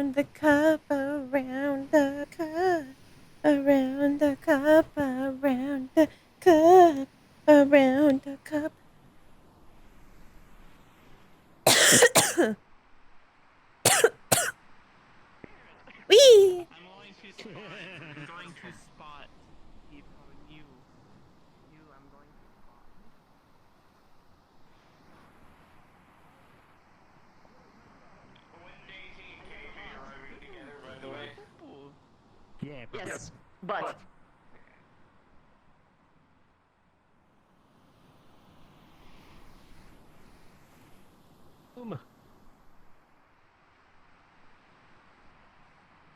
around the cup, around the cup, around the cup, around the cup, around the cup. Wee! I'm going to spot people. You. I'm going to spot. When Daisy and KB arriving together, by the way. Yeah. Yes, but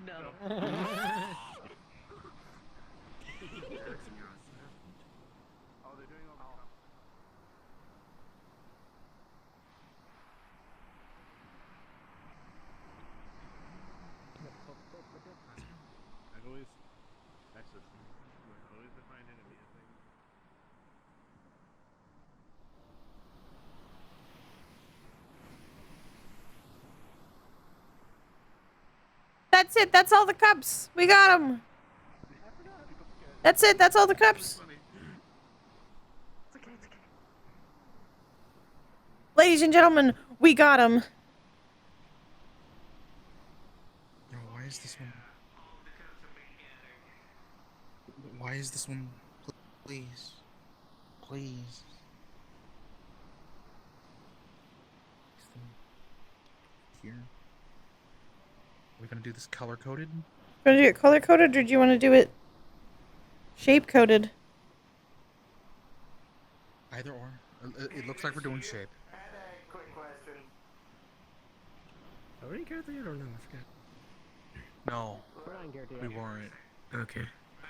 no. Oh, they're doing all the I've always Texas. I've always defined enemy as like That's it. That's all the cups. We got them. That's it. That's all the cups. It's okay, it's okay. Ladies and gentlemen, we got them. Yo, why is this one? Why is this one? Please. Please. Here. Are we gonna do this color coded? Do you want to do it color coded or do you want to do it shape coded? Either or. It looks like we're doing shape. I had a quick question. Are we in character yet or no? I forgot. No, We're not in character we yet. weren't. Okay.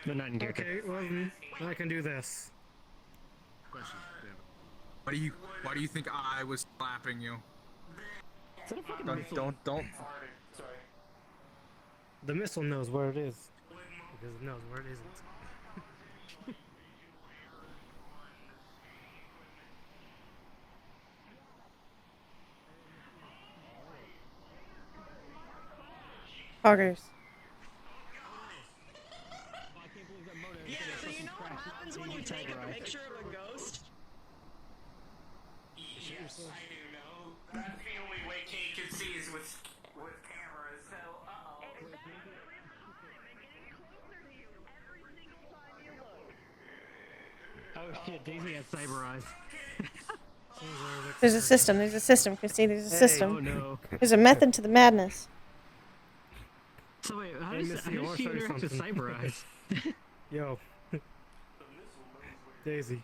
We're not in character. Okay, well I can do this. Question, damn Why do you think I was slapping you? Is that a fucking Don't missile? don't. Sorry. The missile knows where it is. Because it knows where it isn't. Poggers. Yeah, so you know what happens when you take a picture of a ghost? Yes, I do know. That's the only way Kate can see is with cameras. So, Oh shit, Daisy has cyber eyes. There's a system. There's a system, Christy. There's a Oh system. no. There's a method to the madness. So wait, how Hey, does Missy, I wanna she show you interact with something. cyber eyes? Yo. Daisy.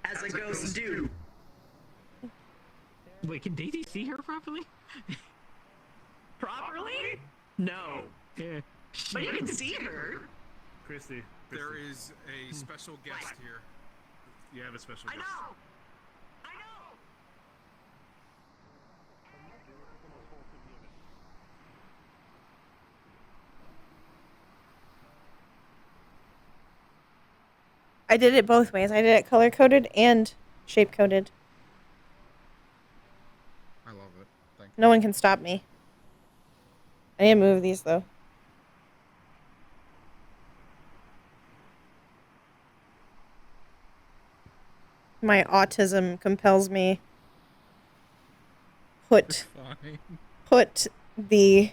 As a ghost do. Wait, can Daisy see her properly? Properly? No. Yeah. But you can see her. Christy. There is a special guest here. You have a special I guest. know. I know. I did it both ways. I did it color coded and shape coded. I love it. Thank you. No one can stop me. I need to move these though. My autism compels me put Fine. the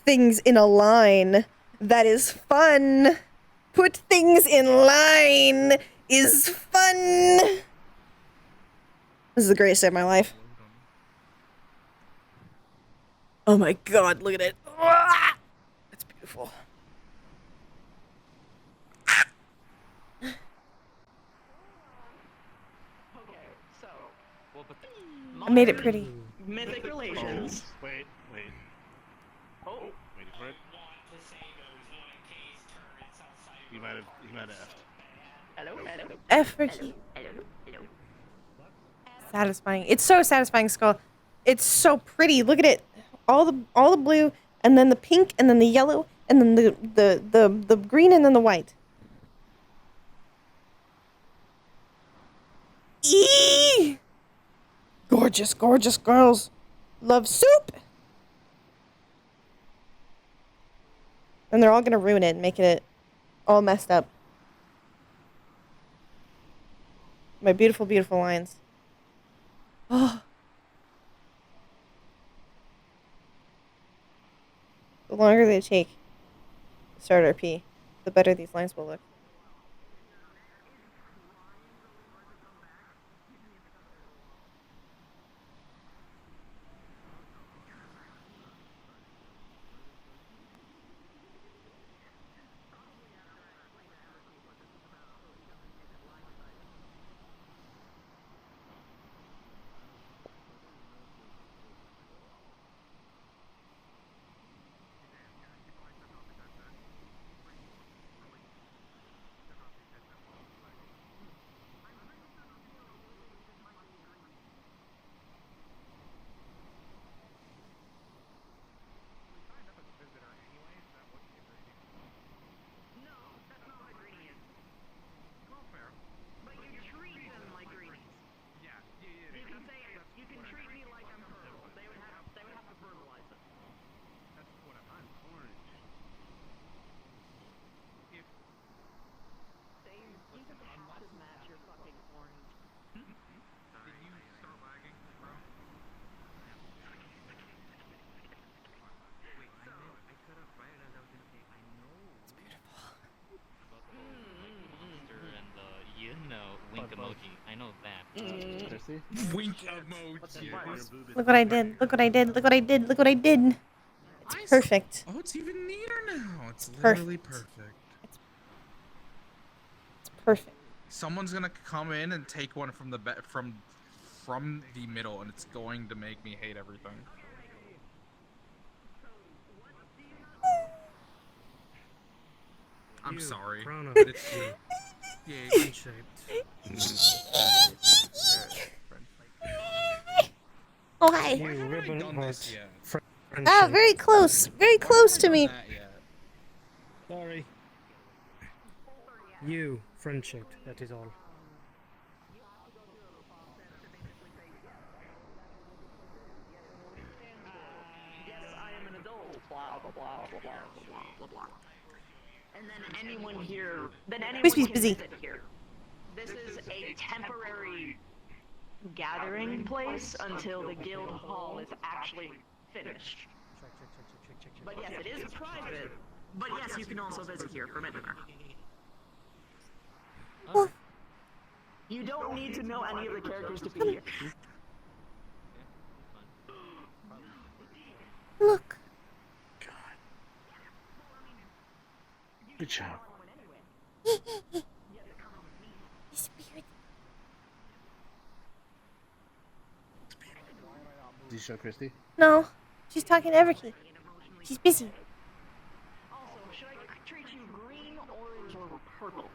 things in a line. That is fun. Put things in line is fun. This is the greatest day of my life. Oh my god, look at it. Ah! That's beautiful. Okay, so. I made it pretty. Mythic relations. Wait. Oh. Waiting for it. want to say those one case turrets outside. He might have effed. Hello, hello. F for key. Hello, hello. Satisfying. It's so satisfying, Skull. It's so pretty. Look at it. All the blue, and then the pink, and then the yellow, and then the green, and then the white. Eee! Gorgeous, gorgeous girls. Love soup. And they're all gonna ruin it, making it all messed up. My beautiful, beautiful lines. Oh. The longer they take to start RP, the better these lines will look. Wink emoji. I know that. Wink emoji. Look what I did. Look what I did. Look what I did. Look what I did. It's perfect. Oh, it's even neater now. It's Perfect. literally perfect. It's perfect. Someone's gonna come in and take one from the from the middle, and it's going to make me hate everything. I'm sorry. Chrono. But it's yeah. Oh, hi. You Why haven't I ribbon done this heart. yet? Ah, very close. Very close to me. That yet? Sorry. You, friendship, that is all. Yes, I am an adult. Blah blah blah blah blah blah blah blah. And then anyone here, Crispy's busy. visit here. This is a temporary gathering place until the guild hall is actually finished. But yes, it is private. But yes, you can also visit here from anywhere. You don't need to know any of the characters to be here. Look. Good job. Spirit. Did you show Christy? No, she's talking to Everkey. She's busy. Also, should I treat you green, orange, or purple?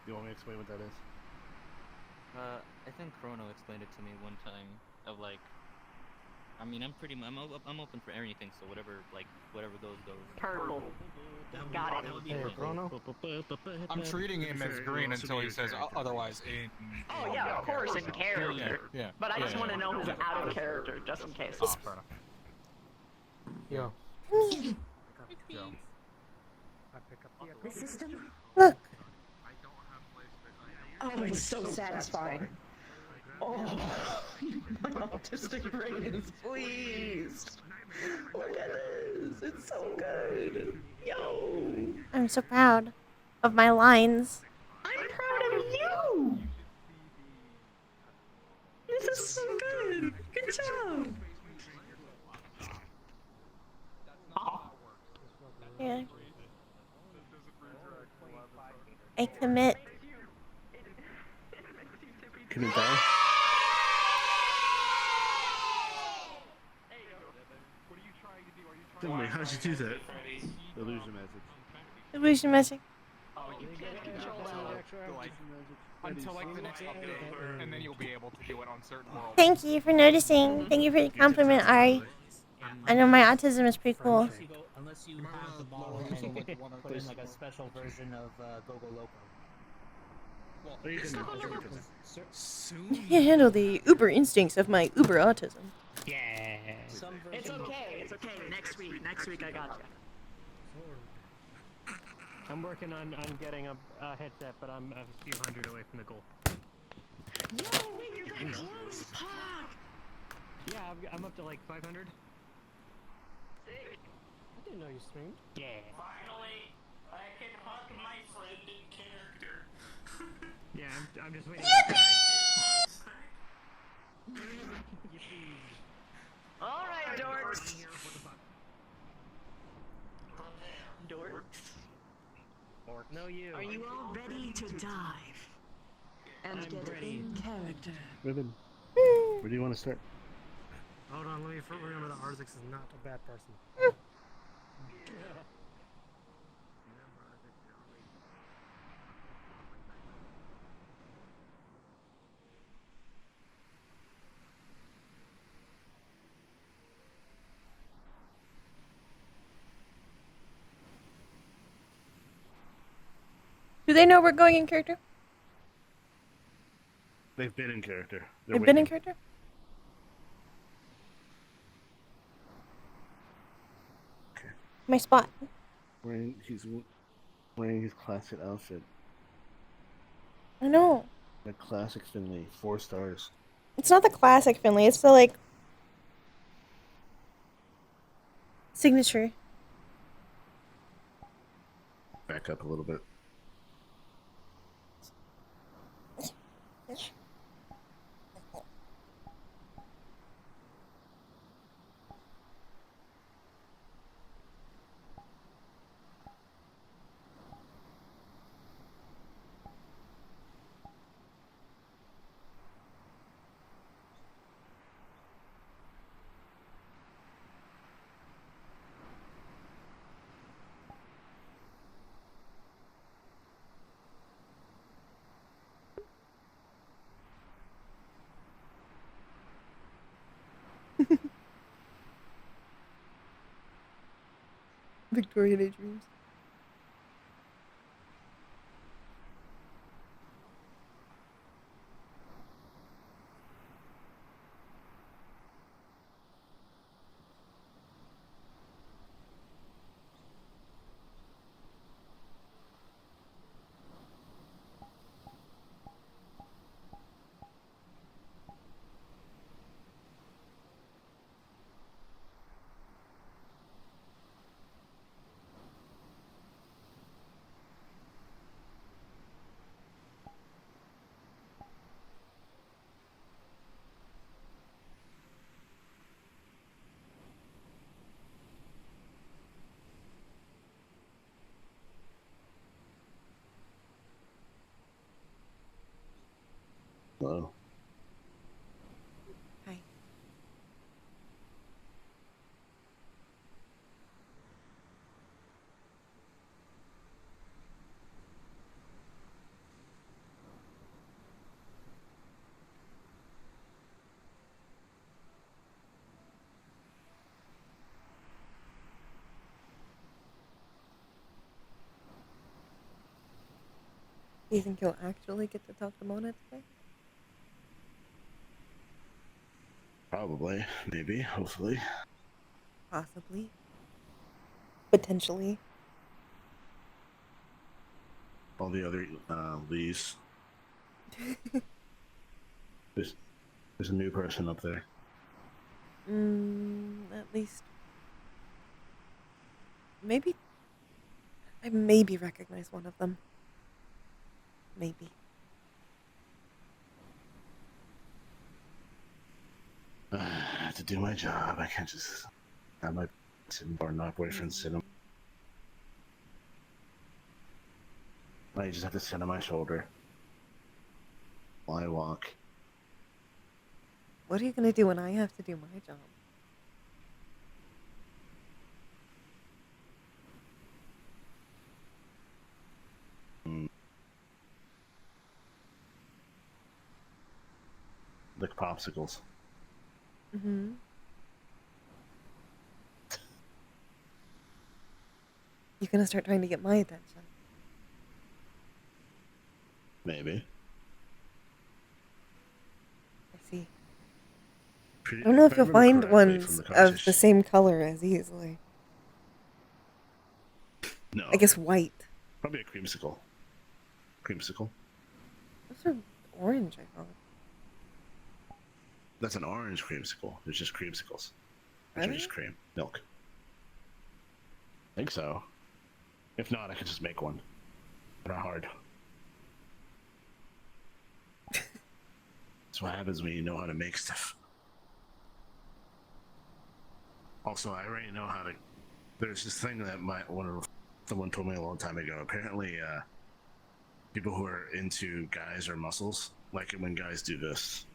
You want me to explain what that is? I think Chrono explained it to me one time. Of like, I mean, I'm open for anything. So whatever goes. Purple. Got it. Hey, Chrono. I'm treating him as green until he says otherwise. Oh yeah, of course, in character. Yeah. But I just want to know who's out of character, just in case. Oh, fair enough. Yo. Yo. I pick up the system? Look. Oh, it's so satisfying. Oh, my autistic brain is pleased. Look at this. It's so good. Yo. I'm so proud of my lines. I'm proud of you. This is so good. Good job. Yeah. I commit. Commit die? Finley, how'd you do that? Illusion magic. Illusion magic. Until like the next update, and then you'll be able to do it on certain worlds. Thank you for noticing. Thank you for the compliment, Ari. I know my autism is pretty cool. Unless you have the ball and put in like a special version of Go Go Loco. Well, Oh, you it's didn't. not Okay, over, good. but Sir? soon. I can't handle the uber instincts of my uber autism. Yeah. Some It's version. okay. It's okay. Next week. Next week I got you. Sword. I'm working on getting a headset, but I'm a few hundred away from the goal. Yo, wait, you're that close, Puck. Yeah, I'm up to like 500. Sick. I didn't know you streamed. Yeah. Finally, I can hug my friend in character. Yeah, I'm just waiting. All right, dorks. Here, what the fuck? Dorks. No, you. Are you all ready to dive and I'm get ready. in character? Ribbon. Where do you want to start? Hold on, let me remember that Arzix is not a bad person. Do they know we're going in character? They've been in character. They've been in character? Okay. My spot. He's wearing his classic outfit. I know. The classic Finley, 4 stars. It's not the classic Finley. It's the, like, signature. Back up a little bit. Victoria Daydreams. Hello. Hi. Do you think you'll actually get to talk to Mona today? Probably. Maybe. Hopefully. Possibly. Potentially. All the other Lees. There's a new person up there. At least. Maybe. I maybe recognize one of them. Maybe. I have to do my job. I can't just have my or not boyfriend sit on. I just have to sit on my shoulder while I walk. What are you gonna do when I have to do my job? Lick popsicles. Mm-hmm. You're gonna start trying to get my attention. Maybe. I see. Pretty, I don't know if I you'll remember find correctly ones from the of the conversation. same color as easily. No. I guess white. Probably a creamsicle. Creamsicle. Those are orange, I thought. That's an orange creamsicle. It's just creamsicles. Which Are are they? just cream. Milk. I think so. If not, I could just make one. They're not hard. That's what happens when you know how to make stuff. Also, I already know how to. There's this thing that someone told me a long time ago. Apparently, people who are into guys or muscles like it when guys do this.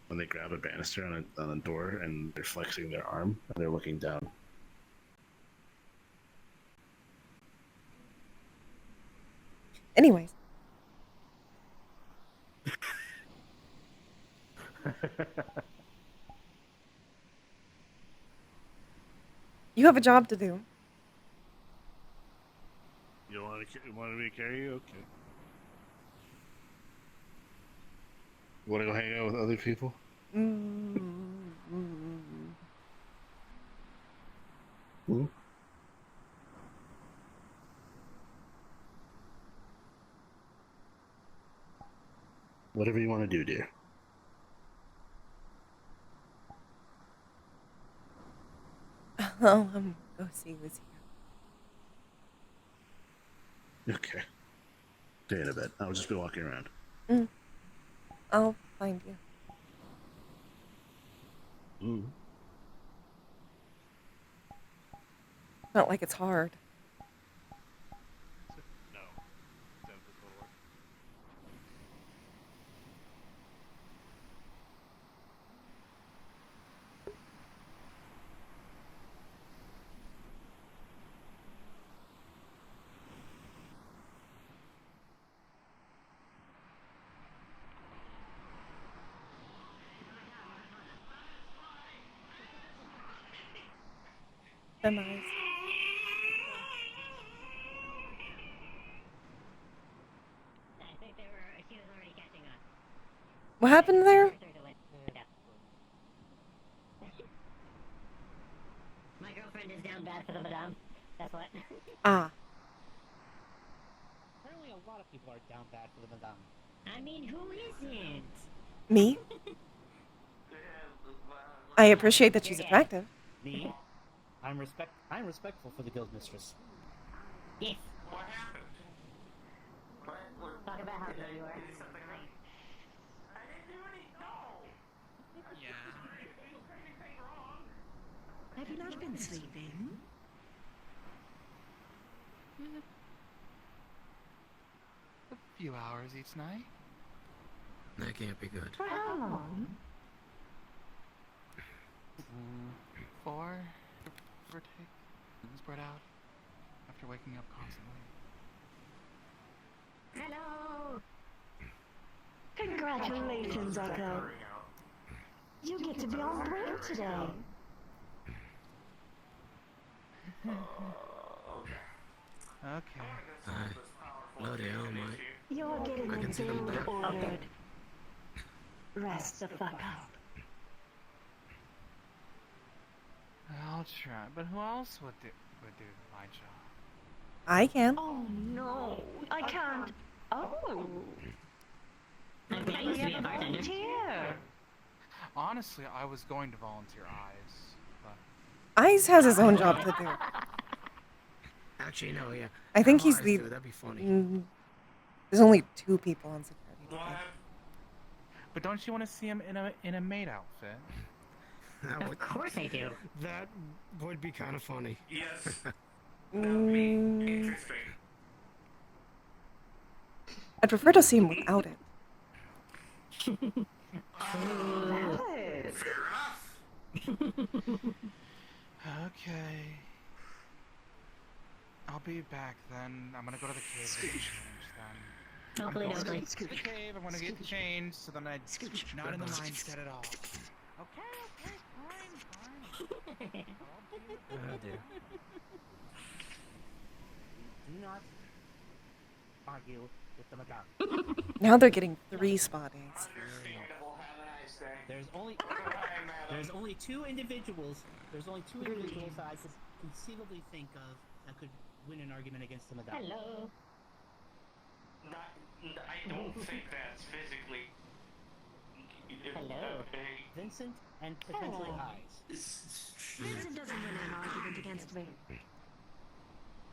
When they grab a banister on a door and they're flexing their arm and they're looking down. Anyways. You have a job to do. You don't want me to carry you? Okay. You want to go hang out with other people? Hmm? Whatever you want to do, dear. Oh, go see who's here. Okay. Stay in a bit. I'll just be walking around. I'll find you. Not like it's hard. No. Them eyes. What happened there? My girlfriend is down bad for the madame. That's what. Ah. Apparently a lot of people are down bad for the madame. I mean, who isn't? Me? I appreciate that she's attractive. Me? I'm respectful for the guild mistress. Yes. What happened? Talk about how good you are. I didn't do any. No. Yeah. Anything wrong? Have you not been sleeping? A few hours each night. That can't be good. For how long? 4, give or take, spread out after waking up constantly. Hello. Congratulations, Echo. You get to be on break today. Okay. Bloody hell, mate. You're getting I a can see them build back. ordered. Rest the fuck up. I'll try, but who else would do my job? I can. Oh no, I can't. Oh. I used to be a volunteer. Honestly, I was going to volunteer Eyes, but Ice has his own job to do. Actually, no, yeah. I think Have he's eyes the. do it, that'd be funny. There's only 2 people on security. but don't you want to see him in a maid outfit? Of course I do. That would be kind of funny. Yes. That would be Mm, interesting. I'd prefer to see him without it. Fair enough. Okay. I'll be back then. I'm gonna go to the cave and get changed then. Hopefully, I'm going nobody. to the cave. I'm gonna get changed so then I'm not in the mindset at all. Okay, fine. Oh, dear. Do not argue Get them a dog. Now they're getting 3 spotties. Understandable. Have a nice day. There's only Bye, madam. there's only two individuals that I could conceivably think of that could win an argument against the Madonna. Hello. I don't think that's physically. Hello. Vincent and potentially Oh. Eyes. Vincent doesn't win an argument against me.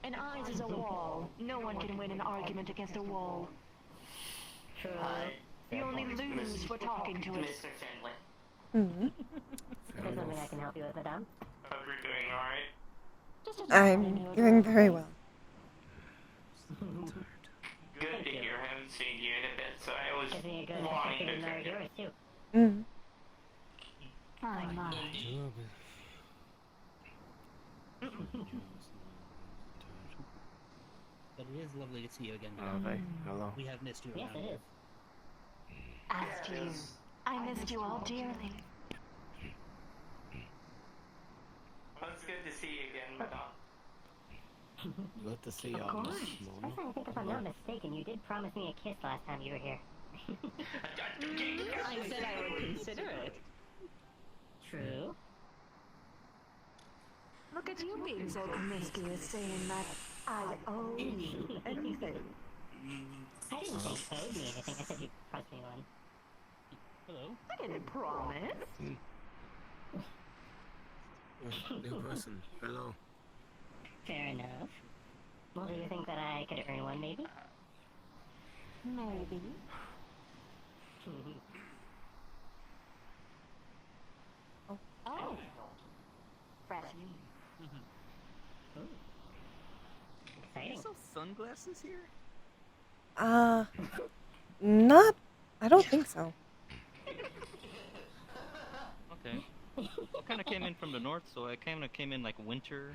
An eyes is a wall. No one can win an argument against a wall. True. You only lose for talking to it. Mr. Finley. Hmm. There's something I can help you with, madame. Hope you're doing alright. Just as I'm doing very well. Good to hear. Haven't seen you in a bit, so I was Gives me a good wanting to know check yours in. too. Mm. My, my. But it is lovely to see you again. Hello. We have missed you Yes, around it here. is. As to you, I missed you all dearly. Well, it's good to see you again, madame. Good to see you Of on course. this I morning. think if I'm not mistaken, you did promise me a kiss last time you were here. I said I would consider it. True. Look at you being so promiscuous, saying that I owe you anything. I didn't say you owed me anything. I said you promised me one. Hello. I didn't promise. New person. Hello. Fair enough. Well, do you think that I could earn one, maybe? Maybe. Oh. Fresh. Exciting. Sell sunglasses here? Not. I don't think so. Okay. I kind of came in from the north, so I kind of came in like winter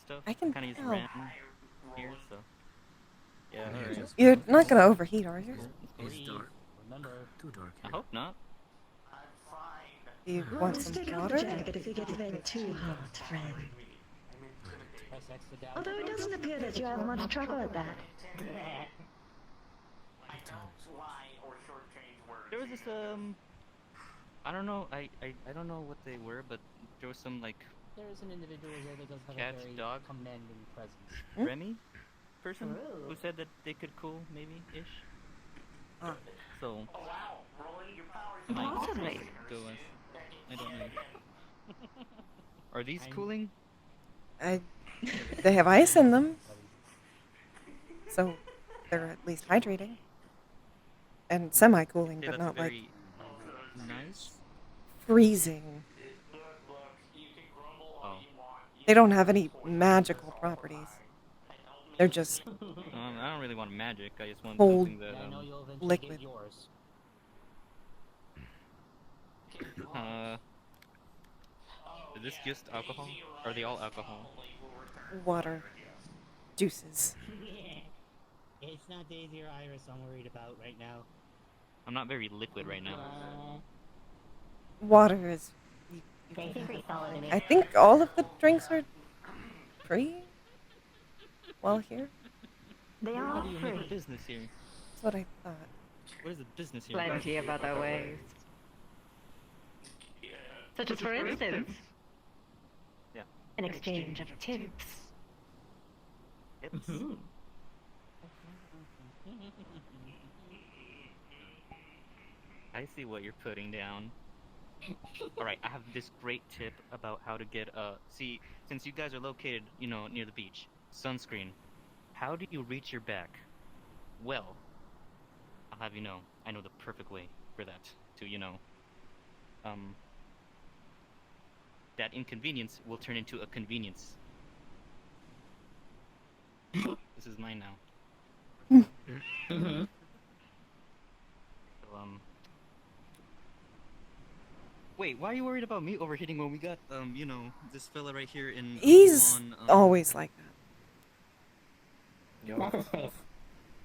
stuff. I can kind of use tell. ran here, so. Yeah, alright. You're not gonna overheat, are you? It's dark. Remember, Too dark I here. hope not. Do you Well, want just some take off water? the jacket if it gets very too hot, friend. press X to down. Although it doesn't appear that you have much trouble at that. I don't lie or shortchange words. There was this I don't know. I don't know what they were, but there was some like There is an individual here that does have Cat, a very dog? commanding presence. Hmm? Remy person Ooh. who said that they could cool maybe ish. Ah. So Oh, wow. Rolling your powers. might Possibly. go with. I don't know. Are these cooling? They have ice in them, so they're at least hydrating and semi-cooling, Okay, but that's not like very nice. freezing. Look, you can grumble Oh. all you want. They don't have any magical properties. They're just I don't really want magic. I just want Cold. something that Yeah, I know you'll eventually liquid. get yours. Is this just alcohol? Are they all alcohol? water, juices. It's not Daisy or Iris I'm worried about right now. I'm not very liquid right now. Water is. They seem pretty solid to me. I think all of the drinks are free while here. They How are do you make a free. business here? That's what I thought. What is the business here? Plenty of other ways. Such as, for instance, Yeah. an exchange of tips. Tips? I see what you're putting down. Alright, I have this great tip about how to get see, since you guys are located, you know, near the beach, sunscreen. How do you reach your back? Well, I'll have you know, I know the perfect way for that, to, you know, that inconvenience will turn into a convenience. This is mine now. So, wait, why are you worried about me overheating when we got, you know, this fella right here in He's on, always like that. That's his face,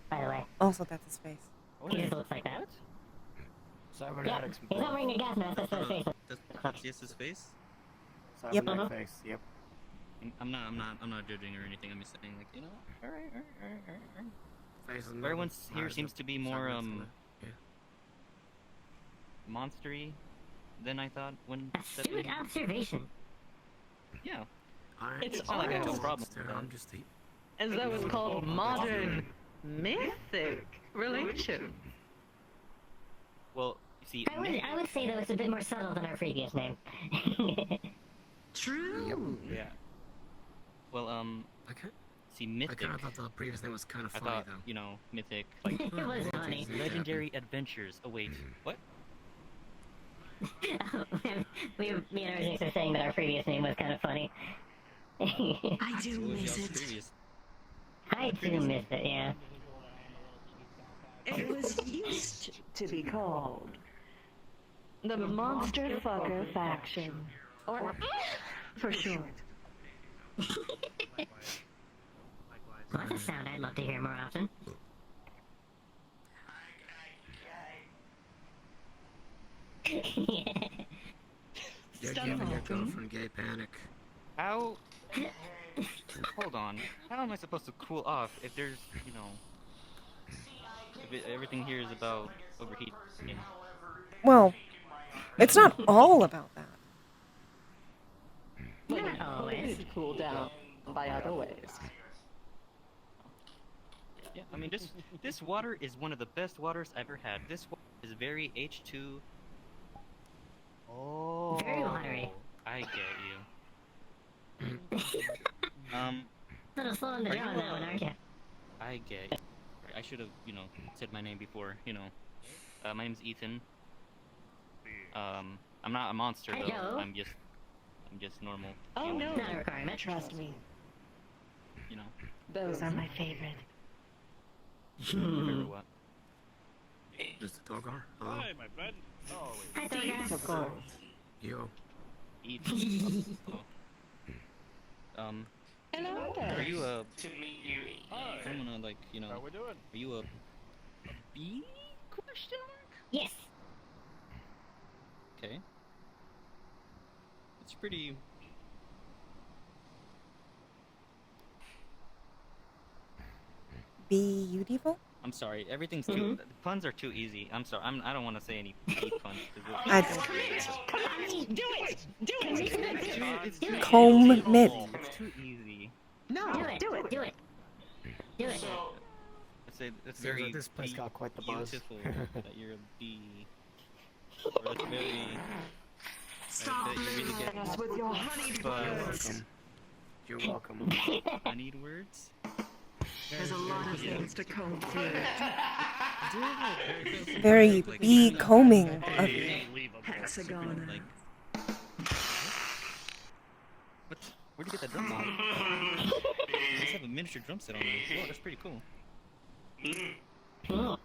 by the way. Also, that's his face. what He is just it? looks like that. What? Yep. He's not wearing a gas mask. That's his face. That's just his face? Yep. Face. Yep. I'm not judging or anything. I'm just saying, like, you know, alright. everyone here seems to be more monstery than I thought when Astute observation. Yeah. It's not like I have a almost problem with that. I'm just as though it's called modern mythic relation. Well, you see, I would say though it's a bit more subtle than our previous name. True. Yeah. Well, Okay. see, mythic. I kind of thought the previous name was kind of I funny thought, though. you know, mythic, like It was funny. legendary adventures await. What? Me and RJ were saying that our previous name was kind of funny. I do What was miss y'all's it. previous? I do miss it, yeah. It was used to be called The Monster Fucker Faction. Or for short. Well, that's a sound I'd love to hear more often. You're giving your girlfriend gay panic. How? Hold on. How am I supposed to cool off if there's, you know, everything here is about overheating? Well, it's not all about that. Not always. Cool down by other ways. Yeah, I mean, this water is one of the best waters I've ever had. This water is very H2. Oh. Very watery. I get you. Little slow on the Are draw on you, that one, aren't you? I get you. I should have, you know, said my name before, you know. My name's Ethan. I'm not a monster though. Hello. I'm just normal. Oh human, no, Not a requirement. trust me. You know. Those are my favorite. Favorite what? Is the dog on? Hello? Hi, my friend. Oh, Hi, Dogger. Of course. Yo. Ethan. Oh. Hello Are there. you a? To meet you. hi. Someone like, you know? How we doing? Are you a bee? Question mark. Yes. Okay. It's pretty. Beautiful. I'm sorry. Everything's too. Mhm. The puns are too easy. I'm sorry. I don't want to say any bee puns. 'Cause I Come on, do it! Do it! it's too Comb easy. myth. It's too easy. No, Do it. do it. Do it. Do it. It's Seems very like this place got quite the buzz. beautiful that you're a bee. Or it's very. Stop that you really get us with your honeyed words. You're welcome. honeyed words. There's a lot of things to comb through. Very bee combing of you. Hexagon. Like. What? Where'd you get that drum from? You just have a miniature drum set on you. Whoa, that's pretty cool. Cool.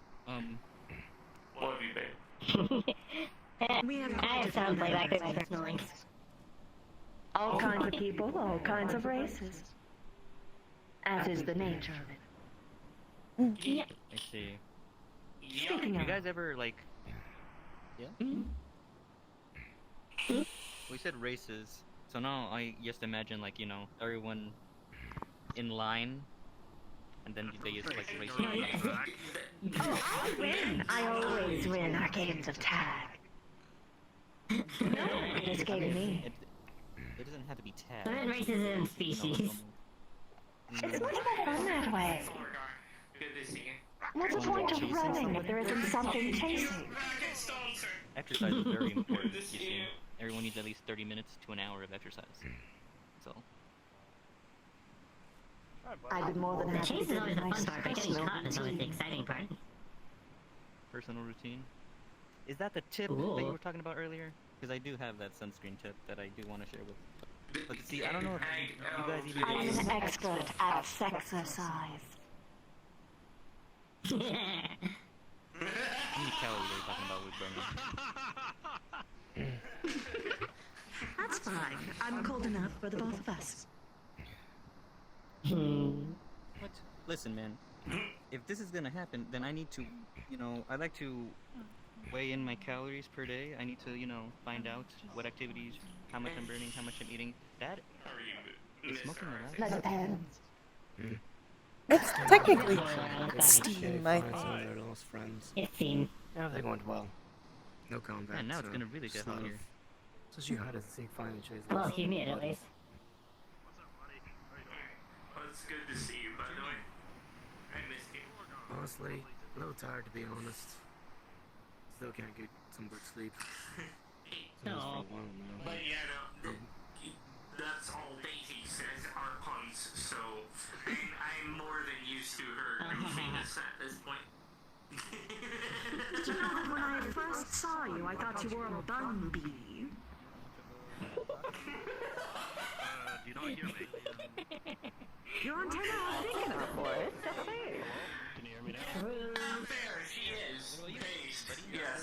What have you been? We have I have sound playback through my personal links. all kinds of people, all kinds of races. As is the nature of it. Yeah. I see. Speaking You of, guys ever like? Yeah. We said races, so now I just imagine like, you know, everyone in line, and then they just like race. oh, I win. I always win our games of tag. No one can escape me. It doesn't have to be tag. But races in species. It's much more fun that way. Good to see you. What's the point of running if there isn't something chasing? Exercise is very important. You see, everyone needs at least 30 minutes to an hour of exercise. So. I'd be more than The happy chase to is always the do my fun part, but getting personal caught is always the routine. exciting part. Personal routine. Is that the tip that Ooh. you were talking about earlier? Because I do have that sunscreen tip that I do want to share with. But see, I don't know if you guys even. I'm an expert at sexercise. How many calories are you talking about with burning? That's fine. I'm cold enough for the both of us. What? Listen, man. If this is gonna happen, then I need to, you know, I like to weigh in my calories per day. I need to, you know, find out what activities, how much I'm burning, how much I'm eating. That is smoking the That right? depends. It's technically It's steam, I fine, think. so they're lost friends. It seemed. Everything went well. No combat. And now it's so gonna really get just a lot hot of- here. Just you hide and seek finally chase. Well, he made it at least. Well, it's good to see you, by the way. I missed you. Honestly, a little tired to be honest. Still can't get some good sleep. So just for a while now. But yeah, no, that's all Daisy says are puns, so I'm more than used to her goofiness at this point. Did you know that when I first saw you, I thought you were a bun bee? Do you not hear me? Your antenna are big enough for it. Can you hear me now? There she is. Based. Yes.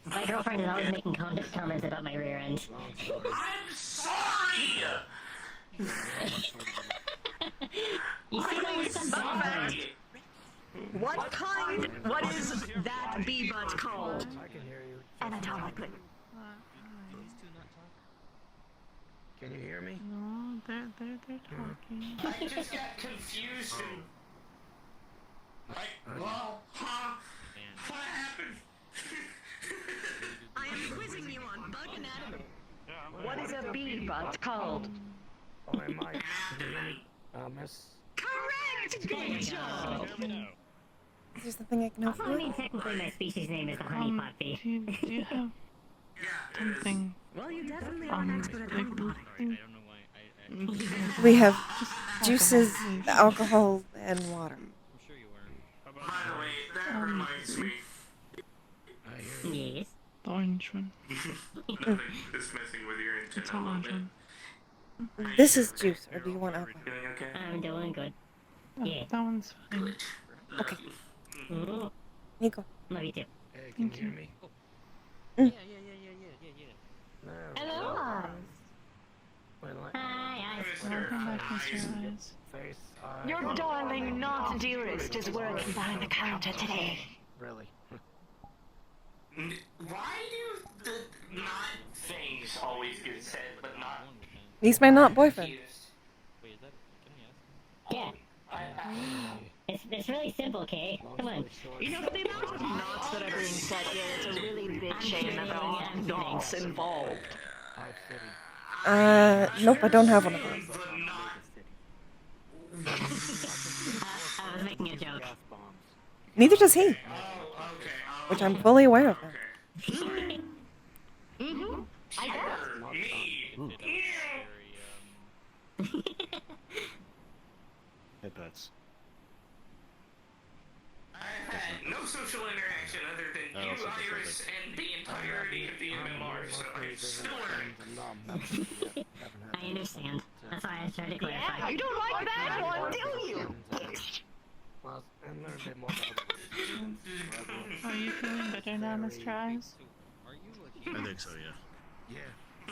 My girlfriend is always making comments about my rear end. I'm sorry! You see those sometimes? What kind? What is that bee butt called? I can hear you. Anatomically. Can you hear me? No, they're talking. I just got confused and... Well, huh? What happened? I am quizzing you on bug anatomy. What is a bee butt called? Oh, I might. Can you hear me? Miss? Correct! Good job! Is there something I can help you I with? mean, technically my species name is the honeypot bee. Do you have something? Well, you definitely are an expert at honeypotting. I don't know why We have juices, alcohol, and water. I'm sure you were. By the way, that reminds me. I hear you. Yes. The orange one. Nothing. Just messing with your It's antenna a the little orange bit. one. This is juice, or do you want alcohol? Doing okay? I'm doing good. Oh, Yeah. that one's fine. Okay, Ooh, Nico. love you too. Hey, can you Thank hear you. me? Yeah. No. Hello. Wait, like, Hi, Welcome back, Mr. Eyes. face, Your darling, not dearest, is working behind the counter today. Really? Why do the not things always get said, but not He's my not boyfriend. used? Wait, is that? Can I ask? Yeah. It's really simple, Kay. Come on. You know, for the amount of knots that are being set here, it's a really big shame that there are knots involved. Nope, I don't have one of those. I was making a joke. Neither does he, Oh, okay. which I'm fully aware of now. Mm-hmm. I guess. Me. Headbutts. I've had no social interaction other than you, Iris, and the entirety of the MMR, so I'm still learning. I understand. That's why I was trying to clarify. Yeah, you don't like that one, do you? Well, and learn a bit more about Are you feeling better now, Mr. Eyes? Are you I think so, yeah. Yeah.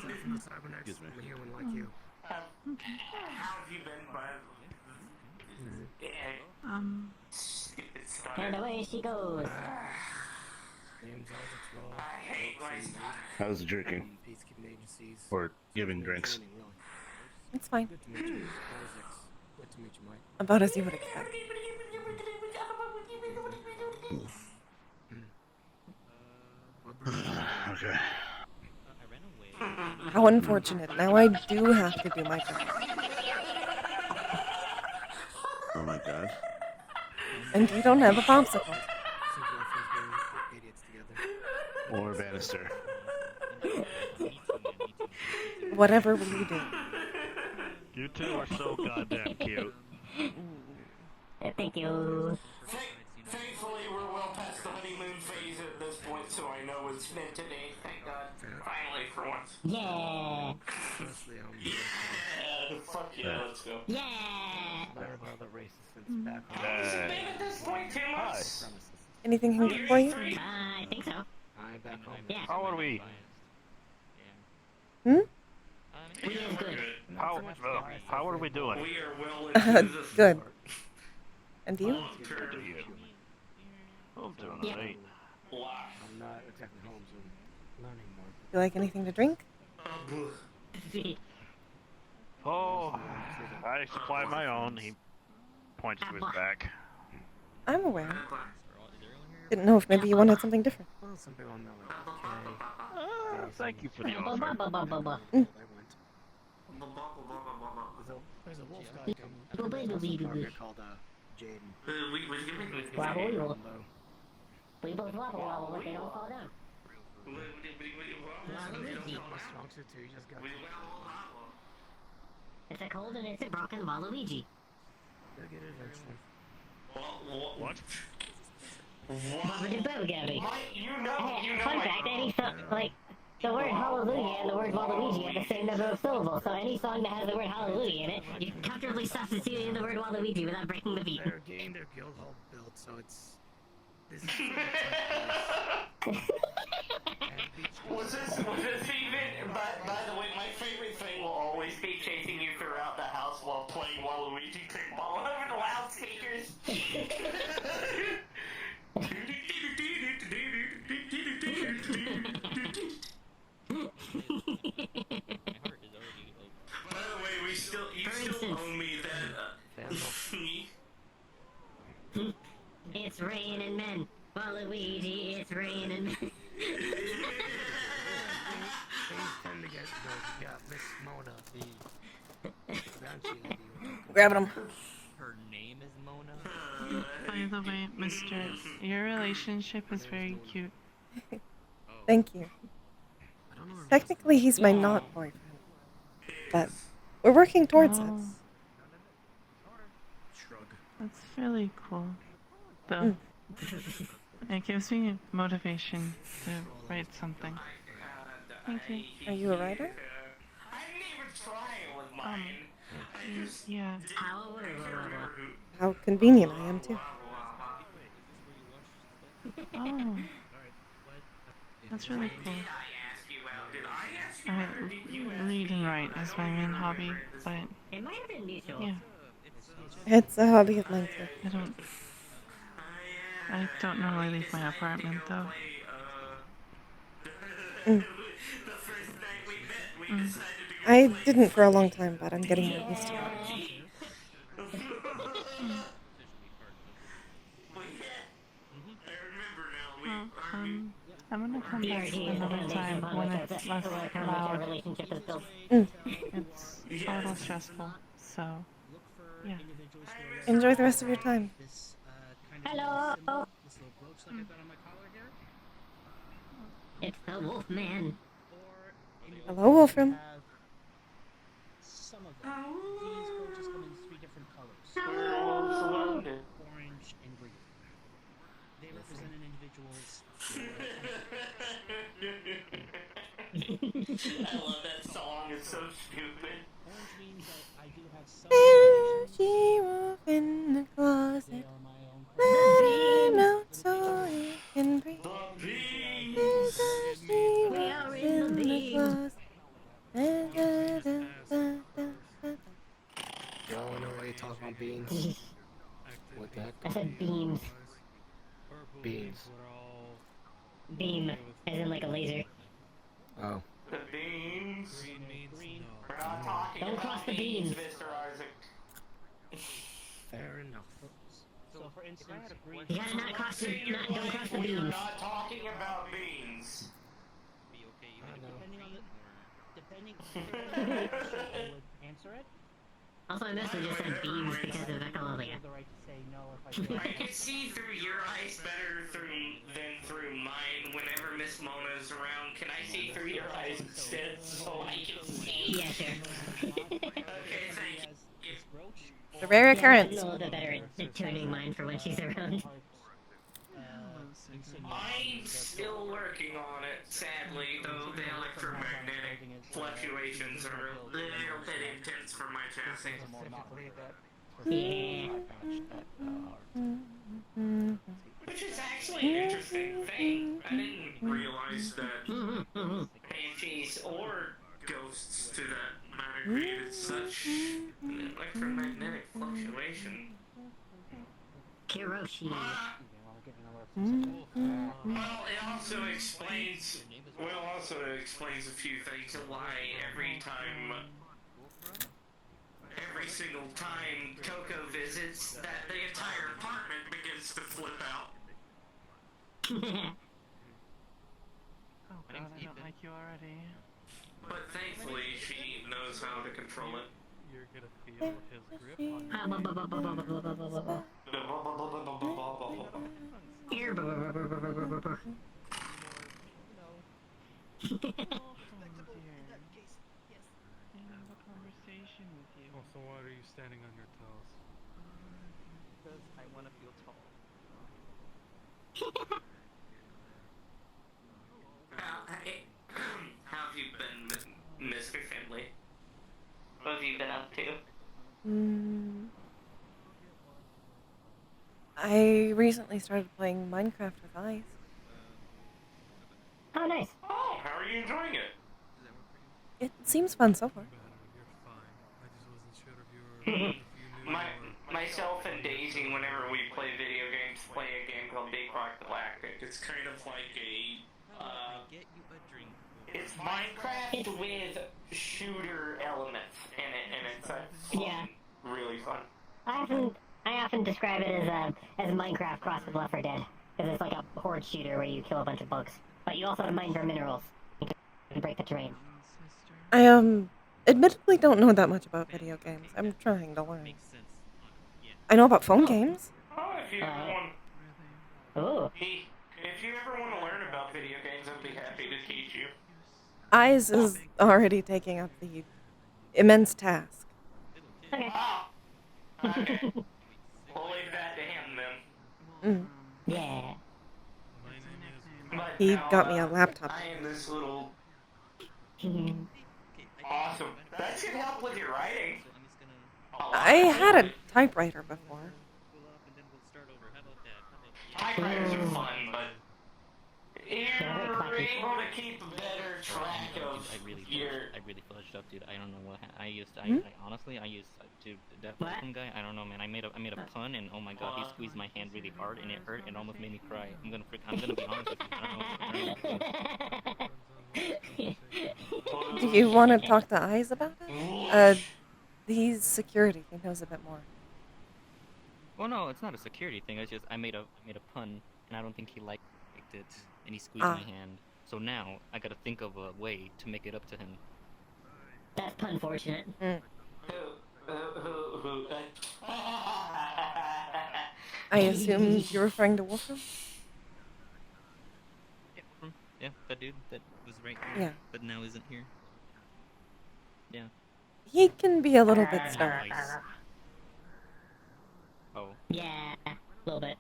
Aside from the cybernetics, Excuse me. I'm a human like you. How have you been, bud? Yeah, stupid stuff. And away she goes. Names all the I hate my stuff. How's the drinking? peacekeeping agencies. Or giving drinks? It's fine. Good to meet you. Good to meet you, Mike. About as you would expect. Okay. I ran away. How unfortunate. Now I do have to do my job. Oh my god. And you don't have a popsicle. Two girlfriends being idiots together. Or Bannister. Whatever will you do? You two are so goddamn cute. Thank you. Thankfully, we're well past the honeymoon phase at this point, so I know it's meant today. Thank God. Finally, for once. Yeah. Honestly, Yeah, fuck yeah, let's go. Yeah. Better about the racist since back home. How long has it been at this point? 2 months? Anything I can do for you? I think so. I back home. Yeah. How are we? Hmm? We is good. How are we doing? We are well into the Good. And you? third I'm doing Yeah. great. life. I'm not exactly home, so learning more. You like anything to drink? Oh, I supply my own. He points to his back. I'm aware. Didn't know if maybe you wanted something different. Well, some people know it. Thank you for the offer. There's a wolf guy called Jaden. We both wobble wobble, but they don't fall down. It's a cold and it's a broken Waluigi. What? Bobbity Gabby. Fun fact, any song, like, the word hallelujah and the word Waluigi have the same number of syllables, so any song that has the word hallelujah in it, you can comfortably substitute in the word Waluigi without breaking the beat. They're getting their guild hall built, so it's... This is Was this even? By the way, my favorite thing will always be chasing you throughout the house while playing Waluigi kickball over the loudspeakers. By the way, you still owe me that. It's raining men. Waluigi, it's raining men. Things tend to get good. Yeah, Miss Mona, Grabbing him. Her name is Mona. By the way, mister, your relationship is very cute. Thank you. Technically, he's my not boyfriend. But we're working towards it. That's really cool. Though. It gives me motivation to write something. Thank you. Are you a writer? Yeah. How convenient I am, too. Oh. That's really cool. I read and write is my main hobby, but yeah. It's a hobby of mine, too. I don't normally leave my apartment, though. I didn't for a long time, but I'm getting more used to it. Well, I'm gonna come back another time when it's less loud. It's a little stressful, so yeah. Enjoy the rest of your time. Hello! It's the wolf man. Hello, Wolfram. Some of them. These roaches come in 3 different colors. Orange and green. They represent an individual's... I love that song, it's so stupid. Orange means that I do have some... There she off in the closet. Let him out so he can breathe. There she off in the closet. Y'all know why you talk about beans? What that? I said beams. Beans. Beam, as in like a laser. Oh. The beans. We're not talking Don't cross the beans, beams. Mr. Isaac. Fair enough. So, for instance, green... You gotta not cross the... don't cross the We're beams. not talking about beans. Depending on the would answer it. Also, I mostly just said beams because of echolalia. The right to say no if I I can see through your eyes better than through mine whenever Miss Mona's around. Can I see through your eyes instead so I can see? Yeah, sure. Okay, thank you. The rare occurrence. Yeah, I'm a little bit better at tuning mine for when she's around. I'm still working on it, sadly, though the electromagnetic fluctuations are a little bit intense for my chassis. Yeah. Which is actually an interesting thing. I didn't realize that banshees or ghosts to that matter created such an electromagnetic fluctuation. Kiroshi. Well, it also explains a few things why every every single time Coco visits, that the entire apartment begins to flip out. Oh god, I don't like you already. But thankfully, she knows how to control it. You're gonna feel his grip on Here. Have a conversation with you. Oh, so why are you standing on your toes? Because I want to feel tall. Hey, how have you been, Mr. Finley? What have you been up to? I recently started playing Minecraft with Eyes. Oh, nice. Oh, how are you enjoying it? It seems fun so far. You're fine. I just wasn't sure if you were. If you knew. Myself and Daisy, whenever we play video games, play a game called Big Rock Galactic. It's kind of like a Get you a drink. it's Minecraft with shooter elements in it, and it's fun, really fun. I often describe it as Minecraft crossed with Left 4 Dead, because it's like a horde shooter where you kill a bunch of bugs, but you also have to mine for minerals. You can break the terrain. I admittedly don't know that much about video games. I'm trying to learn. I know about phone games. Oh, if you ever want, Ooh. if you ever want to learn about video games, I'd be happy to teach you. Eyes is already taking up the immense task. Okay. Oh, okay. We'll leave that to him then. Yeah. But He no, got me a laptop. I am this little awesome. That should help with your writing. I had a typewriter before. Typewriters are fun, but you're able to keep a better track of I really fudged up, dude. I don't know what I used. I honestly, I used to that welcome guy. I don't know, man. I made a pun, and oh my god, he squeezed my hand really hard, and it hurt. It almost made me cry. I'm gonna be honest with you. Do you want to talk to Eyes about it? He's security. He knows a bit more. Well, no, it's not a security thing. It's just I made a pun, and I don't think he liked it, and he squeezed my hand. So now I gotta think of a way to make it up to him. That's unfortunate. I assume you're referring to Wolfram? Yeah, that dude that was right here, Yeah. but now isn't here. Yeah. He can be a little bit snarky. Oh. Yeah, a little bit.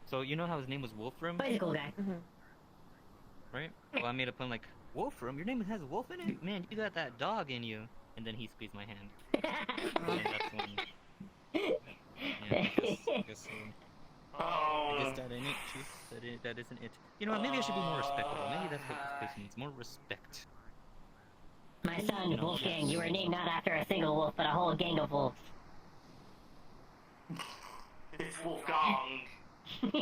So you know how his name was Wolfram? But he's a cool guy. Right? Well, I made a pun like, Wolfram? Your name has wolf in it? Man, you got that dog in you. And then he squeezed my hand. And that's when... Yeah, I guess that ain't it, Chief. That isn't it. You know what, maybe I should be more respectable. Maybe that's what this place needs. More respect. My son, Wolfgang, you were named not after a single wolf, but a whole gang of wolves. It's Wolfgang. At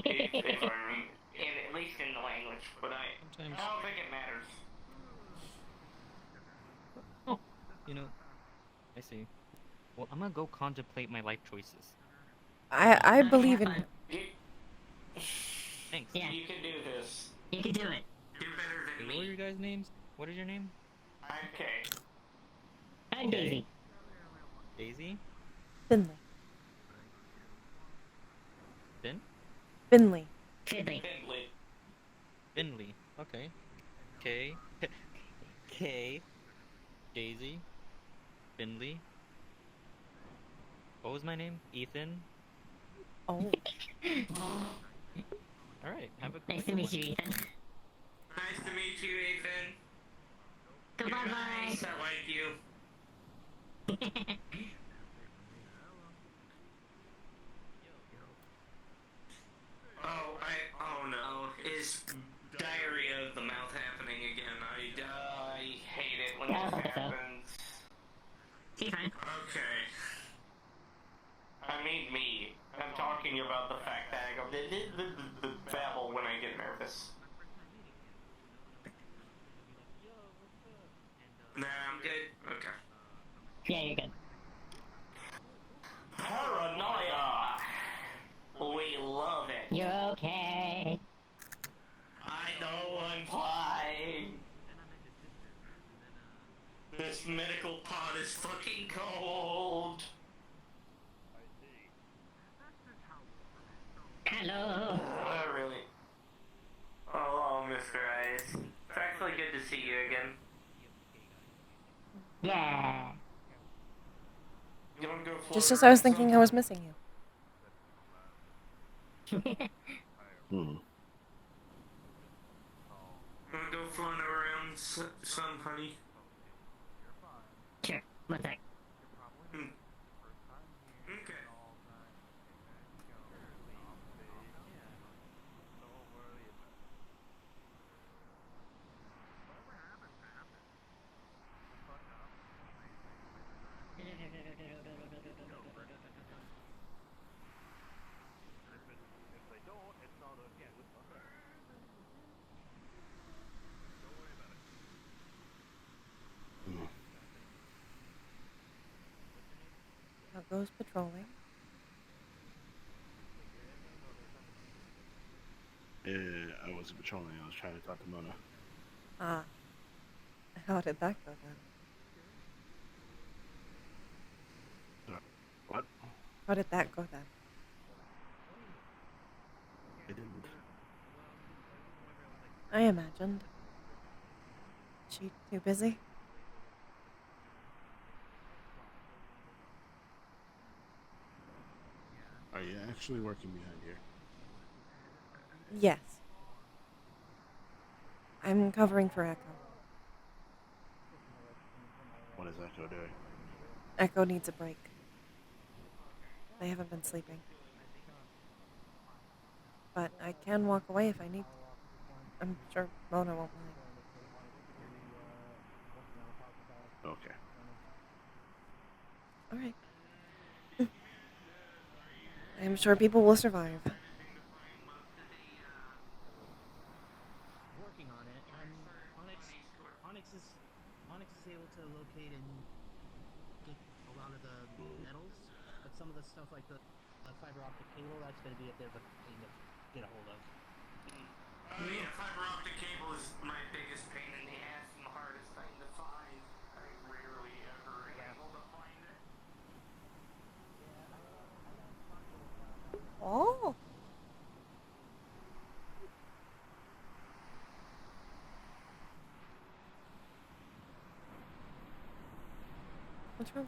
least in the language, but I don't think it matters. Oh, you know, I see. Well, I'm gonna go contemplate my life choices. I believe in him. Thanks. Yeah. You can do this. You can do it. You're better than What are me. your guys' names? What is your name? Okay. I'm Daisy. Daisy? Finley. Finn? Finley. Finley. Finley. Finley. Okay. K. K. Daisy. Finley. What was my name? Ethan? Oh. Alright, have a Nice good to meet one. you, Ethan. Nice to meet you, Ethan. Goodbye, You're bye. nice. I like you. Oh no. Is diarrhea of the mouth happening again? I hate it when this happens. See, fine. Okay. I mean me. I'm talking about the fact that I go the babble when I get nervous. Nah, I'm good. Okay. Yeah, you're good. I'm fine. This medical pod is fucking cold. Hello. Not really. Oh, Mr. Ice. It's actually good to see you again. Yeah. You wanna go Just float as I was around thinking I sometime? was missing you. Hmm. You wanna go float around some, honey? Sure. What's that? Hmm. Okay. How goes patrolling? I wasn't patrolling. I was trying to talk to Mona. Ah. How did that go then? What? How did that go then? I didn't. I imagined. She too busy? Are you actually working behind here? Yes. I'm covering for Echo. What is Echo doing? Echo needs a break. They haven't been sleeping. But I can walk away if I need to. I'm sure Mona won't mind. Okay. Alright. I'm sure people will survive. Working on it. Onyx is able to locate and get a lot of the metals, but some of the stuff like the fiber optic cable, that's going to be a bit of a pain to get a hold of. Yeah, fiber optic cable is my biggest pain in the ass and the hardest thing to find. I rarely ever am able to find it. Oh. What's wrong?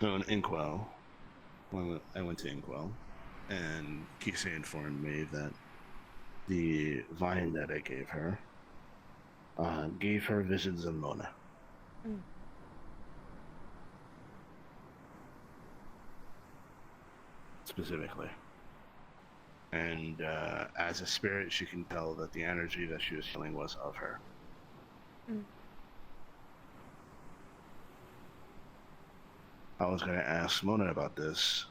So in Inkwell, I went to Inkwell, and Kisei informed me that the vine that I gave her visions of Mona. Mm. Specifically. And as a spirit, she can tell that the energy that she was feeling was of her. Mm. I was going to ask Mona about this.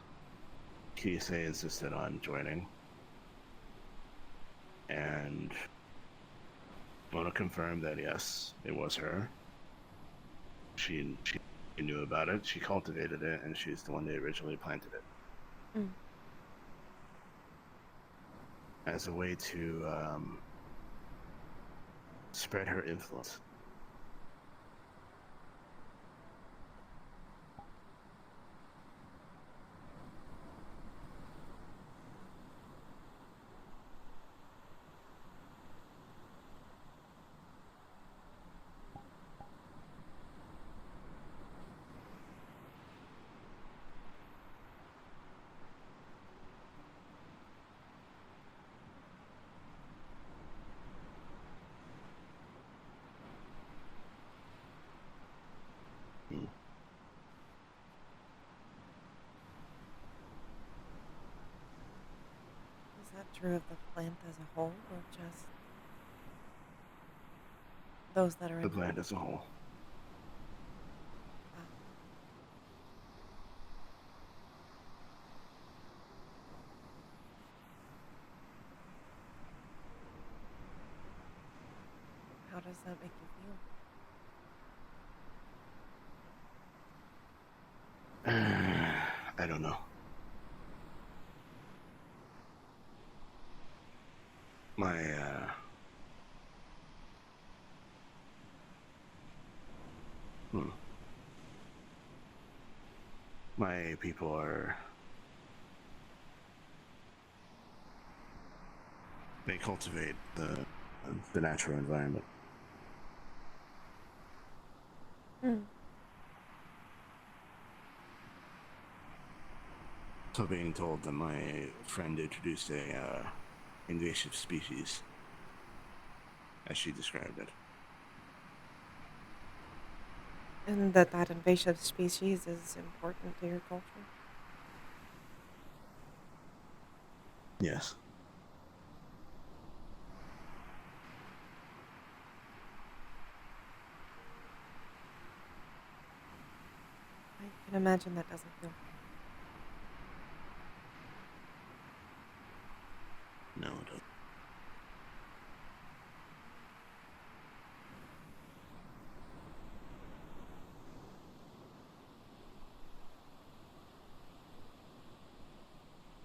Kisei insisted on joining. And Mona confirmed that yes, it was her. She knew about it, she cultivated it, and she's the one that originally planted it. Mm. As a way to spread her influence. Is that true of the plant as a whole, or just those that are The in plant as a whole. How does that make you feel? I don't know. My my people are, they cultivate the natural environment. So being told that my friend introduced a invasive species, as she described it. And that invasive species is important to your culture? Yes. I can imagine that doesn't feel No, it doesn't.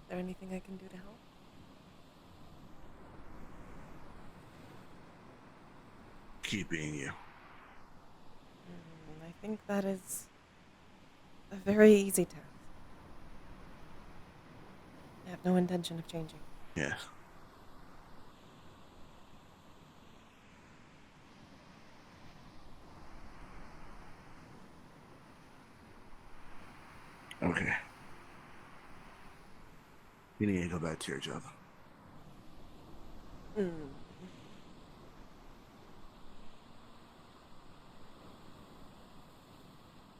Is there anything I can do to help? Keep being you. I think that is a very easy task. I have no intention of changing. Yes. Okay. You need to go back to your job.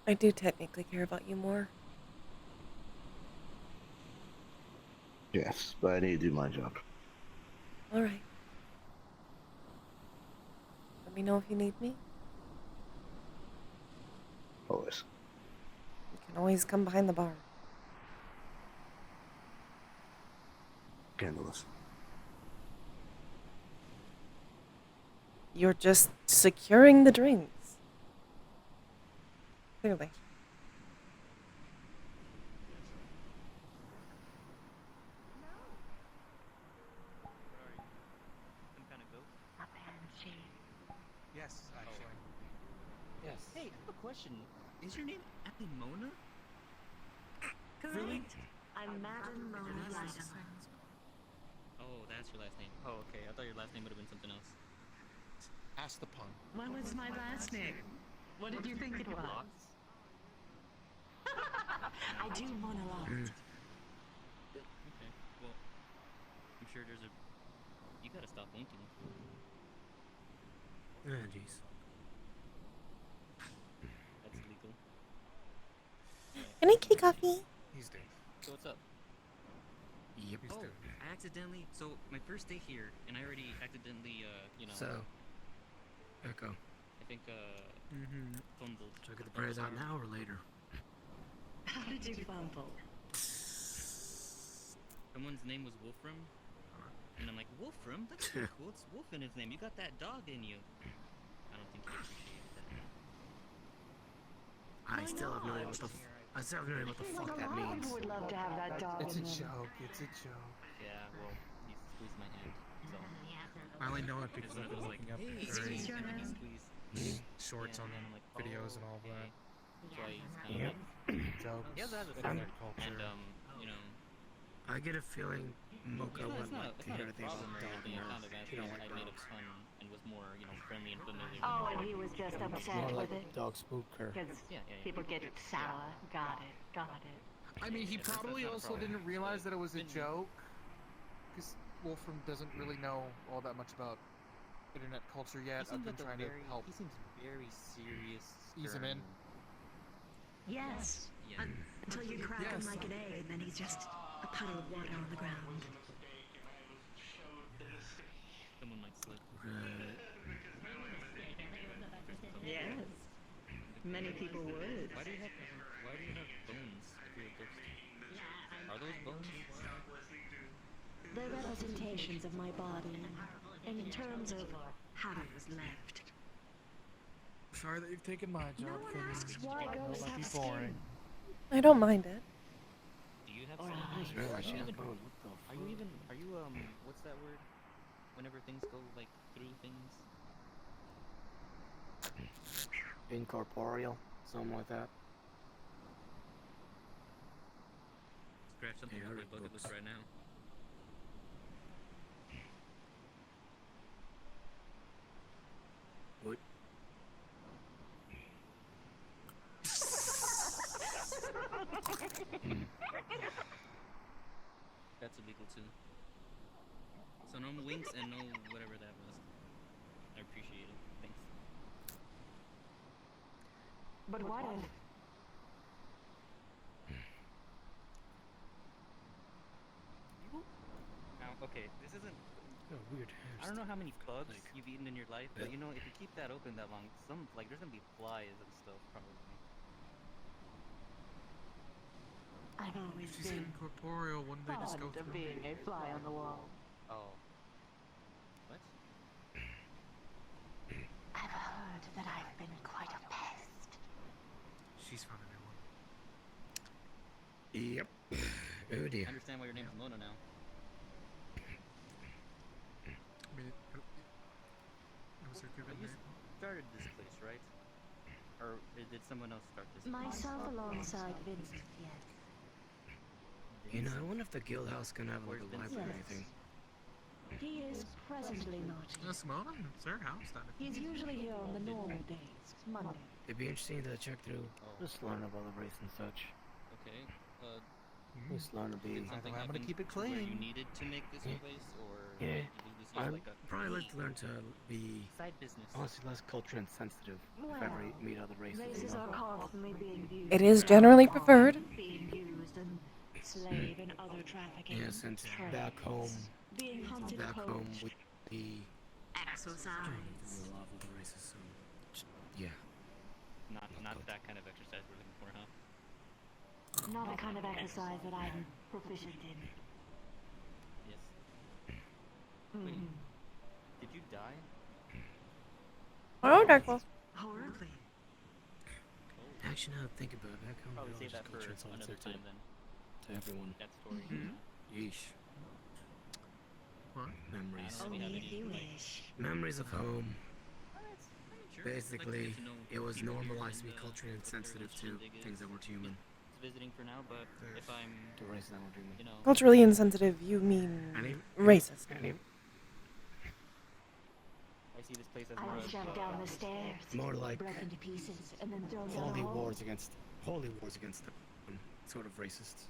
I do technically care about you more. Yes, but I need to do my job. All right. Let me know if you need me. Always. You can always come behind the bar. Handle this. You're just securing the drinks. Clearly. Some kind of ghost? A banshee. Yes, actually. Yes. Hey, I have a question. Is your name Alimona? Correct. I'm Madame Mona Lisa. Oh, that's your last name. Oh, okay. I thought your last name would have been something else. Ask the pun. What was my last name? What did you think it was? Lots? I do monologue. Okay. Well, I'm sure there's a. You gotta stop winking. Jeez. That's illegal. Can I get coffee? He's dead. So what's up? Yep. Oh, I accidentally. So my first day here, and I already accidentally, So, Echo. I think, fumbled. Should I get the prize out now or later? How did you fumble? Someone's name was Wolfram, and I'm like, Wolfram? That's pretty cool. It's Wolf in his name. You got that dog in you. I don't think he appreciated that. I still have no idea what the fuck that means. Would love to have that dog. It's a in them. joke. It's a joke. Yeah, well, he squeezed my hand, so. I only know it because Because I've I been was like, looking up hey, very your hand? squeeze. shorts Yeah, on and I'm like, videos and all okay. that. That's why he's kind of like, Jokes. he also has a internet sister, culture. and you know. I get a feeling Mocha No, would like to hear anything about problem or dog anything. I kind of nerve. asked You him don't if I like made dogs. it fun and was more, friendly and familiar. Oh, and he was just upset More with like it. dog spook her. Because Yeah. people get sour. Got it. Got it. I mean, he Yeah, that's probably not a also problem. didn't realize that it was a Been- joke. Because Wolfram doesn't really know all that much about internet culture yet. I've been trying to help He seems very serious. ease him in. Yes. Yeah. Until you crack him Yes. like an egg, and then he's just a puddle of water on the ground. Someone might slip. Yes. Many people would. Why do you have bones if you're a ghost? Are those bones? They're representations of my body in terms of how it was left. Sorry that you've taken my job. No one Finley. asks why ghosts Might be have boring. I don't mind it. Do you have Or some? eyes. Are you even? Are you what's that word? whenever things go like through things. Incorporeal, something like that. Scratch something Yeah, off my it bucket list looks- right now. What? That's illegal too. So no winks and no whatever that was. I appreciate it. Thanks. But what if? Now, okay, this isn't. weird. I don't know how many bugs like- you've eaten in your life, but you know, if you keep that open that long, there's gonna be flies and stuff probably. I've always She's been incorporeal. Wouldn't they just go fond of through? being a fly on the wall. Oh. What? I've heard that I've been quite a pest. She's found a new one. Yep. Oh I dear. understand why your name's Mona now. I mean, it was her But given you name. started this place, right? Or did someone else start this place? Myself alongside Vincent, yes. You know, I wonder if the guild house can have like a Where's library or Vincent? anything. He is presently not here. Yes, Mona. It's her house. That He's usually here on the normal days, Monday. It'd be interesting to check through. Oh. Just learn about the race and such. Okay. Just learn to be. Did something I'm gonna happen keep it to where you clean. needed to make this Yeah. place, or Yeah. did this use I'd like a probably like to learn to be side business? honestly less culture insensitive if I ever Well, meet other races. Races you are know? constantly being used. It is generally preferred. Being used and slave and other trafficking. Yeah, since trades. back home, Being hunted, back home poached, with the exercise. love of the races, so yeah. Not that kind of exercise we're looking for, huh? Not a kind of exercise that I'm proficient in. Yes. Mhm. Did you die? Oh, Darkwolf. Horribly. Oh. Actually, now that I think about it, back home, Probably we all save just that for culture insensitive another time then. to everyone. That story. Yeesh. What? Memories. I don't really Only have if any, you like, wish. Memories of home. Sure. Basically, Like to get to know it was people here normalized to and, be culturally what their insensitive to shindig is. things that weren't human. It's visiting for now, but if I'm, To races that weren't human. you know, Culturally insensitive, you mean Any- racist. I see this place as I more was of shoved down the stairs, More like broken to pieces, and then thrown down holy the hole. wars against sort of racist.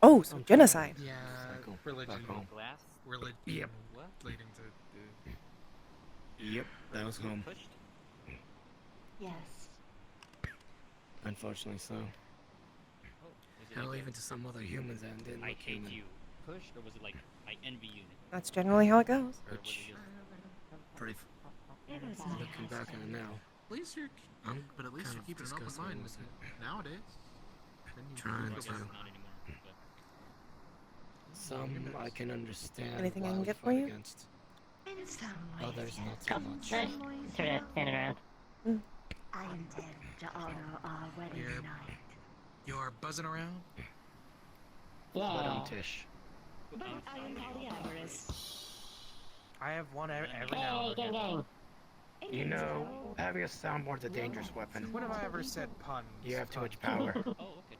Oh, so genocide. Yeah, Cycle. religion. Back home. glass. Religion. Yep. What? Leading to. Yep, that was home. Pushed? Yes. Unfortunately, so. Oh, is it Hell, like even to some other humans that didn't I look hate human. you. Pushed, or was it like I envy you? That's generally how it goes. Or was it Which, just pretty. It was my Looking back on it now, At least you're. I'm But at least kind you're of keeping an open disgusted mind with it. nowadays. Then you Trying I can guess to. go not back. anymore. But Some I can understand. Anything I why can we get for fight you? Against. In some ways, Others yes. not so much. Some ways, Sort of no. standing around. I intend to honor our wedding Here. night. You're buzzing around. But Yeah. Tish. But I am polyamorous. I have one every now Hey, and gang, again. gang. You know, having a soundboard's a dangerous weapon. When have I ever said puns? You have too much power. oh, okay.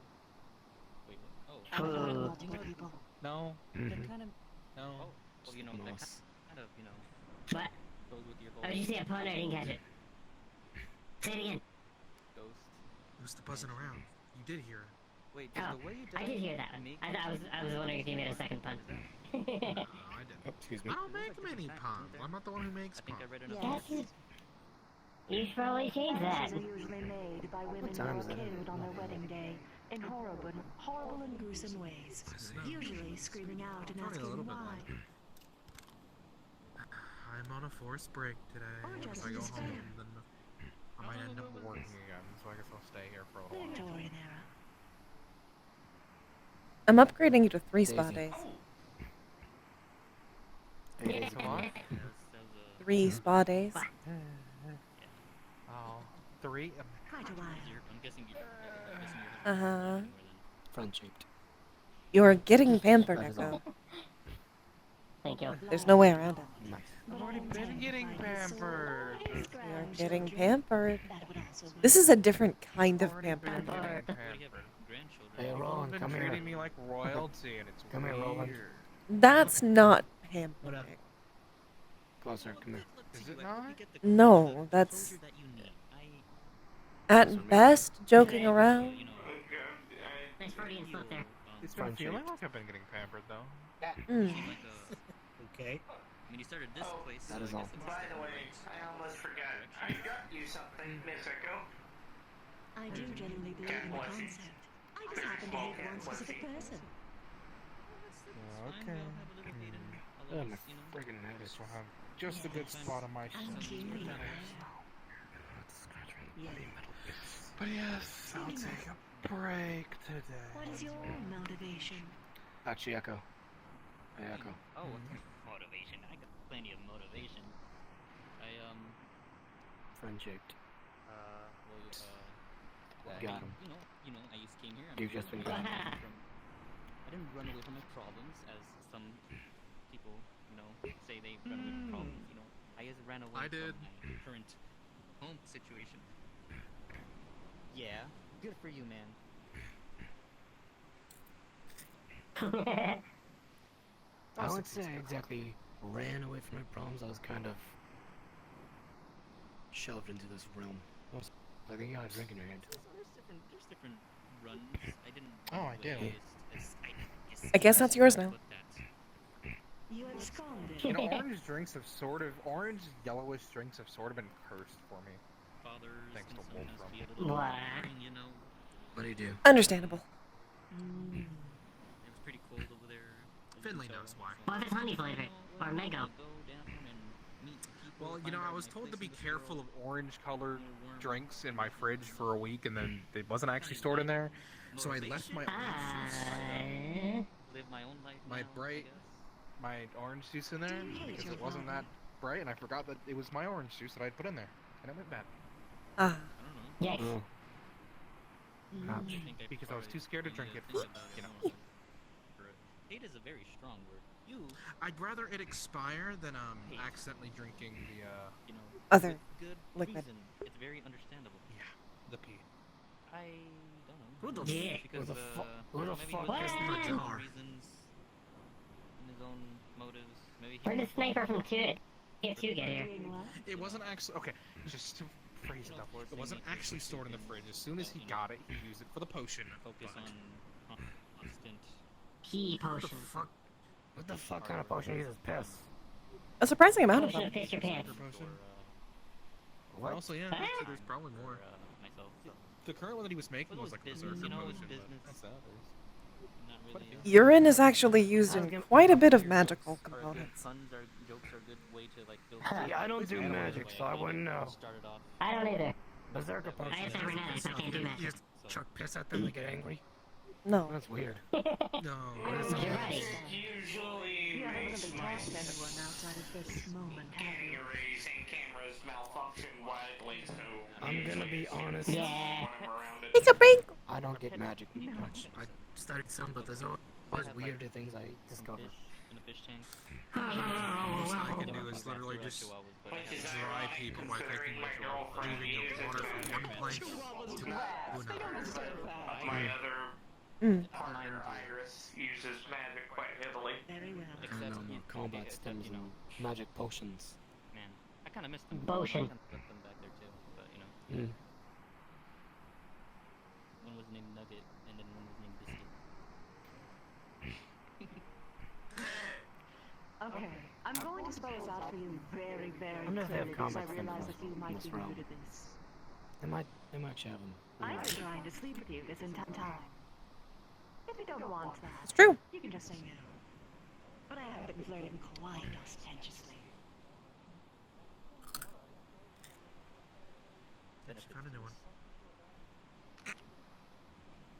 Wait, what? Oh. I've heard Cool. multiple people. No. That Mhm. kind of. No. Oh, well, you know, that Moss. kind of, you know, What? goes with your Oh, whole did you say a pun? I didn't catch it. Say it again. ghost. Who's the buzzing around? You did hear it. Wait, Oh, the way you I did hear that one. make I was wondering if you made a second pun. No, I didn't. Oh, excuse me. I don't make many puns. I'm not the one who makes I think I puns. read enough. Yes. That's You should probably change that. Ashes are usually made by women who time are is it? killed on their wedding day in horrible and gruesome ways. Listen up. Usually screaming out and Only a asking little bit why. I'm on a forced break today. Or If just I go as home, fair. then I might end up working again. So I guess I'll stay here for a The little while. Victorian era. I'm upgrading you to 3 spa Daisy. days. Hey, Come on. That was 3 spa days. Oh, 3. Quite a while. I'm guessing you. Uh-huh. Friend shaped. You're getting pampered, That is Echo. all. Thank you. There's no way around it. Nice. I've already been getting pampered. You're getting pampered. This is a different kind of Already been pampered. getting We pampered. have grandchildren. Hey, People have Roland, been come here. treating me like royalty, and it's Come here, Roland. weird. That's not pampering. Closer, come here. Is it not? No, that's at best joking around. Nice Freudian slip there. It's been Fun feeling shaped. like I've been getting pampered, though. Okay. When you started this place, That is I all. guess it's By just the way, I almost forgot. I got you something, Miss Echo. I do genuinely believe in the concept. I just happen to hate one specific person. Okay. Oh, my friggin' head is This will have just a good spot on my I'm shin. curious. But yes, I'll take a break today. What is your motivation? Actually, Echo. Hey, Echo. Oh, motivation. I got plenty of motivation. Friend shaped. Got him. You know, I just came here. You've just been I grabbed. didn't run away from my problems, as some people, say they run away from problems. I just ran away I did. from my current home situation. Yeah, good for you, man. I would say I exactly ran away from my problems. I was kind of shoved into this realm. I think you got a drink in your hand. There's different runs. I didn't. Oh, I do. I guess that's yours now. You absconded. You know, orange yellowish drinks have sort of been cursed for me. Fathers Thanks can to sometimes Wolfram. be a little What? boring, What do you do? Understandable. It was pretty cold over there. Finley knows why. What if it's honey flavored? Or mango? Go down and meet people, Well, find I out was my told to place be in this careful world. of orange-colored drinks in my fridge for a week, and then it wasn't actually stored in there. So I left my Live my own life my now, I bright, guess. my orange juice in there because it wasn't that bright, and I forgot that it was my orange juice that I'd put in there, and it went bad. Ah. I don't know. Yes. Ouch. Because I was too scared to drink it. Hate is a very strong word. I'd rather it expire than accidentally drinking the Other with good liquid. reason. It's very understandable. the pee. I don't know. Who the Yeah. Because Who the maybe fuck he was is in his the own jar? reasons, in his own motives. Maybe he Where did Sniper from 2 get here? Doing what? It wasn't actually okay. Just to phrase it up, it wasn't actually stored in the fridge. As soon as he got it, he used it for the potion. focus but- on constant. Pea What the potion. fuck? What the fuck kind of potion uses piss? A surprising amount of Potion them. of piss your pants. Potion. What? Also, yeah, so there's probably more. Myself. The current one that he was making was like a business, berserker it's potion, business. but that's that. Not What really. if Urine is actually used in quite a bit of magical components. Puns or jokes are a good way to like build. Yeah, I don't do magic, so I wouldn't know. Started off. I don't either. Berserker potion. I have cybernetics, I can't do You magic. just chuck piss at them, they get angry. No. That's weird. No. You're right. Usually You haven't makes really my talked to anyone outside of this moment, have you? arrays and cameras malfunction widely, so I'm gonna be honest. Yeah. when I'm around it. Take a break. I don't get magic much. I studied some, but there's always weirder things I discover. In a fish tank. Most I can do is literally just dry people by taking moving the water from one place to another. My other Mm. partner, Iris, uses magic quite heavily. Very well. I don't know more combat stems and magic potions. Man, I kind of missed them. Potion. I kinda put them back there too, but one was named Nugget, and then one was named Biscuit. Okay, I'm going to spell this out for you very, very I wonder if they have clearly because I comics realize themselves that you in might this be new realm. to this. They might actually have them. I've been trying to sleep with you this entire time. If you don't want that, It's true. you can just say no. But I have been flirting quite ostentiously. That's kind of new one.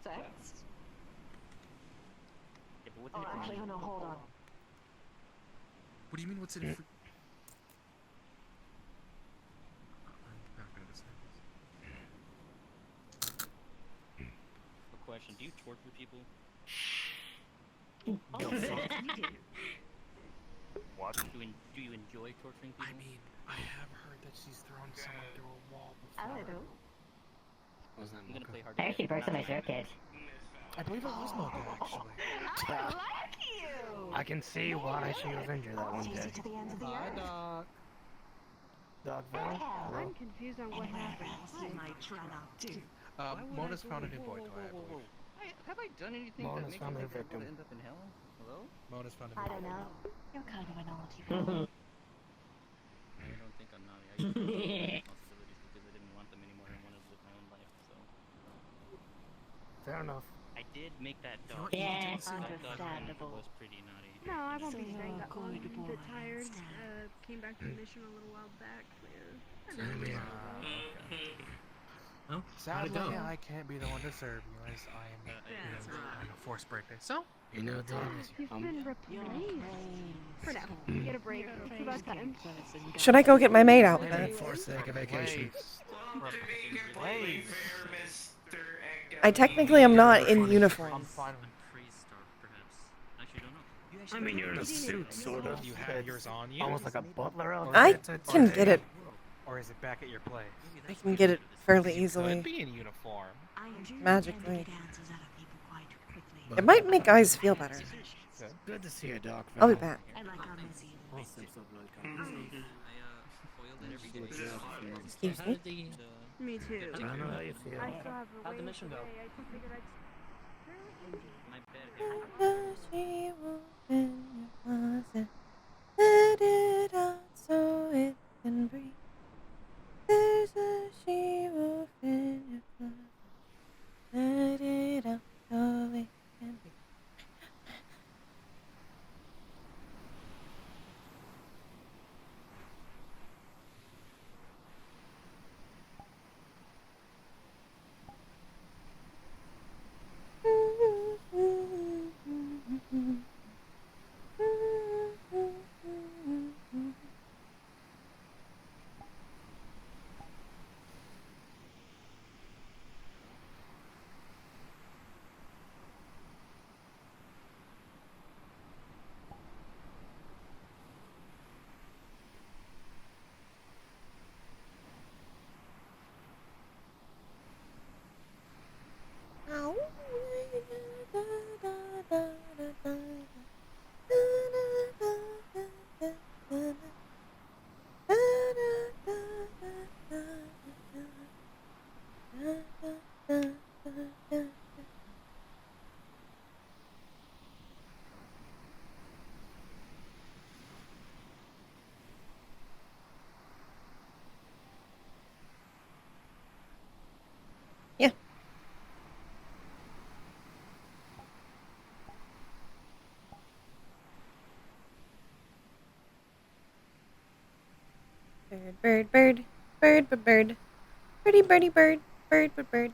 Sex? Yeah, but what's Oh, in it for actually, me? no, hold on. What do you mean? What's in it for? I'm not gonna say this. A question: do you twerk with people? Oh, yes, you do. Do you enjoy torturing people? I mean, I have heard that she's thrown someone through a wall before. A little. I'm gonna play hard. I actually broke some of my circuits. I believe it was Mocha, actually. I like you! I can see why she was injured that one day. To the ends of the Hi, earth. Doc. Dogville? Hell. I'm confused on what happened. You might try not to. Mona's found a new boy toy, I believe. Have I done anything Mona's that makes found me her think I victim. will end up in hell? Hello? Mona's found a I new don't boy. know. You're kind of an naughty I don't think I'm naughty. I just took responsibilities because I didn't want them anymore and wanted to live my own life. So Fair enough. I did make that You know dog. what, you Yeah. can do That dog Understandable. was pretty naughty. No, I won't be So staying that long. good I'm a bit boy. tired. Stand. Came back from the mission a little while back. Well, Sadly, sadly, go? I can't be the one to serve you as I am on a forced break day. So, You know, Dog, You've been replaced. For now. Get a break. It's about time. Should I go get my maid I didn't outfit? forsake a vacation. I technically am not in uniform. I'm fine with Actually, don't know. I mean, you're in a suit, sort of. you have yours on you. Almost like a butler outfit. I I'd can say. get it. Or is it back at your place? I can get it fairly Could easily. be in uniform. Magically. Answers out of people quite quickly. It might make eyes feel better. Good to see you, Doc. I'll be back. I like our museum. Excuse me. Me too. I don't know how you feel. I still have a How'd the ways mission go? away. I just figured I'd... My bed. She will in your closet. Let it out so it can breathe. There's a she wolf in your closet. Let it out so it can breathe. Yeah. Bird, bird, bird, bird, bird, bird, birdie, birdie, bird, bird, bird, bird.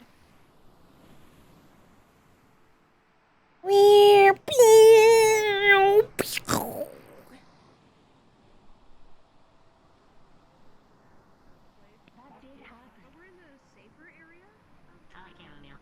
We're pew, pew. That did happen. We're in the safer area. I like it, O'Neill.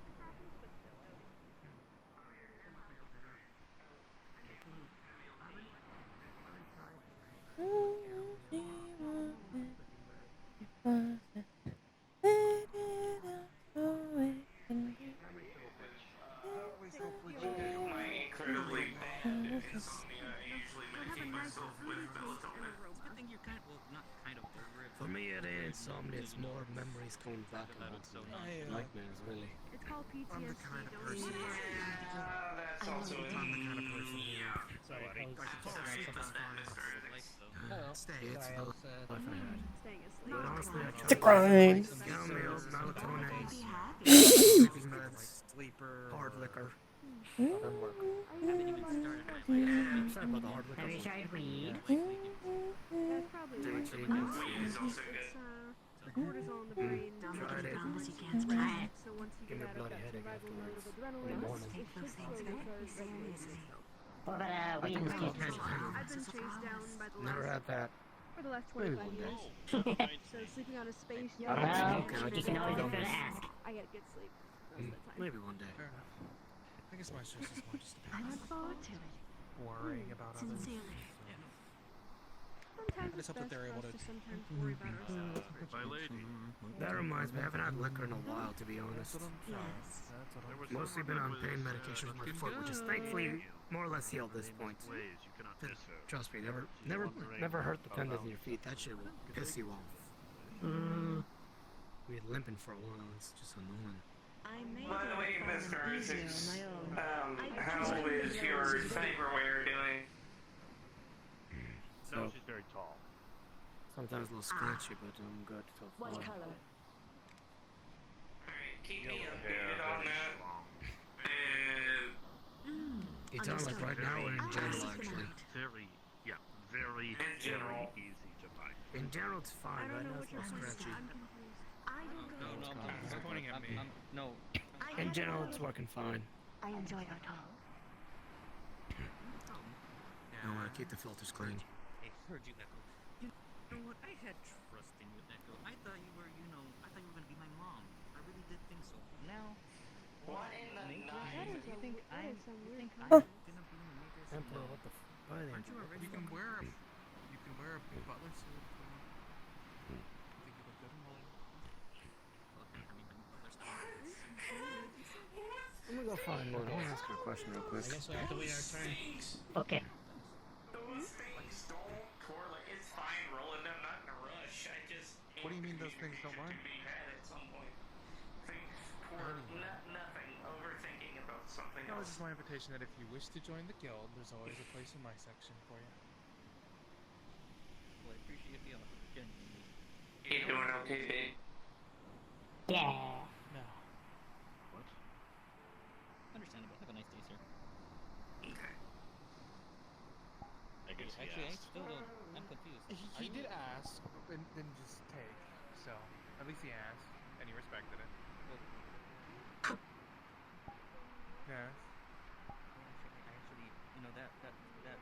My incredibly bad insomnia, I usually medicate myself with melatonin. I think you're kind of over it. For me, it ain't insomnia. It's more memories coming back and haunting me. Nightmares, really. It's called PTSD. I'm the kind of person. Yeah, that's also I'm the kind of person who. Sorry, I was Sorry, something that's fine. Hello. Stay, it's Sorry, I the was, life I had. Staying asleep. But honestly, I It's a tried grind. chamomile, melatonin, Be happy. sleeping meds, Sleeper. hard liquor. Mm. Doesn't work. Haven't even started my Sorry about the hard liquor. Have you tried weed? That's probably Did why. it change? Weed is also good. It's the cortisol in the brain. Don't make Tried any it. promise you can't spread. So once you Give me get a out of bloody that headache survival mode of afterwards. adrenaline, In the it morning. Take should those things slowly very start regulating. seriously. What about weed and think skin it's cancer? I've been chased down by the Never last had that. for the last Maybe 25 one day. years. So sleeping on a space I don't Well, think I you just can always don't be sure to know. ask. I get good sleep most of the time. Maybe one day. Fair enough. I guess my stress is more just I about look forward to it. worrying about others. Sincerely. Sometimes I it's just hope that best they're for able us to. to sometimes worry about ourselves for a My change. lady. That reminds me, I haven't had liquor in a while, to be honest. Yes. Mostly been on pain medication for my foot, which is thankfully more or less healed at this point. Trust me, never hurt the tendons in your feet. That shit will piss you off. We had limping for a while. It's just annoying. I may By the have way, fallen Mr. easier on Isaacs, my own. how is your cyberware doing? So, No, she's very tall. sometimes a little scratchy, but I'm good so far. What color? Alright, keep me Yellow updated hair, on very that. strong. And You tell like right now or in general, actually? Very, yeah, very, In general. very easy to buy. In general, it's I fine. don't Right know now, what it's a you're little scratchy. I'm confused. I don't No, know. no, He's pointing at me. no. In general, it's working fine. I enjoy our talk. No, keep the filters clean. I heard you, Echo. You know what? I had trust in you, Echo. I thought you were, I thought you were gonna be my mom. I really did think so. Now, what in the Major? nine? You think I'm gonna be in Major? Emperor, what the why are they? Aren't you already? You can wear a butler suit. I think you look good in one. I'm gonna go find one. I wanna ask her a question real quick. I guess we'll have to wait our turn. Okay. Those things don't pour like it's fine rolling them, not in a rush. I just. What do you mean those things don't to work? be had at some point. Things pour nothing. Overthinking about something That was else. just my invitation that if you wish to join the guild, there's always a place in my section for you. Well, I appreciate the offer, genuinely. You doing okay, babe? Yeah. No. What? Understandable. Have a nice day, sir. Okay. I guess he Actually, I asked. still don't. I'm confused. He did ask, and didn't just take. So, at least he asked, and he respected it. Yes. Actually, that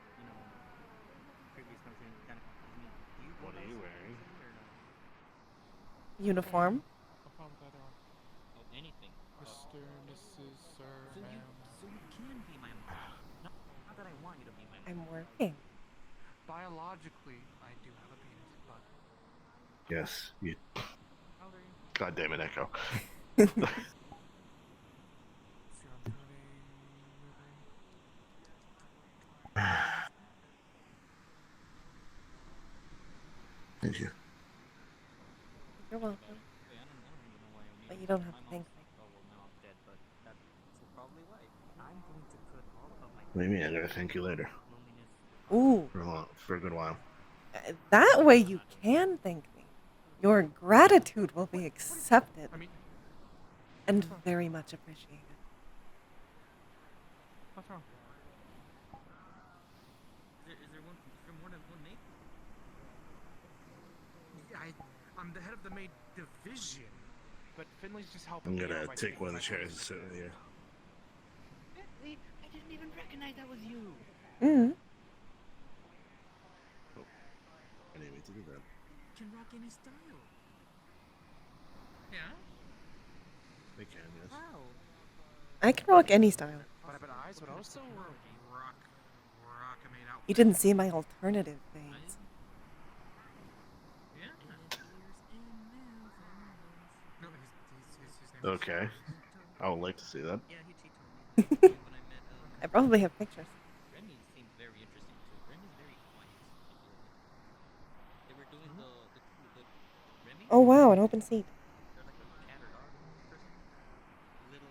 previous conversation kind of confused me. Do you What are you wearing? or no? Uniform. No problem with either one. Oh, anything. Mr., Mrs., Sir, ma'am. So you can be my mom. Not that I want you to be my mom. I'm working. Biologically, I do have a penis, but Yes, you. How old are you? God damn it, Echo. see, I'm turning. Thank you. You're welcome. Wait, I don't even know why I'm But meeting you don't my have to mom's- thank me. Oh well, now I'm dead, but that's probably why. I'm going to put all of my What do you mean? I gotta thank you later. loneliness. Ooh. For a good while. That way you can thank me. Your gratitude will be accepted I mean, and very much appreciated. what's wrong? Is there more than one mate? I'm the head of the maid division, but Finley's just helping I'm me gonna out by take taking one of the my chairs and place. sit with you. Bentley, I didn't even recognize that was you. Mm. I didn't mean to do that. Can rock any style. Yeah? They can, yes. Wow. I can rock any style. But eyes would also rock a maid out. You didn't see my alternative phase. Yeah. No, his name is Okay. I would like to see that. Yeah, he told me when I met. I probably have pictures. Remy seemed very interesting too. Remy's very quiet. I feel like. They were doing the Remy. Oh wow, an open seat. They're like a cat or dog person. Little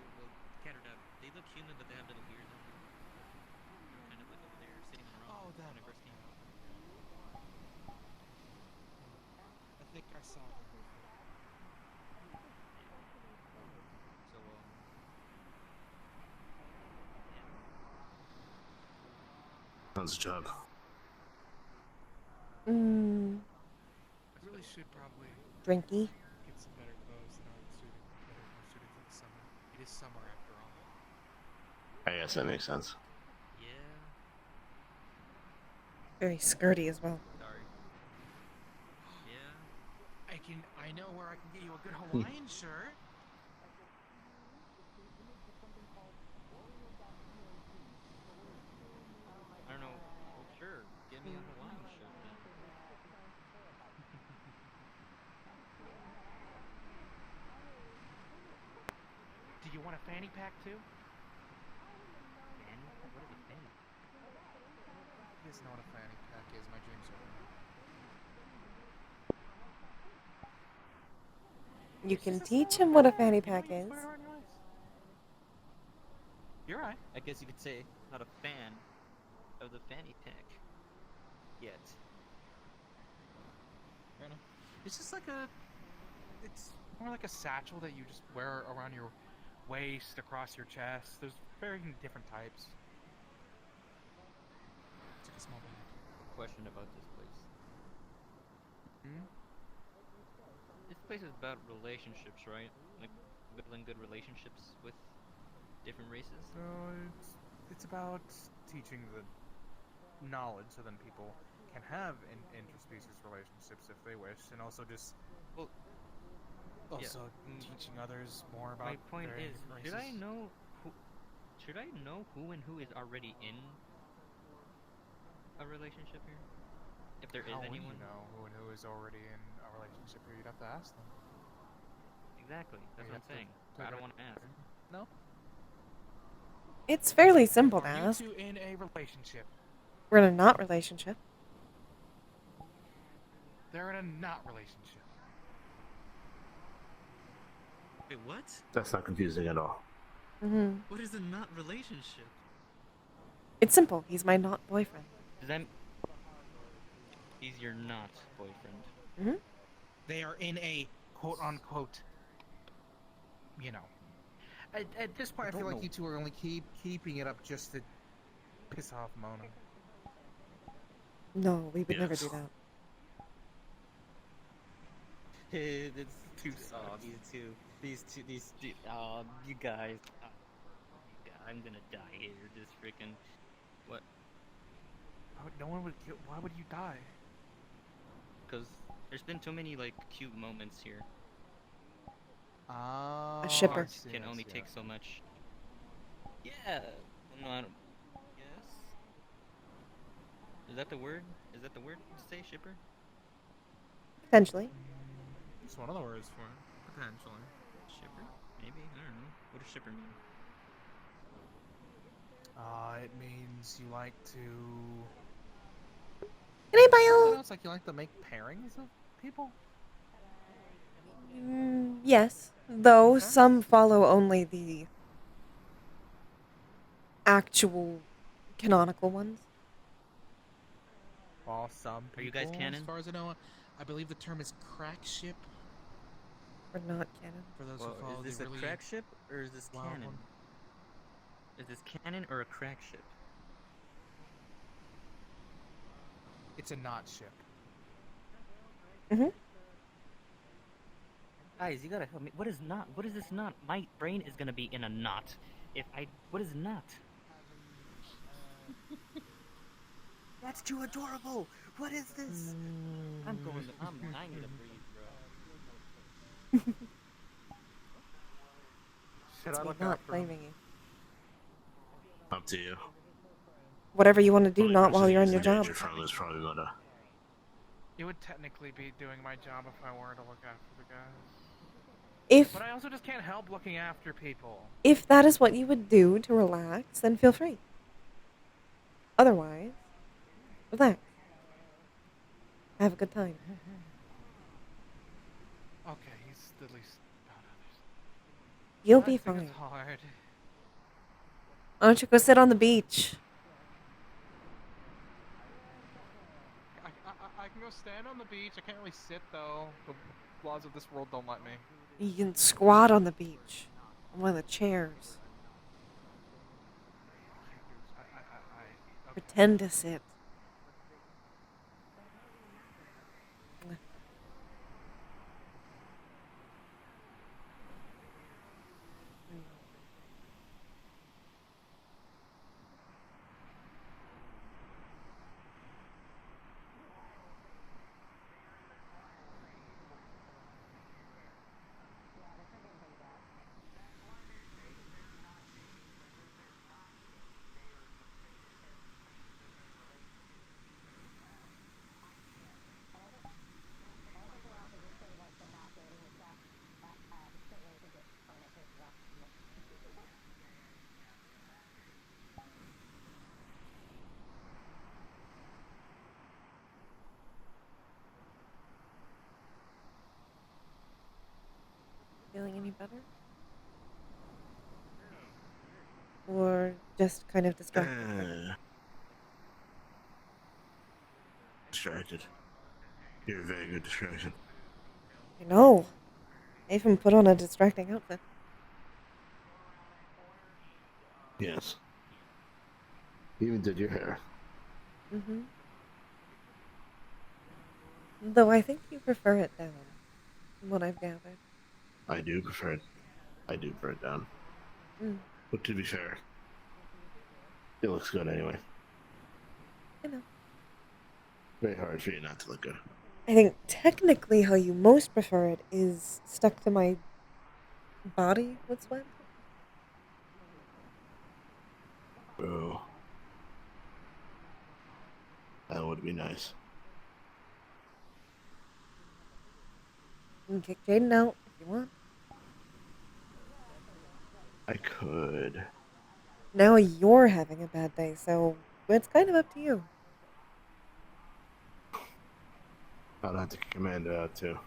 cat or dog. They look human, but they have little ears. Kind of like over there sitting on a rock. Oh, that. When I first came. I think I saw them before. So How's the job? Mm, I really should probably drinky. get some better clothes that aren't more suited for the summer. It is summer after all. I guess that makes sense. yeah. Very skirty as well. Sorry. Yeah. I know where I can get you a good Hawaiian shirt. I don't know. Well, sure. Get me a Hawaiian shirt then. fanny pack too? Fanny? What is a fanny? You guys know what a fanny pack is. My dreams are real. You can teach him what a fanny pack is. You're right. I guess you could say not a fan of the fanny pack yet. Fair enough. It's just like a. It's more like a satchel that you just wear around your waist, across your chest. There's very different types. It's like a small bag. Question about this place. Hmm? This place is about relationships, right? Like building good relationships with different races. So it's about teaching the knowledge so then people can have interspecies relationships if they wish, and also just teaching others more about. My point their is, races. should I know who and who is already in a relationship here? If there How is would anyone? you know who and who is already in a relationship here? You'd have to ask them. Exactly. That's what I'm saying. I don't want to ask. No. It's fairly simple to Are ask. you two in a relationship? We're in a not relationship. They're in a not relationship. Wait, what? That's not confusing at all. Mm-hmm. What is a not relationship? It's simple. He's my not boyfriend. Does that... He's your not boyfriend. Mm-hmm. They are in a quote-unquote, you know. At this point, I feel like you two are only keeping it up just to piss off Mona. No, we would never do that. It's too soft. These two, you guys. I'm gonna die here. This freaking. What? No one would. Why would you die? Because there's been too many like cute moments here. A shipper. Hearts can only take so much. Yeah. No, I don't. Yes. Is that the word? Is that the word to say, shipper? Potentially. It's one of the words for it. Potentially. Shipper? Maybe? I don't know. What does shipper mean? It means you like to. Can I buy Something else, like you like to make pairings of people? Yes. Though some follow only the actual canonical ones. Well, some people. Are you guys canon? As far as I know, I believe the term is crack ship. We're not canon. For those who follow is this the a really crack ship or is this wild canon? one. Is this canon or a crack ship? It's a knot ship. Mm-hmm. Guys, you gotta help me. What is knot? What is this knot? My brain is gonna be in a knot. What is knot? That's too adorable. What is this? I need to breathe, bro. Should I It's look not out for blaming you. Up to you. Whatever you want to do, Only not person while you're on who's your in job. danger from is probably Mona. It would technically be doing my job if I were to look after the guys. If But I also just can't help looking after people. if that is what you would do to relax, then feel free. Otherwise, relax. Have a good time. Okay, he's at least about others. You'll I be think fine. It's hard. Why don't you go sit on the beach? I can go stand on the beach. I can't really sit though. The laws of this world don't let me. You can squat on the beach. On one of the chairs. Okay. Pretend to sit. better? Or just kind of distracted? Distracted. You're a very good distraction. I know. I even put on a distracting outfit. Yes. You even did your hair. Mm-hmm. Though I think you prefer it down, from what I've gathered. I do prefer it. I do prefer it down. Mm. But to be fair, it looks good anyway. I know. Very hard for you not to look good. I think technically how you most prefer it is stuck to my body with sweat. Bro. That would be nice. You can kick Jaden out if you want. I could. Now you're having a bad day, so it's kind of up to you. I'd have to command it out too.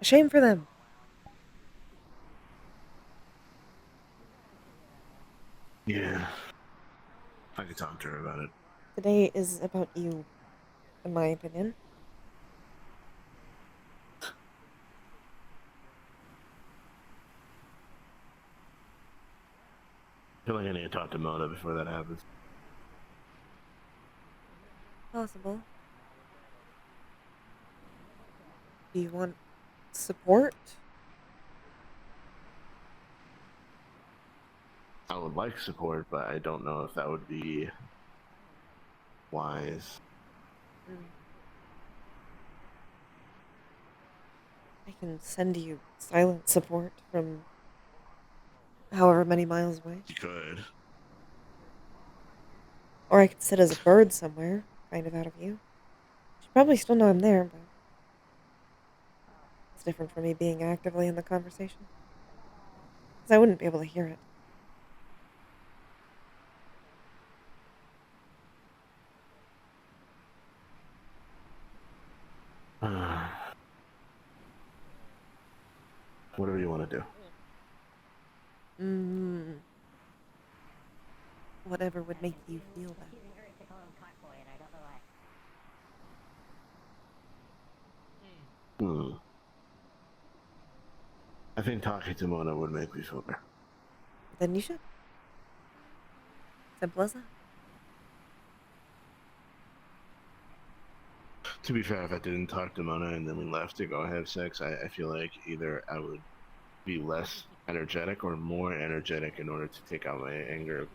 A shame for them. Yeah. I could talk to her about it. Today is about you, in my opinion. I feel like I need to talk to Mona before that happens. Possible. Do you want support? I would like support, but I don't know if that would be wise. I can send you silent support from however many miles away. You could. Or I could sit as a bird somewhere, kind of out of view. You should probably still know I'm there, but it's different from me being actively in the conversation. Because I wouldn't be able to hear it. Whatever you want to do. Whatever would make you feel better. I think talking to Mona would make me feel better. Then you should. Simple as that. To be fair, if I didn't talk to Mona and then we left to go have sex, I feel like either I would be less energetic or more energetic in order to take out my anger.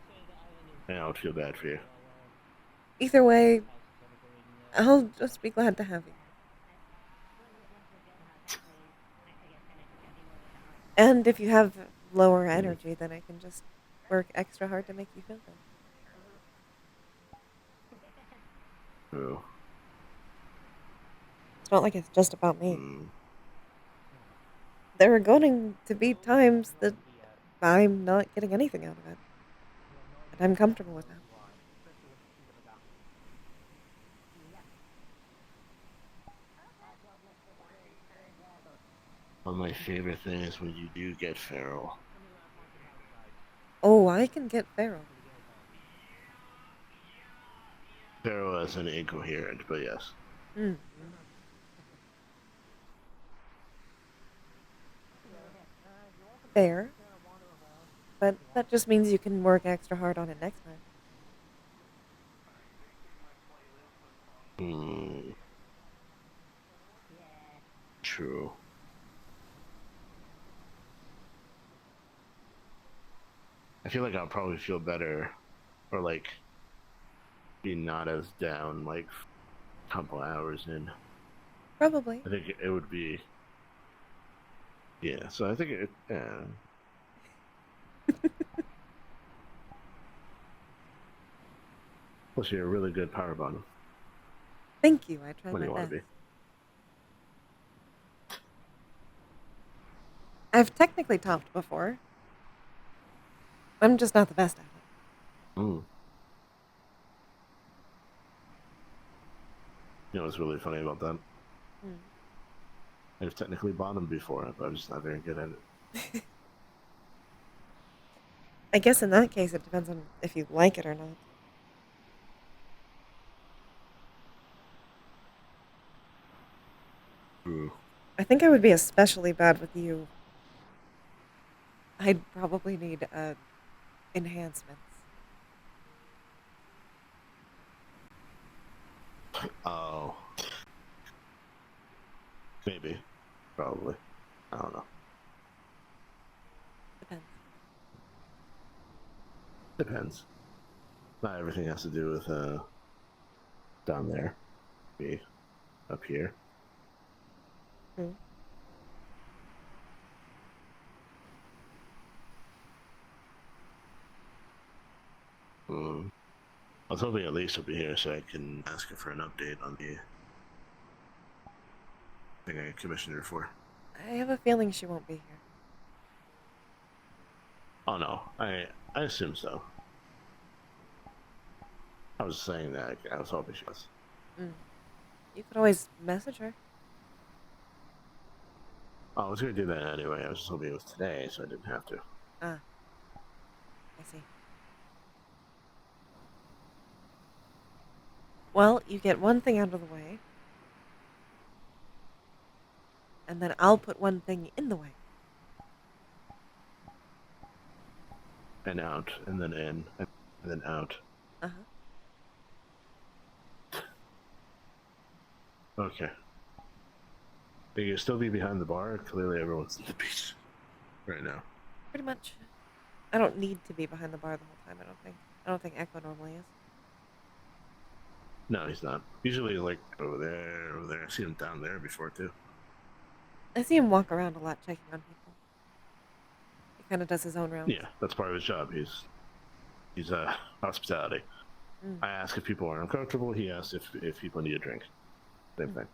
And I would feel bad for you. Either way, I'll just be glad to have you. And if you have lower energy, then I can just work extra hard to make you feel good. True. It's not like it's just about me. There are going to be times that I'm not getting anything out of it. And I'm comfortable with that. One of my favorite things is when you do get feral. Oh, I can get feral. Feral as an incoherent, but yes. Fair. But that just means you can work extra hard on it next time. True. I feel like I'll probably feel better, or like be not as down like a couple hours in. Probably. I think it would be. Yeah, so I think it. Plus, you're a really good power bottom. Thank you. I tried What do you my want best. to be? I've technically topped before. I'm just not the best at it. You know what's really funny about that? Hmm. I've technically bought them before, but I'm just not very good at it. I guess in that case, it depends on if you like it or not. Ooh. I think I would be especially bad with you. I'd probably need enhancements. Oh. Maybe. Probably. I don't know. Depends. Depends. Not everything has to do with down there. Be up here. True. I was hoping at least will be here so I can ask her for an update on the thing I commissioned her for. I have a feeling she won't be here. Oh no, I assume so. I was saying that I was hoping she was. You could always message her. Oh, I was gonna do that anyway. I was just hoping it was today, so I didn't have to. Ah. I see. Well, you get one thing out of the way. And then I'll put one thing in the way. And out, and then in, and then out. Uh-huh. Okay. But you still be behind the bar? Clearly everyone's at the beach right now. Pretty much. I don't need to be behind the bar the whole time, I don't think. I don't think Echo normally is. No, he's not. Usually, like, over there, over there. I've seen him down there before, too. I see him walk around a lot checking on people. He kind of does his own rounds. Yeah, that's part of his job. He's hospitality. I ask if people are uncomfortable. He asks if people need a drink. Same thing.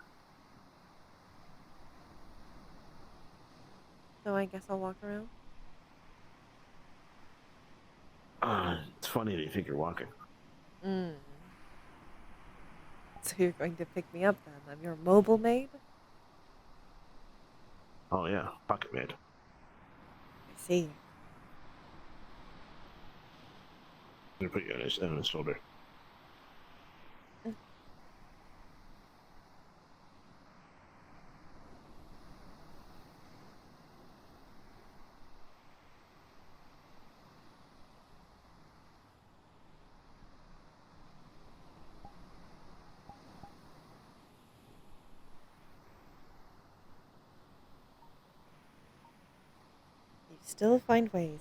So I guess I'll walk around. It's funny that you think you're walking. So you're going to pick me up then? I'm your mobile maid? Oh yeah, pocket maid. I see. I'm gonna put you on his shoulder. You still find ways.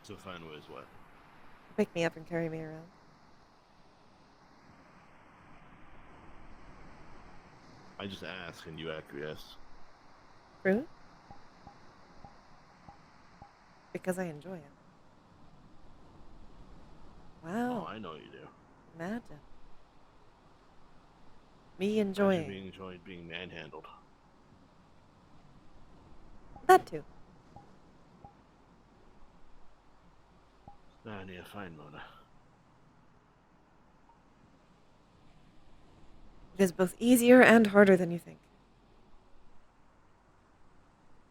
So find ways what? Pick me up and carry me around. I just ask and you acquiesce. True? Because I enjoy it. Wow. Oh, I know you do. Imagine. Me enjoying. Imagine enjoyed being manhandled. That too. I need to find Mona. It is both easier and harder than you think.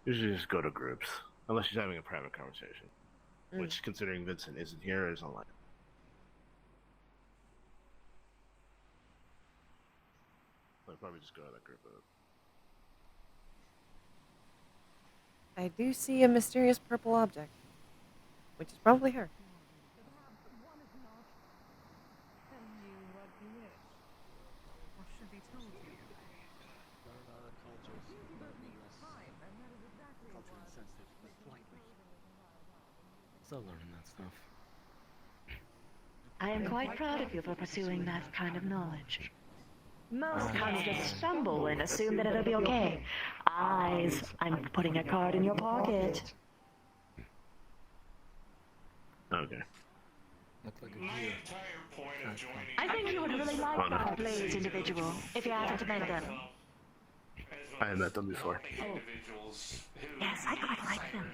Usually just go to groups. Unless she's having a private conversation. Which, considering Vincent isn't here, is online. I'd probably just go to that group. I do see a mysterious purple object. Which is probably her. Still learning that stuff. I am quite proud of you for pursuing that kind of knowledge. Most kinds just stumble and assume that it'll be okay. Eyes, I'm putting a card in your pocket. Okay. I think you would really like that Blaze individual if you happen to meet them. I have met them before. Yes, I quite like them.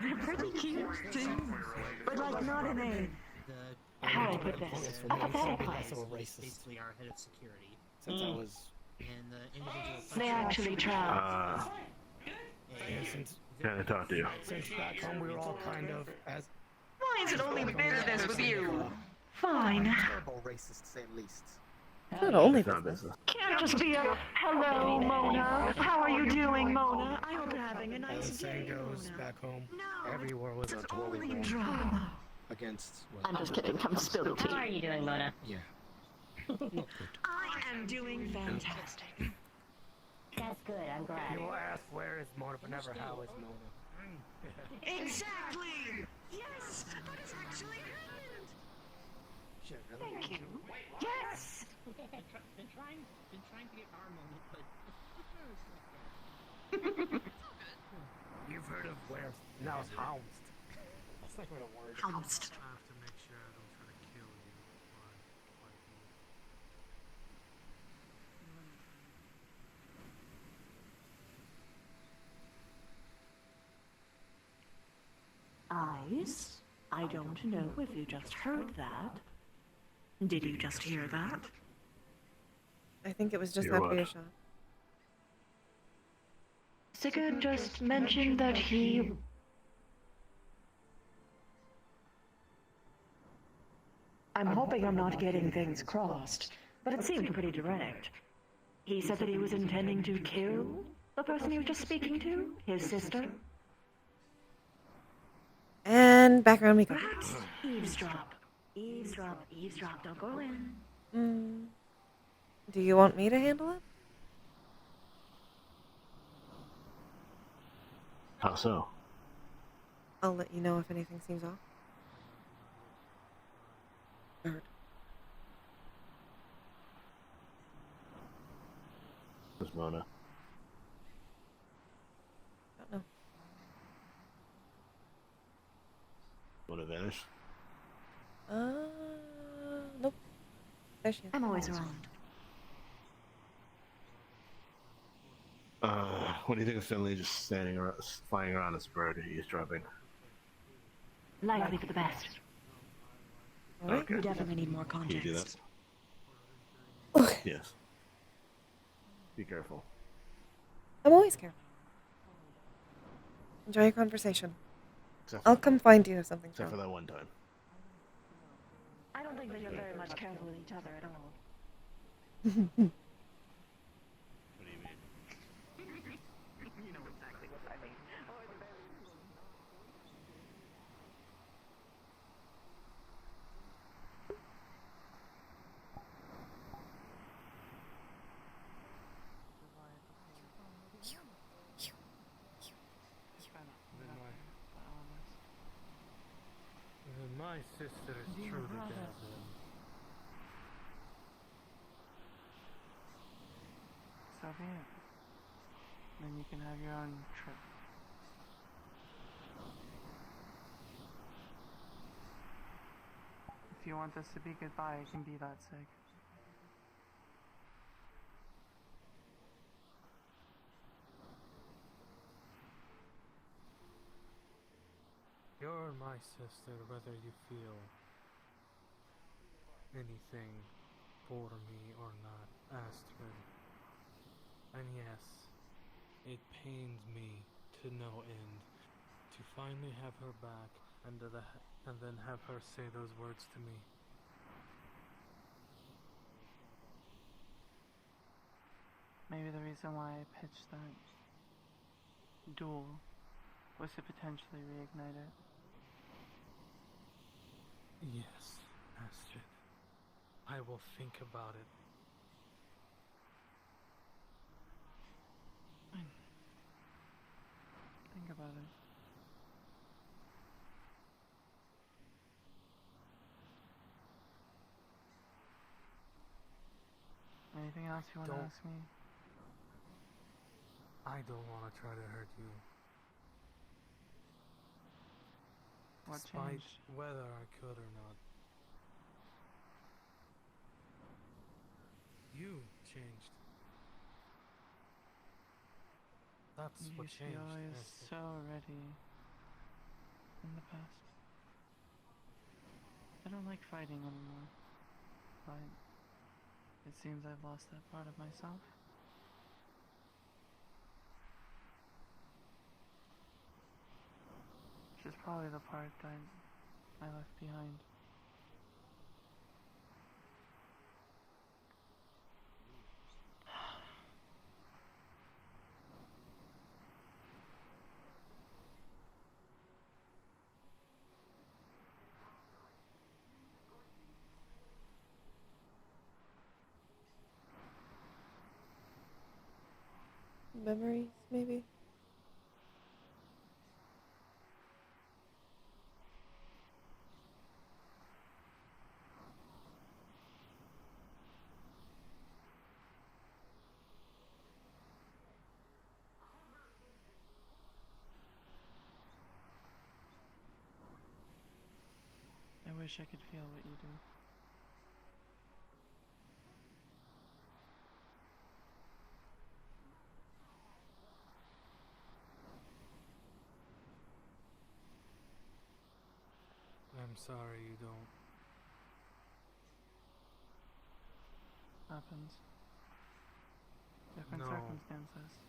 They're pretty cute too, but like not in a how do I put this? A pathetic place. Also a racist. Basically our head of security. Since I was. And the individual. They actually try. Can I talk to you? Since back home we were all kind of as. Why is it only business with you? Fine. Terrible racist, to say the least. Not only It's not business. business. Can't just be a hello, Mona. How are you doing, Mona? I hope you're having a As nice the saying day, goes, Mona. back home, No, everywhere was a it's total only war drama. against. I'm just kidding. Come spill the tea. How are you doing, Mona? Yeah. I am doing fantastic. That's good, I'm glad. People ask where is Mona, but never how is Mona. Exactly. Yes, that is actually it. Shit, really? Thank you. Yes. Been trying to get our moment, but You've heard of where now it's housed. That's like what a word. Housed. I have to make sure I don't try to kill you. Eyes? I don't know if you just heard that. Did you just hear that? I think it was just Hear after what? your shot. Sigurd just mentioned that he... I'm hoping I'm not getting things crossed, but it seemed pretty direct. He said that he was intending to kill the person he was just speaking to, his sister. And back around we go. Perhaps eavesdrop. Eavesdrop, eavesdrop, don't go in. Do you want me to handle it? How so? I'll let you know if anything seems off. Bird. Who's Mona? Don't know. Mona vanish? Nope. There she is. I'm always around. What do you think of Finley just standing around, flying around as a bird eavesdropping? Likely for the best. Alright. Okay. We definitely need more Can you do context. that? Yes. Be careful. I'm always careful. Enjoy your conversation. Except for, I'll come find you if something's except for wrong. that one time. I don't think that you're very much careful with each other at all. What do you mean? You know exactly what I mean. Then my sister is truly dead then. So be it. Then you can have your own trip. If you want this to be goodbye, it can be that sick. You're my sister whether you feel anything for me or not, Astrid. And yes, it pains me to no end to finally have her back and then have her say those words to me. Maybe the reason why I pitched that duel was to potentially reignite it. Yes, Astrid. I will think about it. Think about it. Anything else you want to ask me? I don't want to try to hurt you. What Despite changed? whether I could or not. You changed. That's You what used to be changed. always Esther. so ready in the past. Don't. What changed? Don't. I don't like fighting anymore, but it seems I've lost that part of myself. Which is probably the part that I left behind. Memories, maybe? I wish I could feel what you do. I'm sorry you don't. Happens. Different No. circumstances.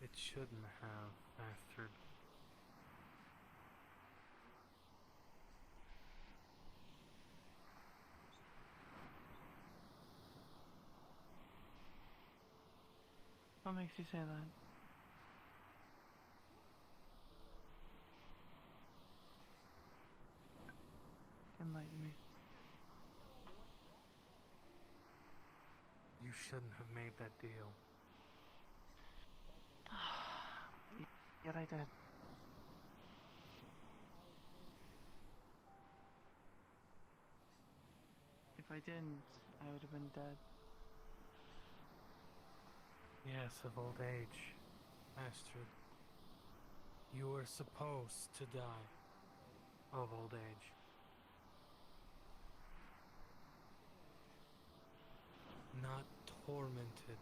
It shouldn't have, Astrid. What makes you say that? Enlighten me. You shouldn't have made that deal. Yet I did. If I didn't, I would have been dead. Yes, of old age, Astrid. You were supposed to die of old age. Not tormented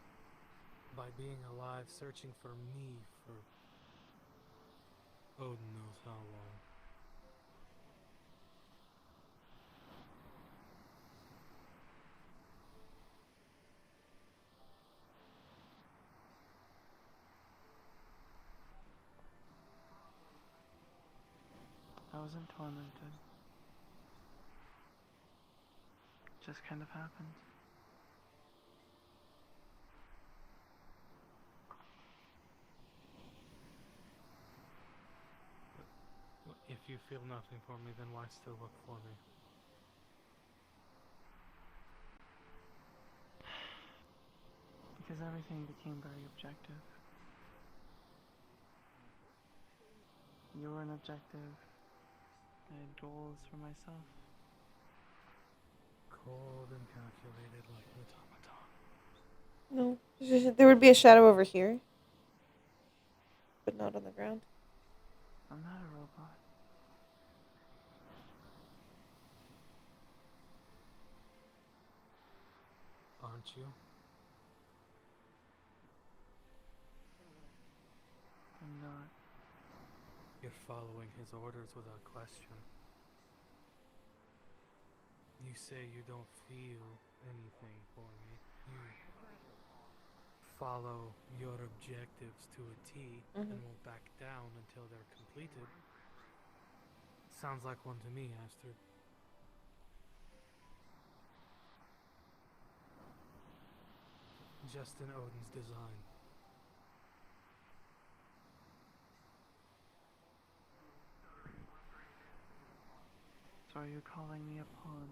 by being alive, searching for me for Odin knows how long. I wasn't tormented. It just kind of happened. If you feel nothing for me, then why still look for me? Because everything became very objective. You were an objective. I had goals for myself. Cold and calculated like an automaton. No, there would be a shadow over here, but not on the ground. I'm not a robot. Aren't you? I'm not. You're following his orders without question. You say you don't feel anything for me. You follow your objectives to a T and won't back down until they're completed. Sounds like one to me, Astrid. Just in Odin's design. So are you calling me a pawn?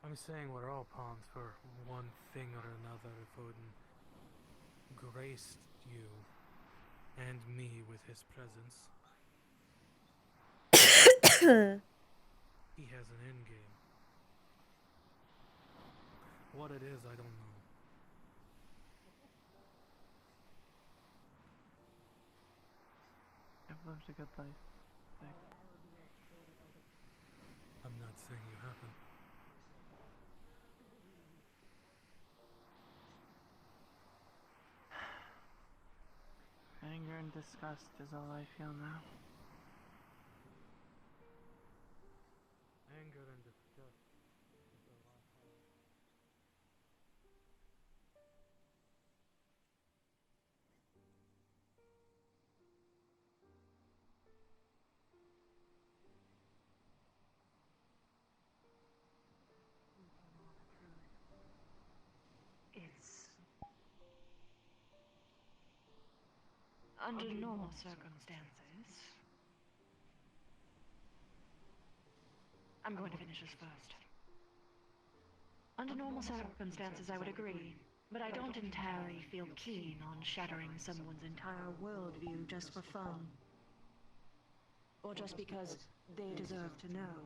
I'm saying we're all pawns for one thing or another if Odin graced you and me with his presence. He has an endgame. What it is, I don't know. I've lived a good life. I'm not saying you haven't. Anger and disgust is all I feel now. Anger and disgust is all I have. It's under normal circumstances. I'm going to finish this first. Under normal circumstances, I would agree, but I don't entirely feel keen on shattering someone's entire worldview just for fun. Or just because they deserve to know.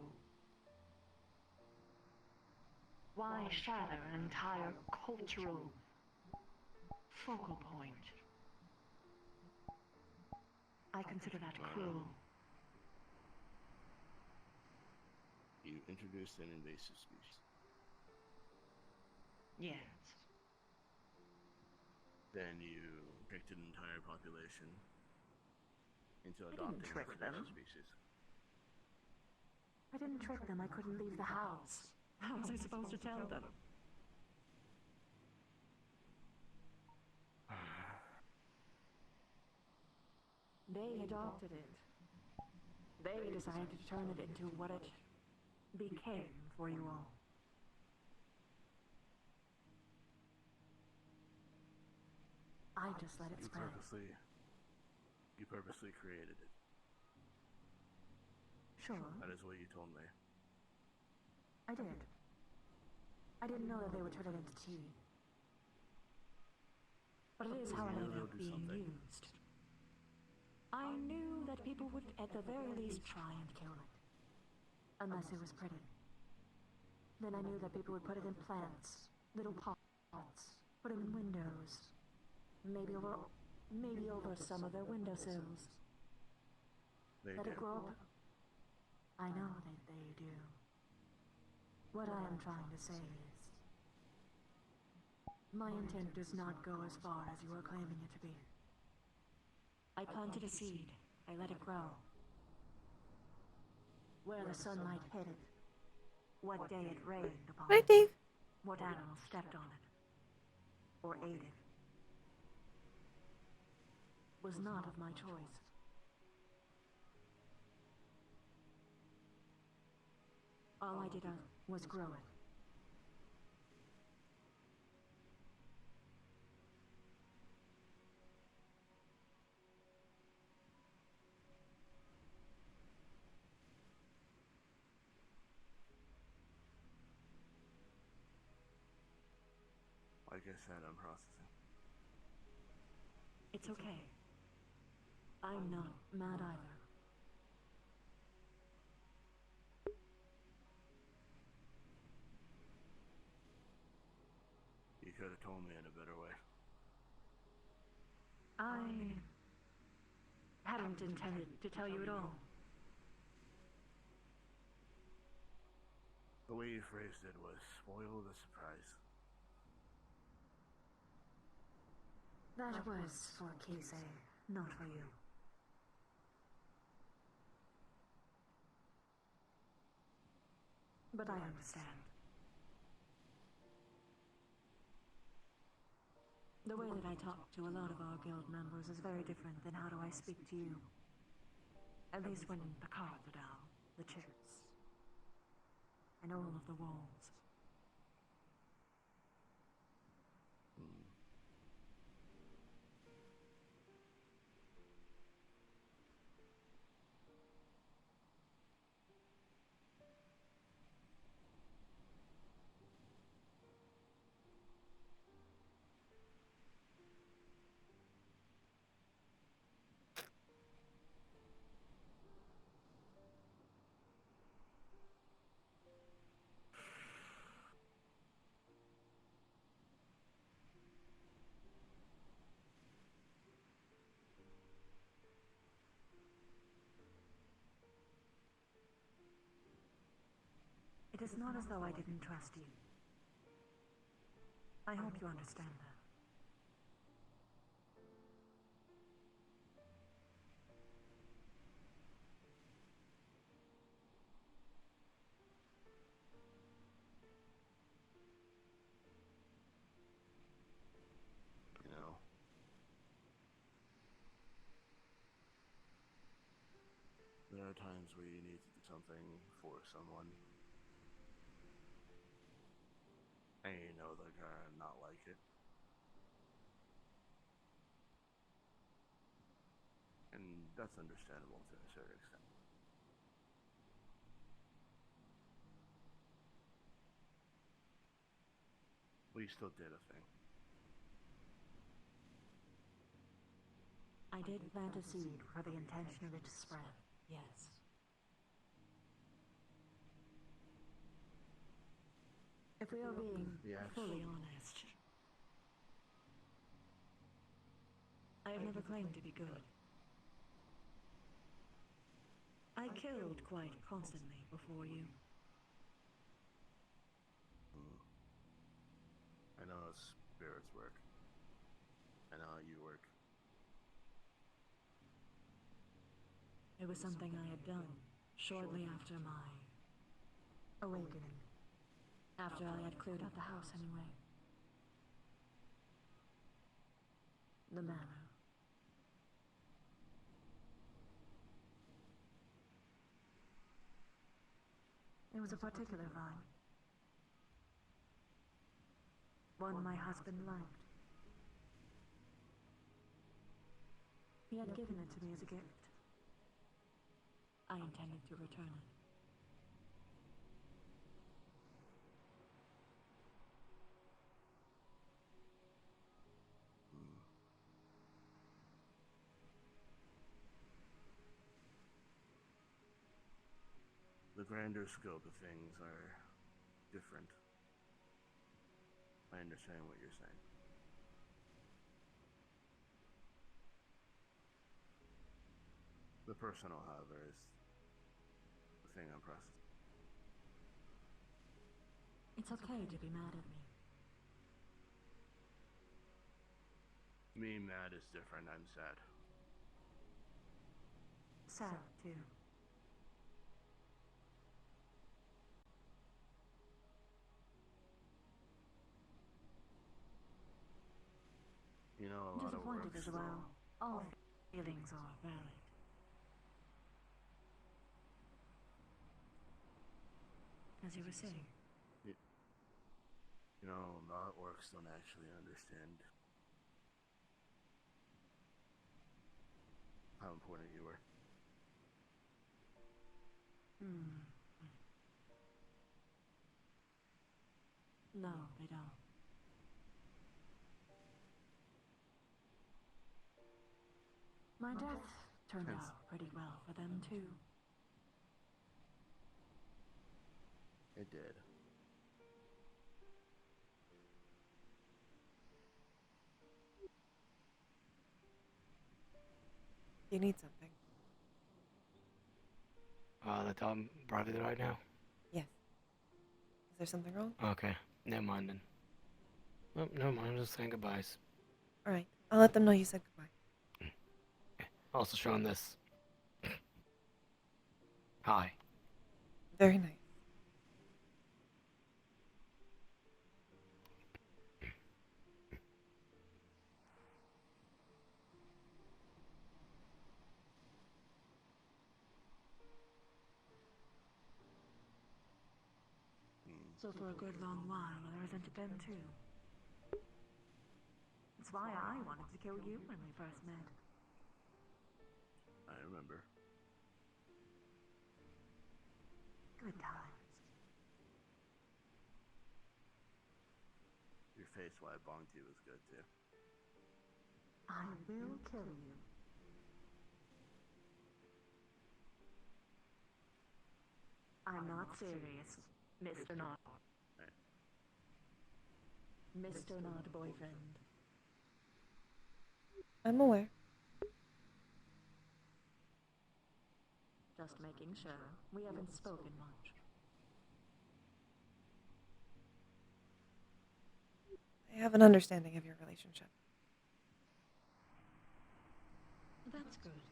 Why shatter an entire cultural focal point? I consider that cruel. You introduced an invasive species. Yes. Then you tricked an entire population into I didn't adopting trick a them. species. I didn't trick them. I couldn't leave the house. How was I supposed to tell them? They adopted it. They decided to turn it into what it became for you all. I just let it spread. You purposely created it. Sure, That is what you told me. I did. I didn't know that they would turn it into tea. But it is how it ended up being used. I knew that people would at the very least try and kill it. Unless it was pretty. Then I knew that people would put it in plants, little pots, put them in windows. Maybe over some of their windowsills. Let it grow up. I know that they do. What I am trying to say is, my intent does not go as far as you are claiming it to be. I planted a seed. I let it grow. Where the sunlight hit it. What day it rained upon Hi, it. Dave. What animal stepped on it. Or ate it. Was not of my choice. All I did was grow it. Like I said, I'm processing. It's okay. I'm not mad either. You could have told me in a better way. I hadn't intended to tell you at all. The way you phrased it was spoil the surprise. That was for Casey, not for you. But I understand. The way that I talk to a lot of our guild members is very different than how do I speak to you. At least when the cards are down, the chips, and all of the walls. It is not as though I didn't trust you. I hope you understand that. times where you need to do something for someone, and you know they're gonna not like it. And that's understandable to a certain extent. We still did a thing. I did plant a seed for the intention of it to spread, yes. If we are being fully honest, I have never claimed to be good. I killed quite constantly before you. I know how spirits work. I know how you work. It was something I had done shortly after my awakening. After I had cleared out the house anyway. The manor. It was a particular vine. One my husband liked. He had given it to me as a gift. I intended to return it. The grander scope of things are different. I understand what you're saying. The personal, however, is the thing I'm processing. It's okay to be mad at me. Me mad is different. I'm sad. Sad, too. You know, a lot of work disappointed as well. All feelings are valid. As you were saying. You know, a lot of works don't actually understand how important you were. No, they don't. My death turned out pretty well for them, too. It did. You need something. Let's talk privately right now. Yes. Is there something wrong? Okay, never mind then. Well, never mind, I'm just saying goodbyes. Alright, I'll let them know you said goodbye. Okay. Also showing this. Hi. Very nice. So for a good long while, I resented them, too. That's why I wanted to kill you when we first met. I remember. Good times. Your face while I bonked you was good, too. I will kill you. I'm not serious, Mr. Not. Mr. Not boyfriend. I'm aware. Just making sure. We haven't spoken much. I have an understanding of your relationship. That's good.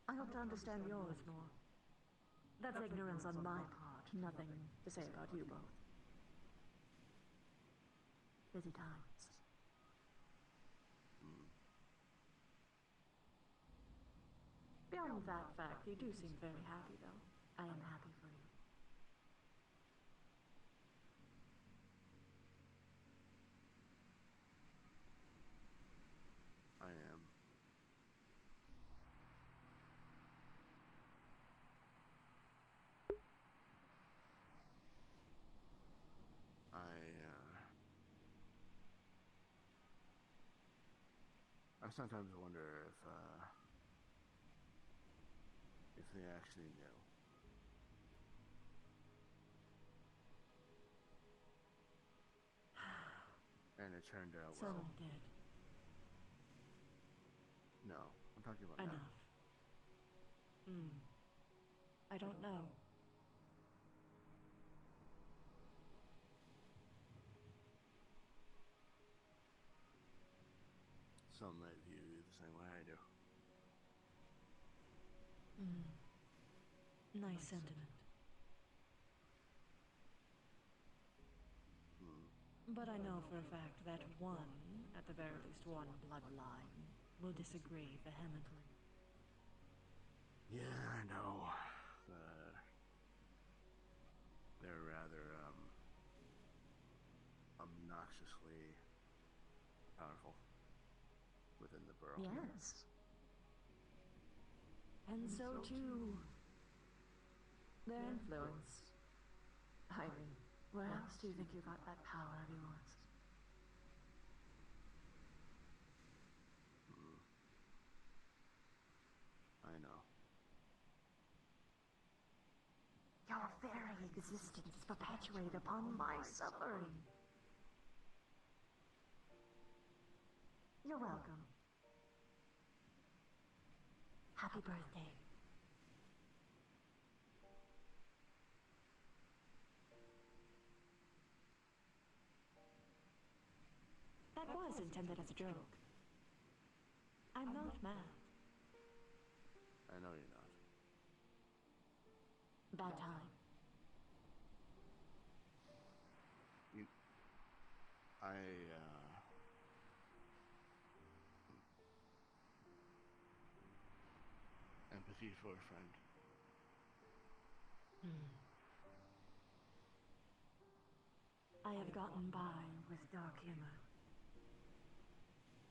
I hope to understand yours more. That's ignorance on my part. Nothing to say about you both. Busy times. Beyond that fact, you do seem very happy, though. I am happy for you. I am. I sometimes wonder if they actually knew. And it turned out well. Some did. No, I'm talking about now. Enough. I don't know. Some might view you the same way I do. Nice sentiment. But I know for a fact that one, at the very least one bloodline, will disagree vehemently. Yeah, I know. They're rather, obnoxiously powerful within the borough. Yes. And so too, their influence. I mean, where else do you think you got that power of yours? I know. Your very existence is perpetuated upon my suffering. You're welcome. Happy birthday. That was intended as a joke. I'm not mad. I know you're not. Bad time. Empathy for a friend. I have gotten by with dark humor.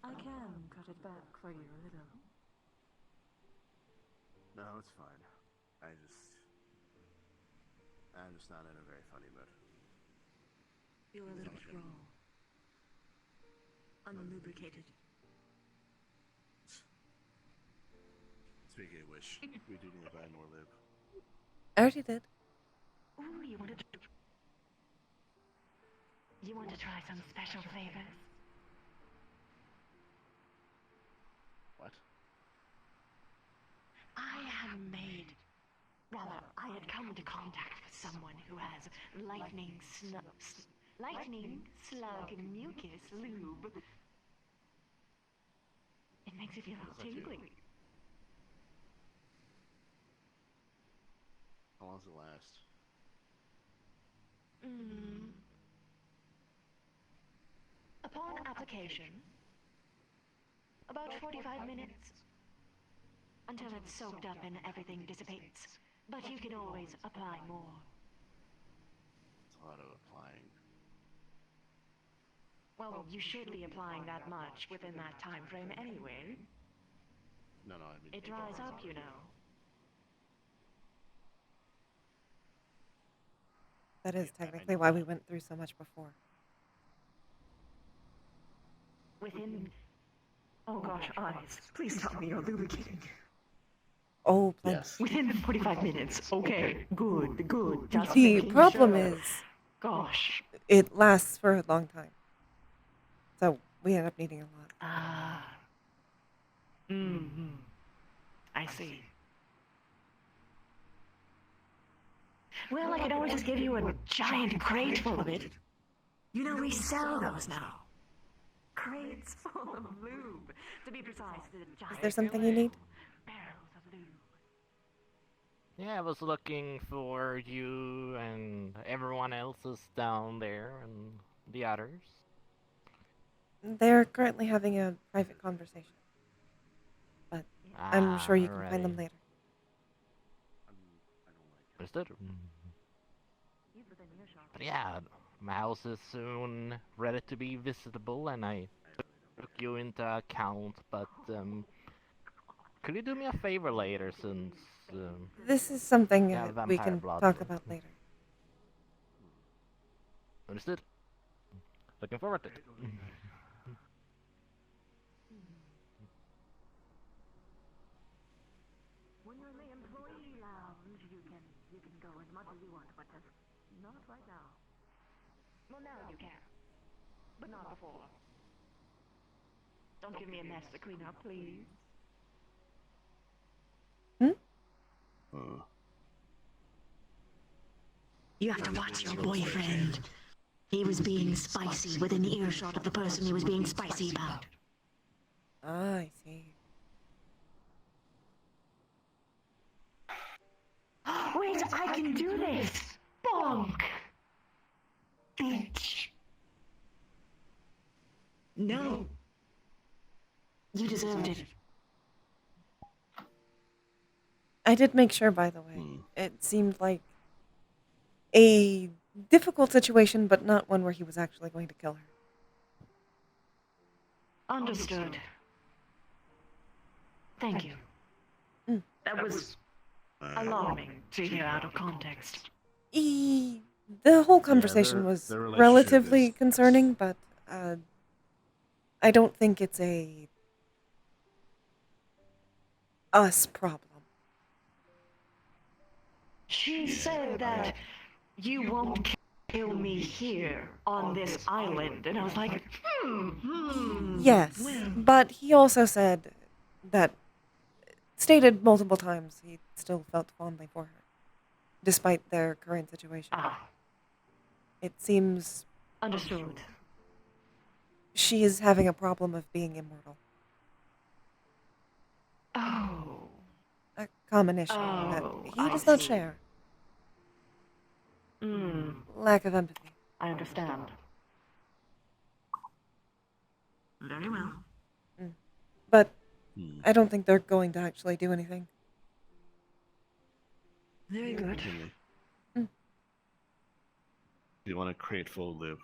I can cut it back for you a little. No, it's fine. I'm just not in a very funny mood. You're a little bit raw. Unlubricated. Speaking of which, we do need to buy more lube. I already did. Ooh, you want to try some special flavors? What? I had come into contact with someone who has lightning slug mucus lube. It makes you feel all tingly. How long does it last? Upon application, about 45 minutes. Until it's soaked up and everything dissipates. But you can always apply more. It's a lot of applying. Well, you should be applying that much within that time frame anyway. No, I mean... It dries up, you know. That is technically why we went through so much before. Within... Oh gosh, eyes. Please tell me you're lubricating. Oh, plenty. Yes. Within 45 minutes. Okay, good. Just The making problem sure. is... Gosh. It lasts for a long time. So we end up needing a lot. I see. Well, I could always just give you a giant crate full of it. You know, we sell those now. Crates full of lube. To be precise, the giant Is there something you need? barrels of lube. Yeah, I was looking for you and everyone else is down there and the others. They're currently having a private conversation. But I'm sure you can find them Alrighty. later. Understood. But yeah, my house is soon ready to be visitable, and I took you into account. But could you do me a favor later, since This is something you have we vampire can blood? talk about later. Understood. Looking forward to it. When you're in the employee lounge, you can go as much as you want, but just not right now. Well, now you can, but not before. Don't give me a mess to clean up, please. You have to watch your boyfriend. He was being spicy within earshot of the person he was being spicy about. Ah, I see. Wait, I can do this! Bonk! Bitch. No. You deserved it. I did make sure, by the way. It seemed like a difficult situation, but not one where he was actually going to kill her. Understood. Thank you. That was alarming to hear out of context. The whole conversation was their relationship relatively is- concerning, but I don't think it's a us problem. She said that you won't kill me here on this island, and I was like, Yes, well, but he also said that, stated multiple times, he still felt fondly for her, despite their current situation. It seems understood. she is having a problem of being immortal. Oh. A common issue that he does not share. Lack of empathy. I understand. Very well. But I don't think they're going to actually do anything. Very good. Do you want to create full loop?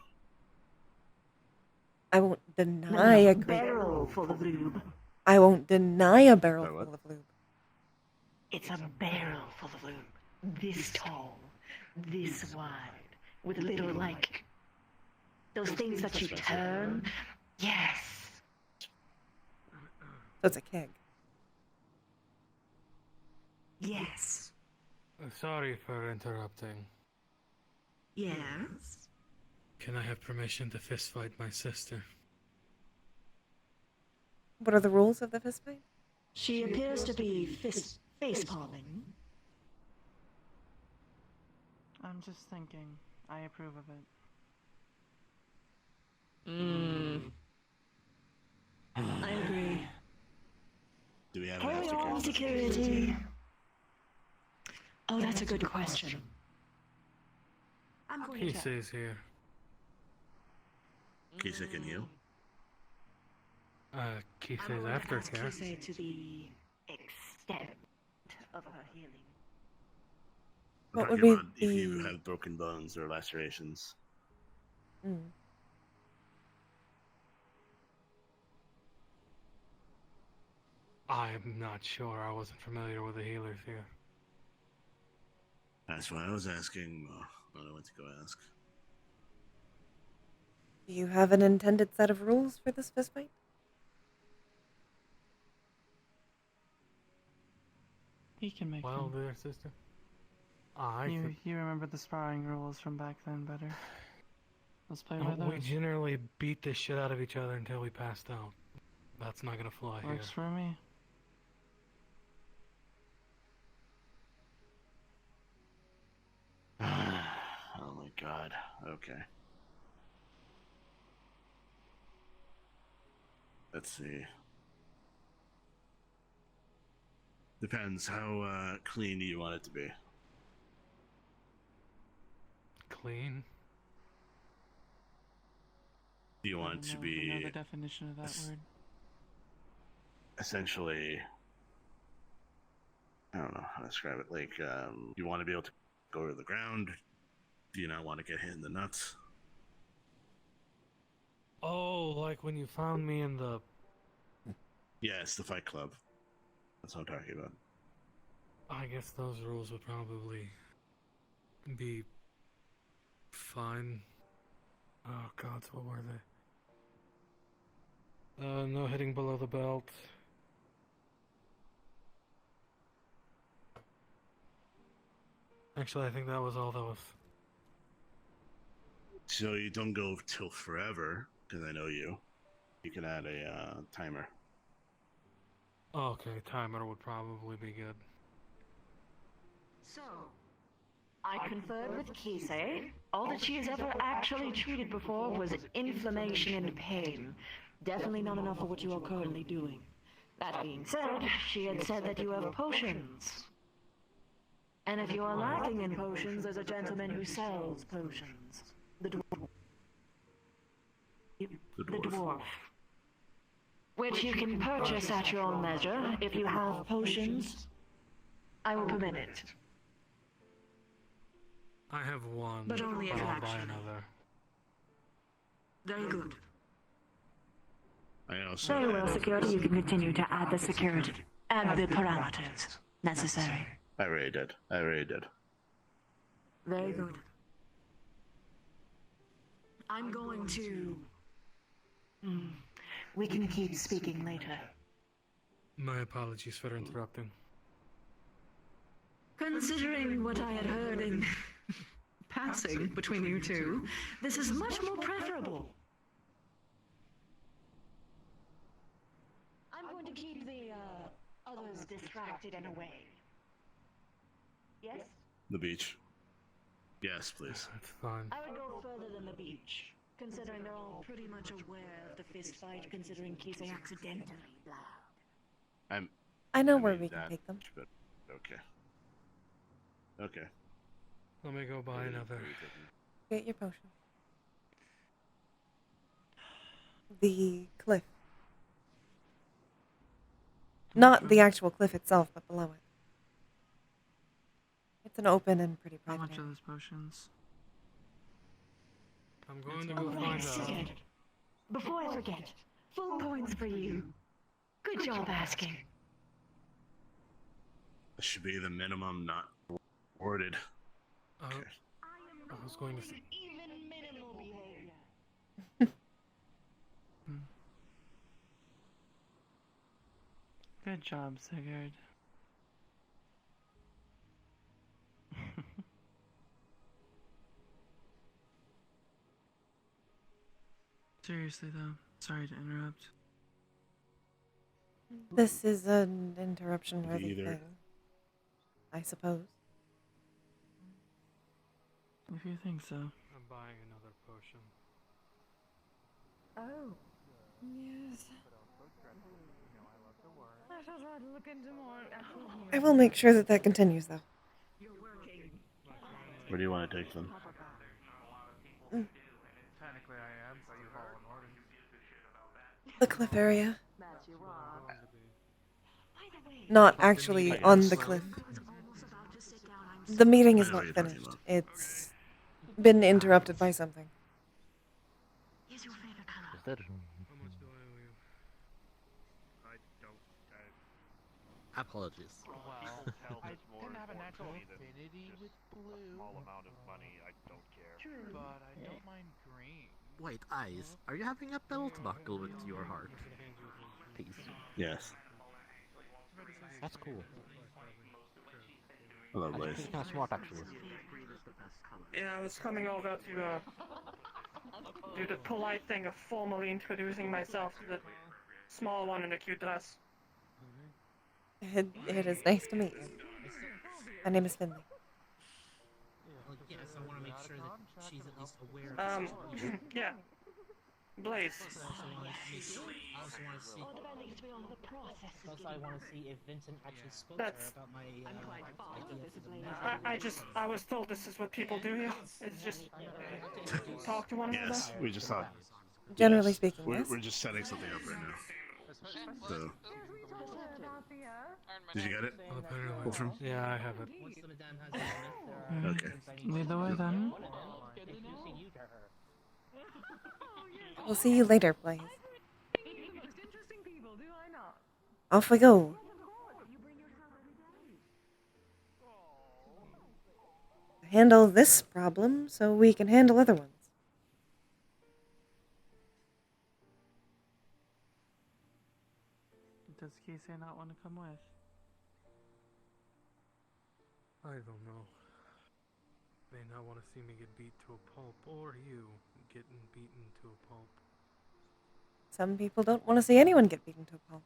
I won't deny a barrel full of lube. I won't deny a barrel full of lube. It's a barrel full of lube. This tall, this wide, with little, like, those things that you turn. Yes. So it's a keg. Yes. Sorry for interrupting. Yes. Can I have permission to fistfight my sister? What are the rules of the fist fight? She appears to be face palming. I'm just thinking. I approve of it. I agree. Do we have Carry on, security. Oh, that's a good question. I'm going to check. Kisei's here. Kisei can heal? Kisei's I'm going to ask aftercare. Kisei to the extent of her healing. What I'm would talking be about if you the- have broken bones or lacerations. I'm not sure. I wasn't familiar with the healers here. That's why I was asking. When I went to go ask. Do you have an intended set of rules for this fist fight? He can make Well, them. there, sister. I You, think you remember the sparring rules from back then better. Let's play by we those. generally beat the shit out of each other until we passed out. That's not gonna fly Works here. for me. Oh my god. Okay. Let's see. Depends. How clean do you want it to be? Clean? Do you want it to know be the definition of that word. essentially I don't know how to describe it. Like, you want to be able to go to the ground. Do you not want to get hit in the nuts? Oh, like when you found me in the... Yeah, it's the Fight Club. That's what I'm talking about. I guess those rules would probably be fine. Oh god, what were they? No hitting below the belt. Actually, I think that was all that was. So you don't go till forever, because I know you. You can add a timer. Okay, timer would probably be good. So, I conferred with Kisei. All that she has ever actually treated before was inflammation and pain. Definitely not enough for what you are currently doing. That being said, she had said that you have potions. And if you are lacking in potions, there's a gentleman who sells potions. The dwarf. The dwarf. Which you can purchase at your own leisure. If you have potions, I will permit it. I have one, But only if you I'll buy actually- another. Very good. I also Very well, security. You can continue to add the security. Add the parameters necessary. I already did. Very good. I'm going to... We can keep speaking later. My apologies for interrupting. Considering what I had heard in passing between you two, this is much more preferable. I'm going to keep the, others distracted and away. Yes? The beach. Yes, please. That's fine. I would go further than the beach, considering they're all pretty much aware of the fist fight, considering Kisei accidentally blabbed. I know I where mean, we can that- take them. But, okay. Let me go buy another. Get your potion. The cliff. Not the actual cliff itself, but below it. It's an open and pretty How private much are area. those potions? I'm going to Oh, go wait a find out. second. Before I forget, full points for you. Good job asking. This should be the minimum not rewarded. I was going to say... Even minimal behavior. Good job, Sigurd. Seriously though, sorry to interrupt. This is an interruption-worthy Either. thing, I suppose. If you think so. I'm buying another potion. Oh. Yes. I shall try to look into more actual I will make sure that continues, though. Where do you want to take them? Technically I am, but you follow an order. The cliff area. Not actually on the cliff. The meeting is not finished. It's been interrupted by something. Here's your favorite color. Is that... How much do I owe you? I don't. Apologies. Well, I didn't have a natural affinity with blue. Small amount of money, I don't care. True, but I don't mind green. Wait, Eyes, are you having a belt buckle with your heart? Peace. Yes. That's cool. Hello, I Blaze. think it's kind of smart, actually. Yeah, I was coming over to do the polite thing of formally introducing myself to the small one in the cute dress. It is nice to meet you. My name is Finley. Well, yes, I want to make sure that she's at least aware of the situation. Yeah. Blaze. I also want to see. Plus, I want to see if Vincent actually spoke to her about my idea for the method. I was told this is what people do here. It's just talk to one another. Yes, we just thought. Generally speaking, We're, yes. we're just setting something up right now. So, Did you get it? Wolfram? Yeah, I have it. Once the madame has the limit, there are Okay. Lead the way then. introducing you to her. We'll see you later, Blaze. Off we go. Handle this problem so we can handle other ones. Does Kisei not want to come with? I don't know. They not want to see me get beat to a pulp, or you getting beaten to a pulp. Some people don't want to see anyone get beaten to a pulp.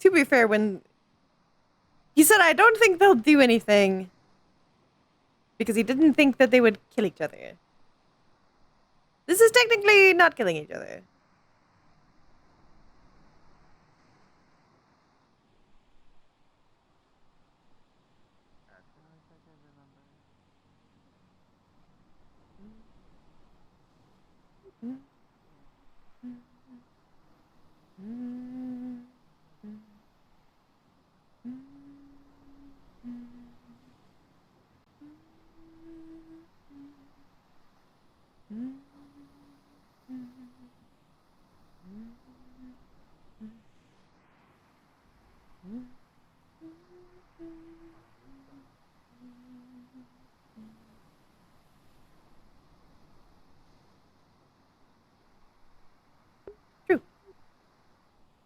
To be fair, when he said, I don't think they'll do anything, because he didn't think that they would kill each other. This is technically not killing each other.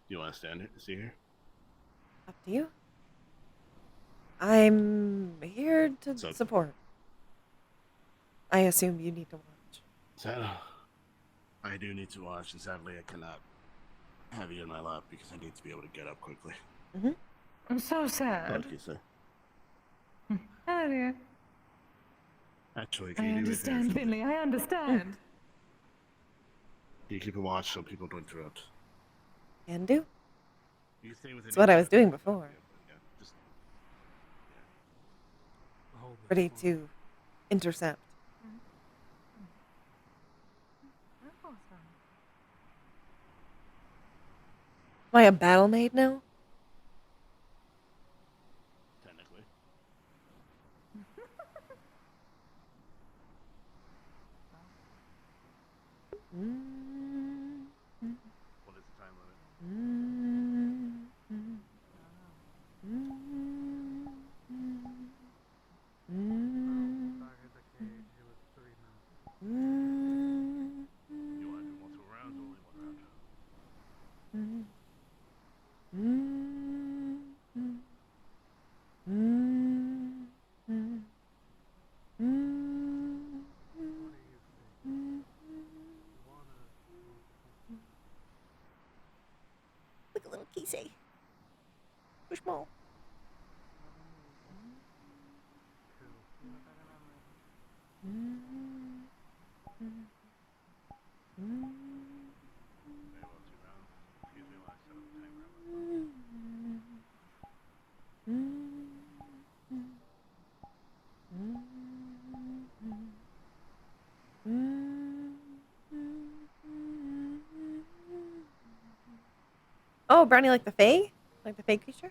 Do you want to stand here? See here? Up to you. I'm here to support. I assume you need to watch. I do need to watch, and sadly I cannot have you in my lap because I need to be able to get up quickly. Mm-hmm. I'm so sad. What can you say? Oh dear. Actually, I can you do me a understand, favor? Finley. I understand. Can you keep a watch so people don't interrupt? Can do. You stay within That's what I was doing before. Yeah, just Ready to intercept. Am I a battle maid now? technically. What is the time limit? You want to do multiple rounds or only one round? Look at little Kisei. Push ball. Oh, Brownie like the Fae? Like the Fae creature?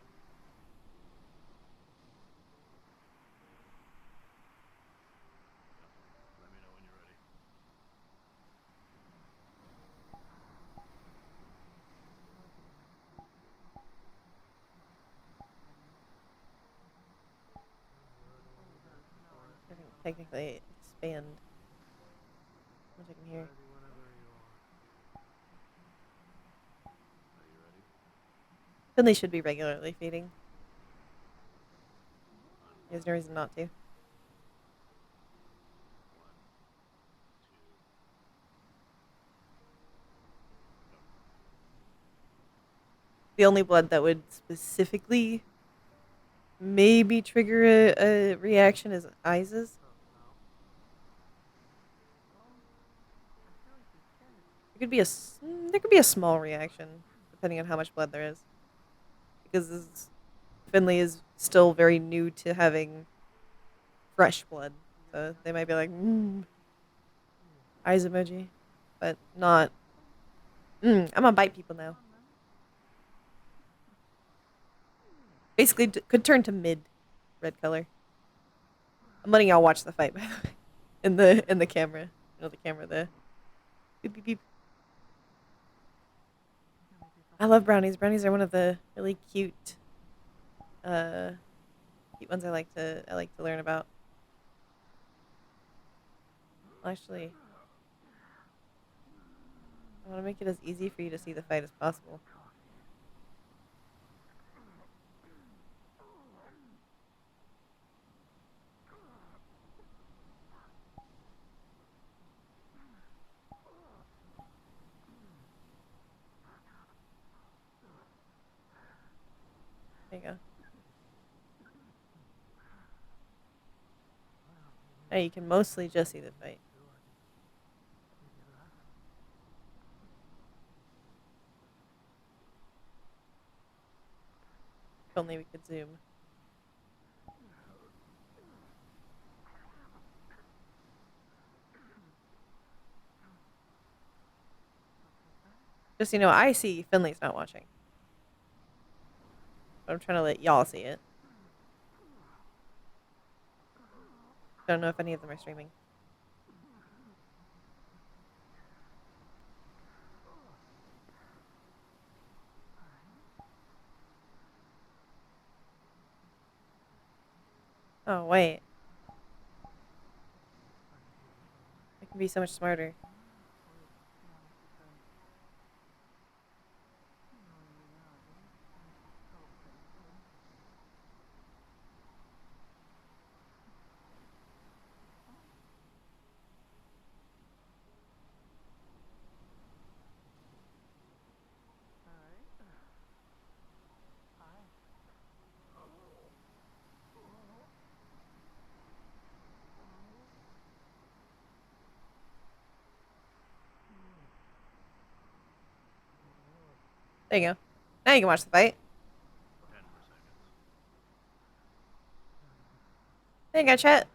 Let me know when you're ready. I can technically expand what I can hear. Finley should be regularly feeding. There's no reason not to. The only blood that would specifically maybe trigger a reaction is Iza's. There could be a small reaction depending on how much blood there is, because Finley is still very new to having fresh blood. so they might be like, eyes emoji, but not. I'm gonna bite people now. Basically, could turn to mid red color. I'm letting y'all watch the fight, by the way, in the camera. You know, the camera there. Beep beep beep. I love brownies. Brownies are one of the really cute ones I like to learn about. Well, actually, I want to make it as easy for you to see the fight as possible. There you go. Now you can mostly just see the fight. If only we could zoom. Just so you know, I see Finley's not watching. But I'm trying to let y'all see it. Don't know if any of them are streaming. Oh, wait. I can be so much smarter. There you go. Now you can watch the fight. There you go, chat.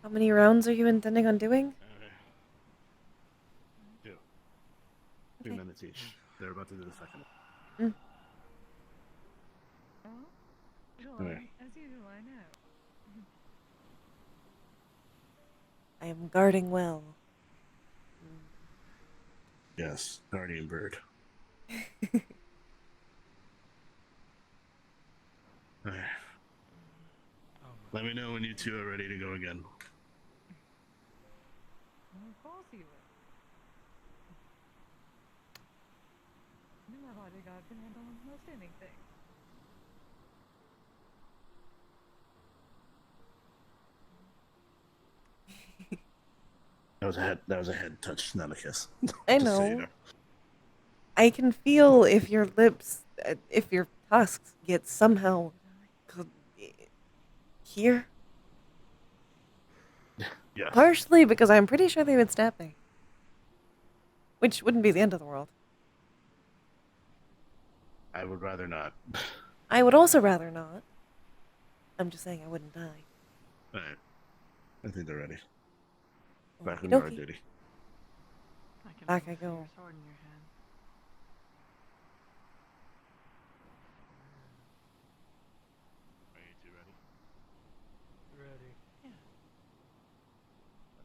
How many rounds are you intending on doing? 2. 2 minutes each. They're about to do the second one. Okay. As usual, I know. I am guarding well. Yes, guardian bird. Okay. Let me know when you two are ready to go again. Well, of course you will. My bodyguard can handle most anything. That was a head touch, not a kiss. I Just know. so you know. I can feel if your lips, if your tusks get somehow here. Yes. Partially because I'm pretty sure they would stab me. Which wouldn't be the end of the world. I would rather not. I would also rather not. I'm just saying I wouldn't die. Alright. I think they're ready. Back Okie on guard dokie. duty. Back I go. Sword in your hand. Are you two ready? Ready. Yeah.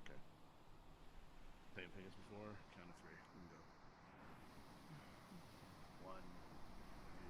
Okay. Same thing as before. Count of 3. And go. 1, 2.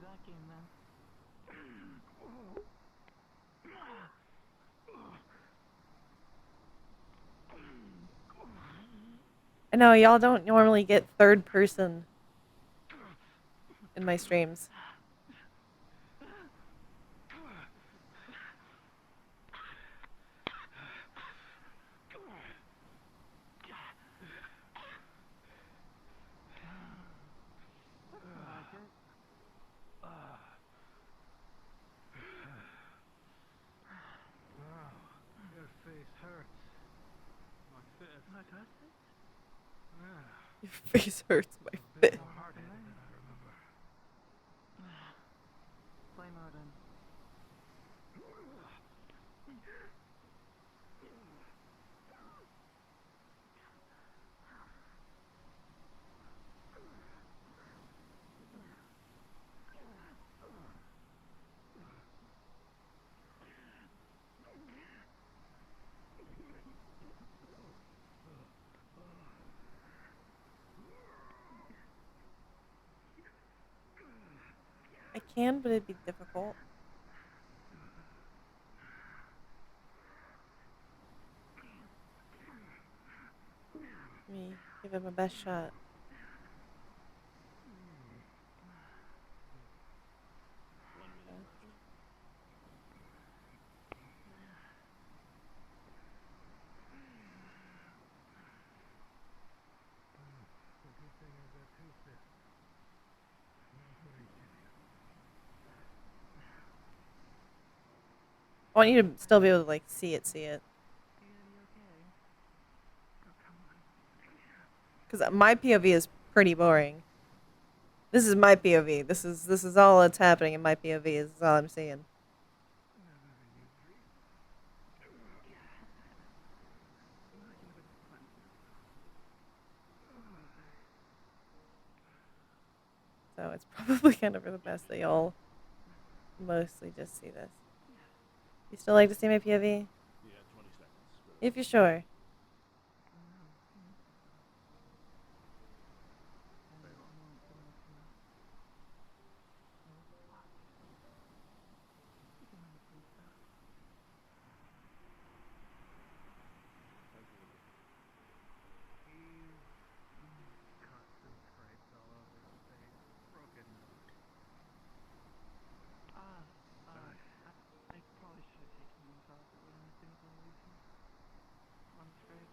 back in then. I know y'all don't normally get third person in my streams. Your face hurts. My fist. What was it? Your face hurts my fist. More hard-headed than I remember. Blame Odin. I can, but it'd be difficult. Let me give it my best shot. The good thing is that two fists. One for each of you. I want you to still be able to like see it. Because my POV is pretty boring. This is my POV. This is all that's happening in my POV. This is all I'm seeing. So it's probably kind of for the best that y'all mostly just see this. You still like to see my POV? Yeah, 20 seconds. If you're sure. Cuts and scrapes all over his face. Broken nose. I probably should have taken these off. It wouldn't have been so easy. One scrape.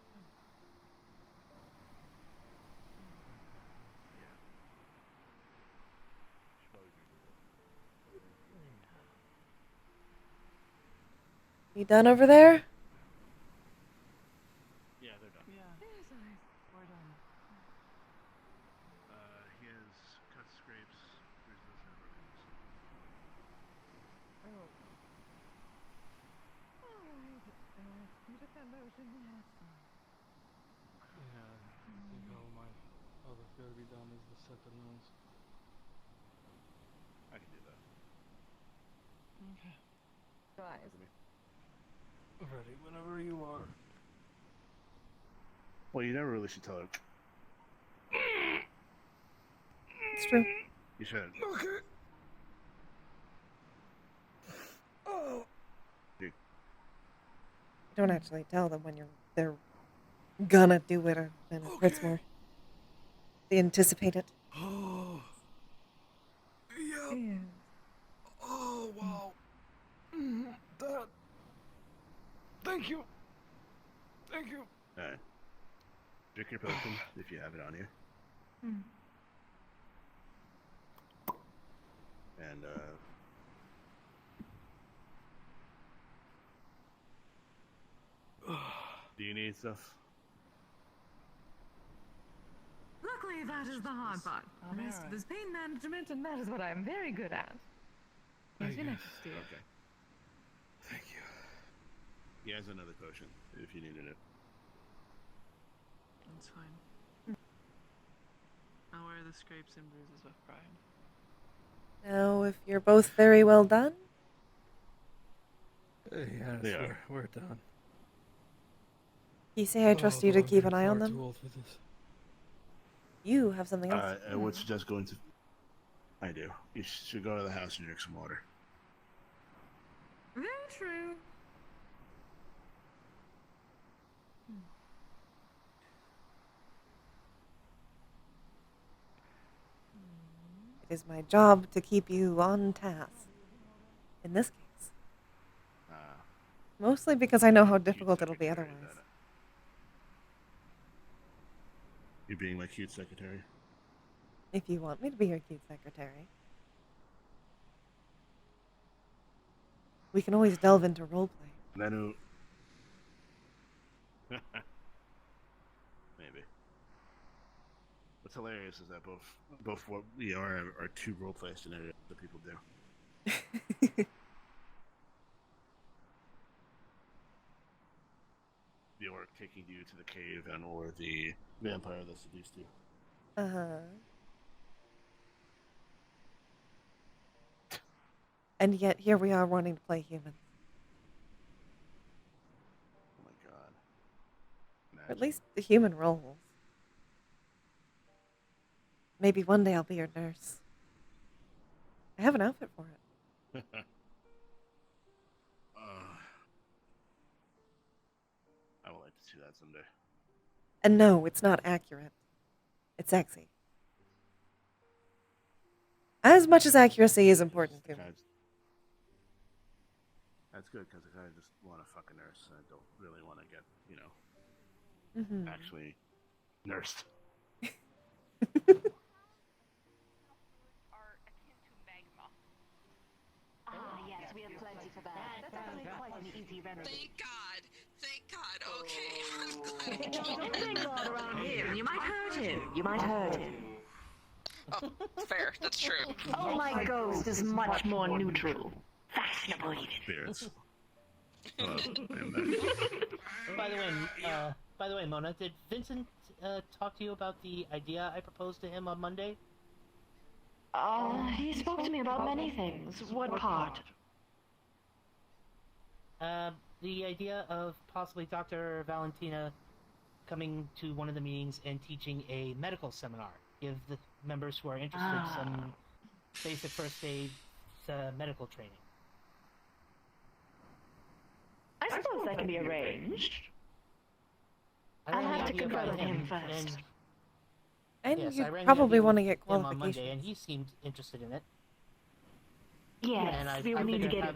You done over there? Yeah, they're done. Yeah. We're done. He has cuts, scrapes, bruises, and broken nose. Oh. Alright. You took that lotion, yes. Yeah, I think all that's gotta be done is to set the nose. I can do that. Okay. Guys. Ready whenever you are. Well, you never really should tell her. It's true. You should. Okay. Oh. Dude. Don't actually tell them when they're gonna do it, or then it hurts more. They anticipate it. Oh. Yeah. Oh, wow. That. Thank you. Thank you. Alright. Drink your potion if you have it on you. And, do you need stuff? Luckily, that is the hard part. The rest of this pain management, and that is what I am very good at. Here's your necklace, dear. Okay. Thank you. He has another potion if you needed it. That's fine. I'll wear the scrapes and bruises with pride. Now, if you're both very well done. Yes, They are. We're done. You say I trust you to keep an eye on Far them? too old for this. You have something else. I would suggest going to. I do. You should go to the house and drink some water. Very true. It is my job to keep you on task. In this case. Mostly because I know how difficult it'll be otherwise. You being my cute secretary? If you want me to be your cute secretary. We can always delve into roleplay. Then maybe. What's hilarious is that both what we are two roleplay scenarios that people do. The orc taking you to the cave and or the vampire that seduced you. And yet here we are wanting to play humans. Oh my god. Or at least the human roles. Maybe one day I'll be your nurse. I have an outfit for it. I would like to see that someday. And no, it's not accurate. It's sexy. As much as accuracy is important to me. That's good, because I just want to fuck a nurse. I don't really want to get, actually nursed. Yes, we have plenty for that. That's actually quite an easy remedy. Thank God. Okay, I'm glad. Don't thank God around here. You might hurt him. You might hurt him. Oh, fair. That's true. Oh, my ghost is much more neutral. Fashionable even. Spirits. By the way, Mona, did Vincent talk to you about the idea I proposed to him on Monday? He spoke to me about many things. What part? The idea of possibly Dr. Valentina coming to one of the meetings and teaching a medical seminar. Give the members who are interested some basic first aid medical training. I suppose that can be arranged. I'll have to confer with him first. And yes, you I ran probably the want to idea get with him on qualifications. Monday, and he seemed interested in it. Yes, and we will need to get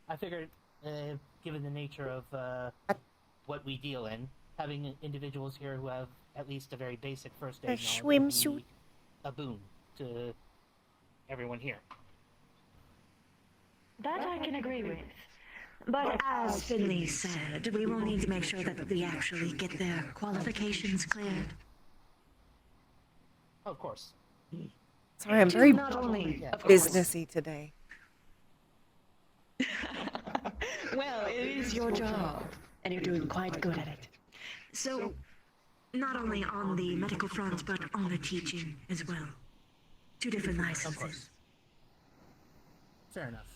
I figured, given the nature of what we deal in, having individuals here who have at least a very basic first aid knowledge would be a boon to everyone here. That I can agree with. But as Finley said, we will need to make sure that we actually get their qualifications cleared. Of course. Sorry, I'm very Not only, of businessy today. Well, it is your job, and you're doing quite good at it. So, not only on the medical front, but on the teaching as well. 2 different licenses. Fair enough.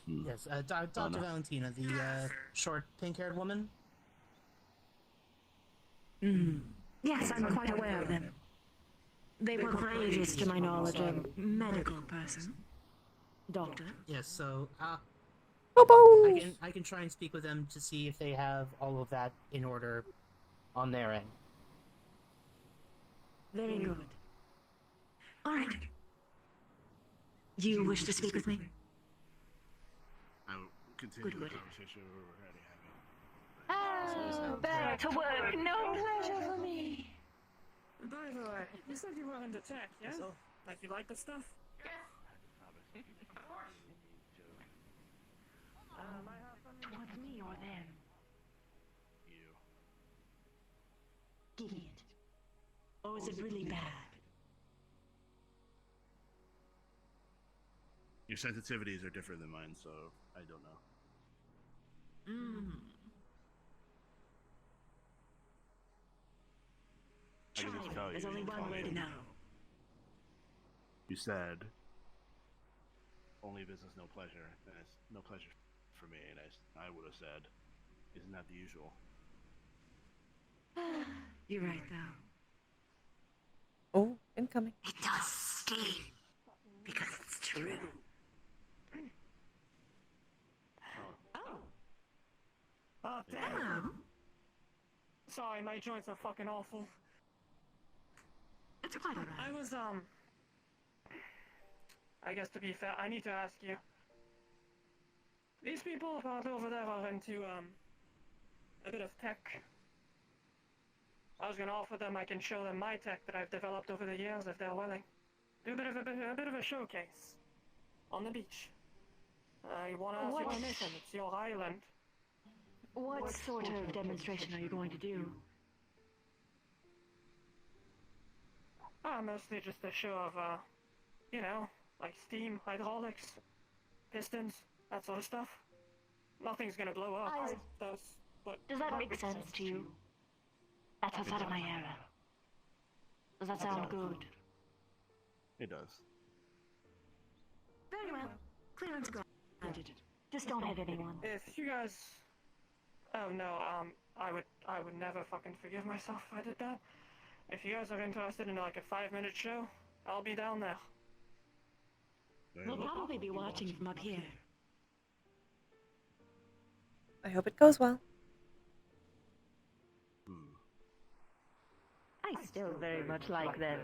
Yes, Dr. Valentina, the short, pink-haired woman? Yes, I'm quite aware of them. They were for ages, to my knowledge, a medical person. Doctor? Yes, so, I can try and speak with them to see if they have all of that in order on their end. Very good. All right. You wish to speak with me? I will continue the conversation we were already having. Back to work. No pleasure for me. By the way, you said you were into tech, yeah? Like you like the stuff? Towards me or them? You. Gideon. Or is it really bad? Your sensitivities are different than mine, so I don't know. I can just tell you. There's only one way to know. You said only business, no pleasure, and it's no pleasure for me. And I would have said, isn't that the usual? You're right, though. Oh, incoming. It does sting. Because it's true. Oh, damn. Sorry, my joints are fucking awful. It's quite alright. I was, I guess to be fair, I need to ask you. These people out over there are into, a bit of tech. I was gonna offer them, I can show them my tech that I've developed over the years if they're willing. Do a bit of a showcase. On the beach. You wanna ask your permission, it's your island. What sort of demonstration are you going to do? Mostly just a show of, you know, like steam, hydraulics, pistons, that sort of stuff. Nothing's gonna blow up. Does that make sense to you? That's outside of my era. Does that sound good? It does. Very well. Clearance granted. Just don't hit anyone. If you guys... Oh no, I would never fucking forgive myself if I did that. If you guys are interested in like a 5-minute show, I'll be down there. We'll probably be watching from up here. I hope it goes well. I still very much like them.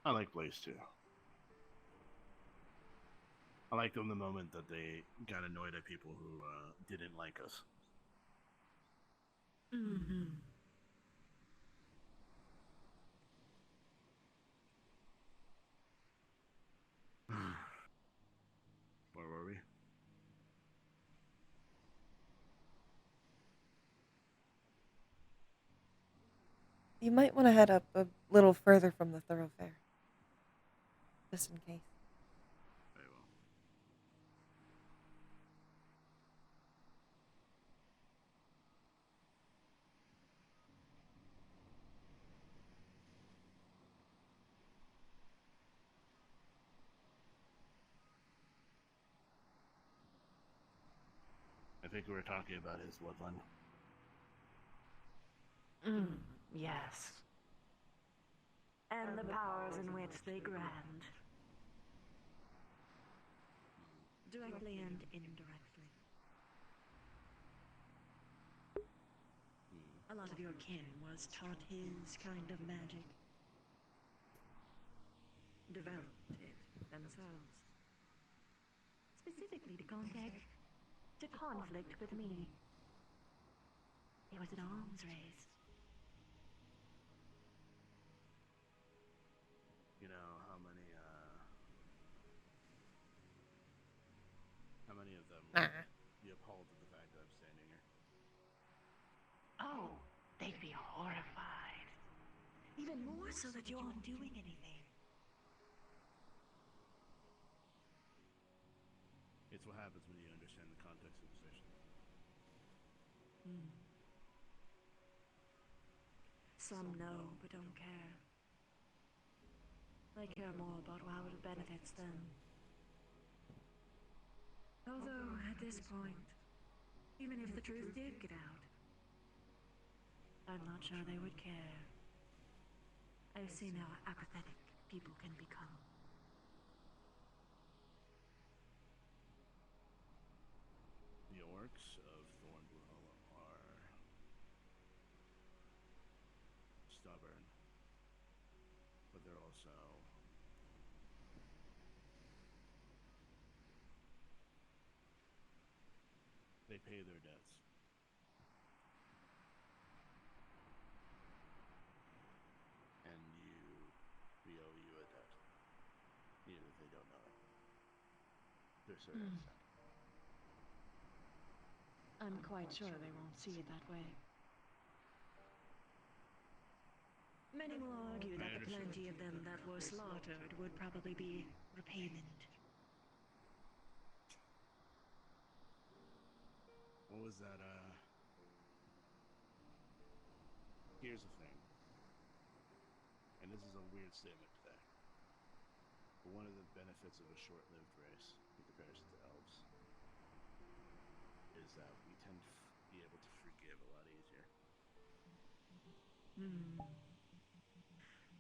I like Blaze too. I like them the moment that they got annoyed at people who didn't like us. Mm-hmm. Where were we? You might want to head up a little further from the thoroughfare. Just in case. Very well. I think we were talking about his woodland. Yes. And the powers in which they grant. Directly and indirectly. A lot of your kin was taught his kind of magic. Developed it themselves. Specifically to conflict with me. It was an arms race. You know how many of them be appalled at the fact that I'm standing here? Oh, they'd be horrified. Even more so that you aren't doing anything. It's what happens when you understand the context of the position. Some know, but don't care. I care more about how it benefits them. Although, at this point, even if the truth did get out, I'm not sure they would care. I've seen how apathetic people can become. The orcs of Thornblue are stubborn, but they're also they pay their debts. And we owe you a debt, even if they don't know it. To a certain extent. I'm quite sure they won't see it that way. Many will argue that the plenty of them that were slaughtered would probably be repayment. What was that, Here's the thing. And this is a weird statement to say. But one of the benefits of a short-lived race, in comparison to elves, is that we tend to be able to forgive a lot easier.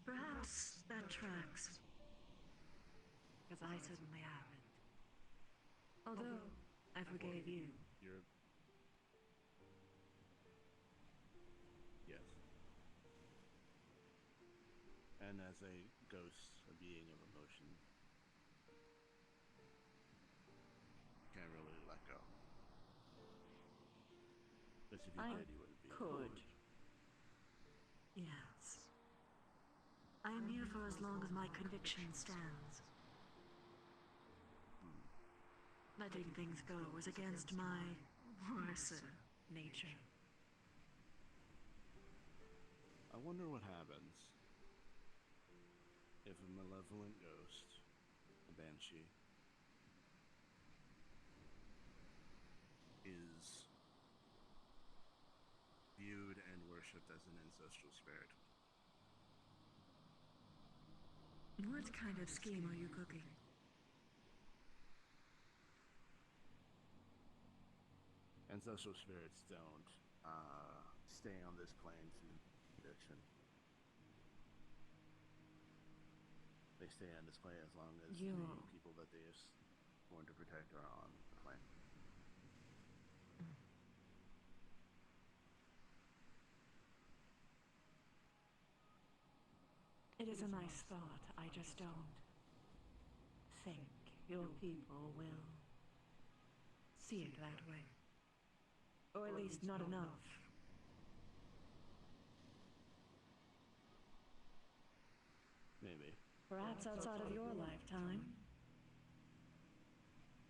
Perhaps that tracks. Because I certainly haven't. Although, I forgave you. You're. Yes. And as a ghost, a being of emotion, can't really let go. Because if you I did, you wouldn't be. could. Yes. I am here for as long as my conviction stands. Letting things go is against my worser nature. I wonder what happens if a malevolent ghost, a banshee, is viewed and worshipped as an ancestral spirit. What kind of scheme are you cooking? Ancestral spirits don't stay on this plane through addiction. They stay on this plane as long as the people that they have sworn to protect are on the plane. It is a nice thought, I just don't think your people will see it that way. Or at least not enough. Maybe. Perhaps outside of your lifetime.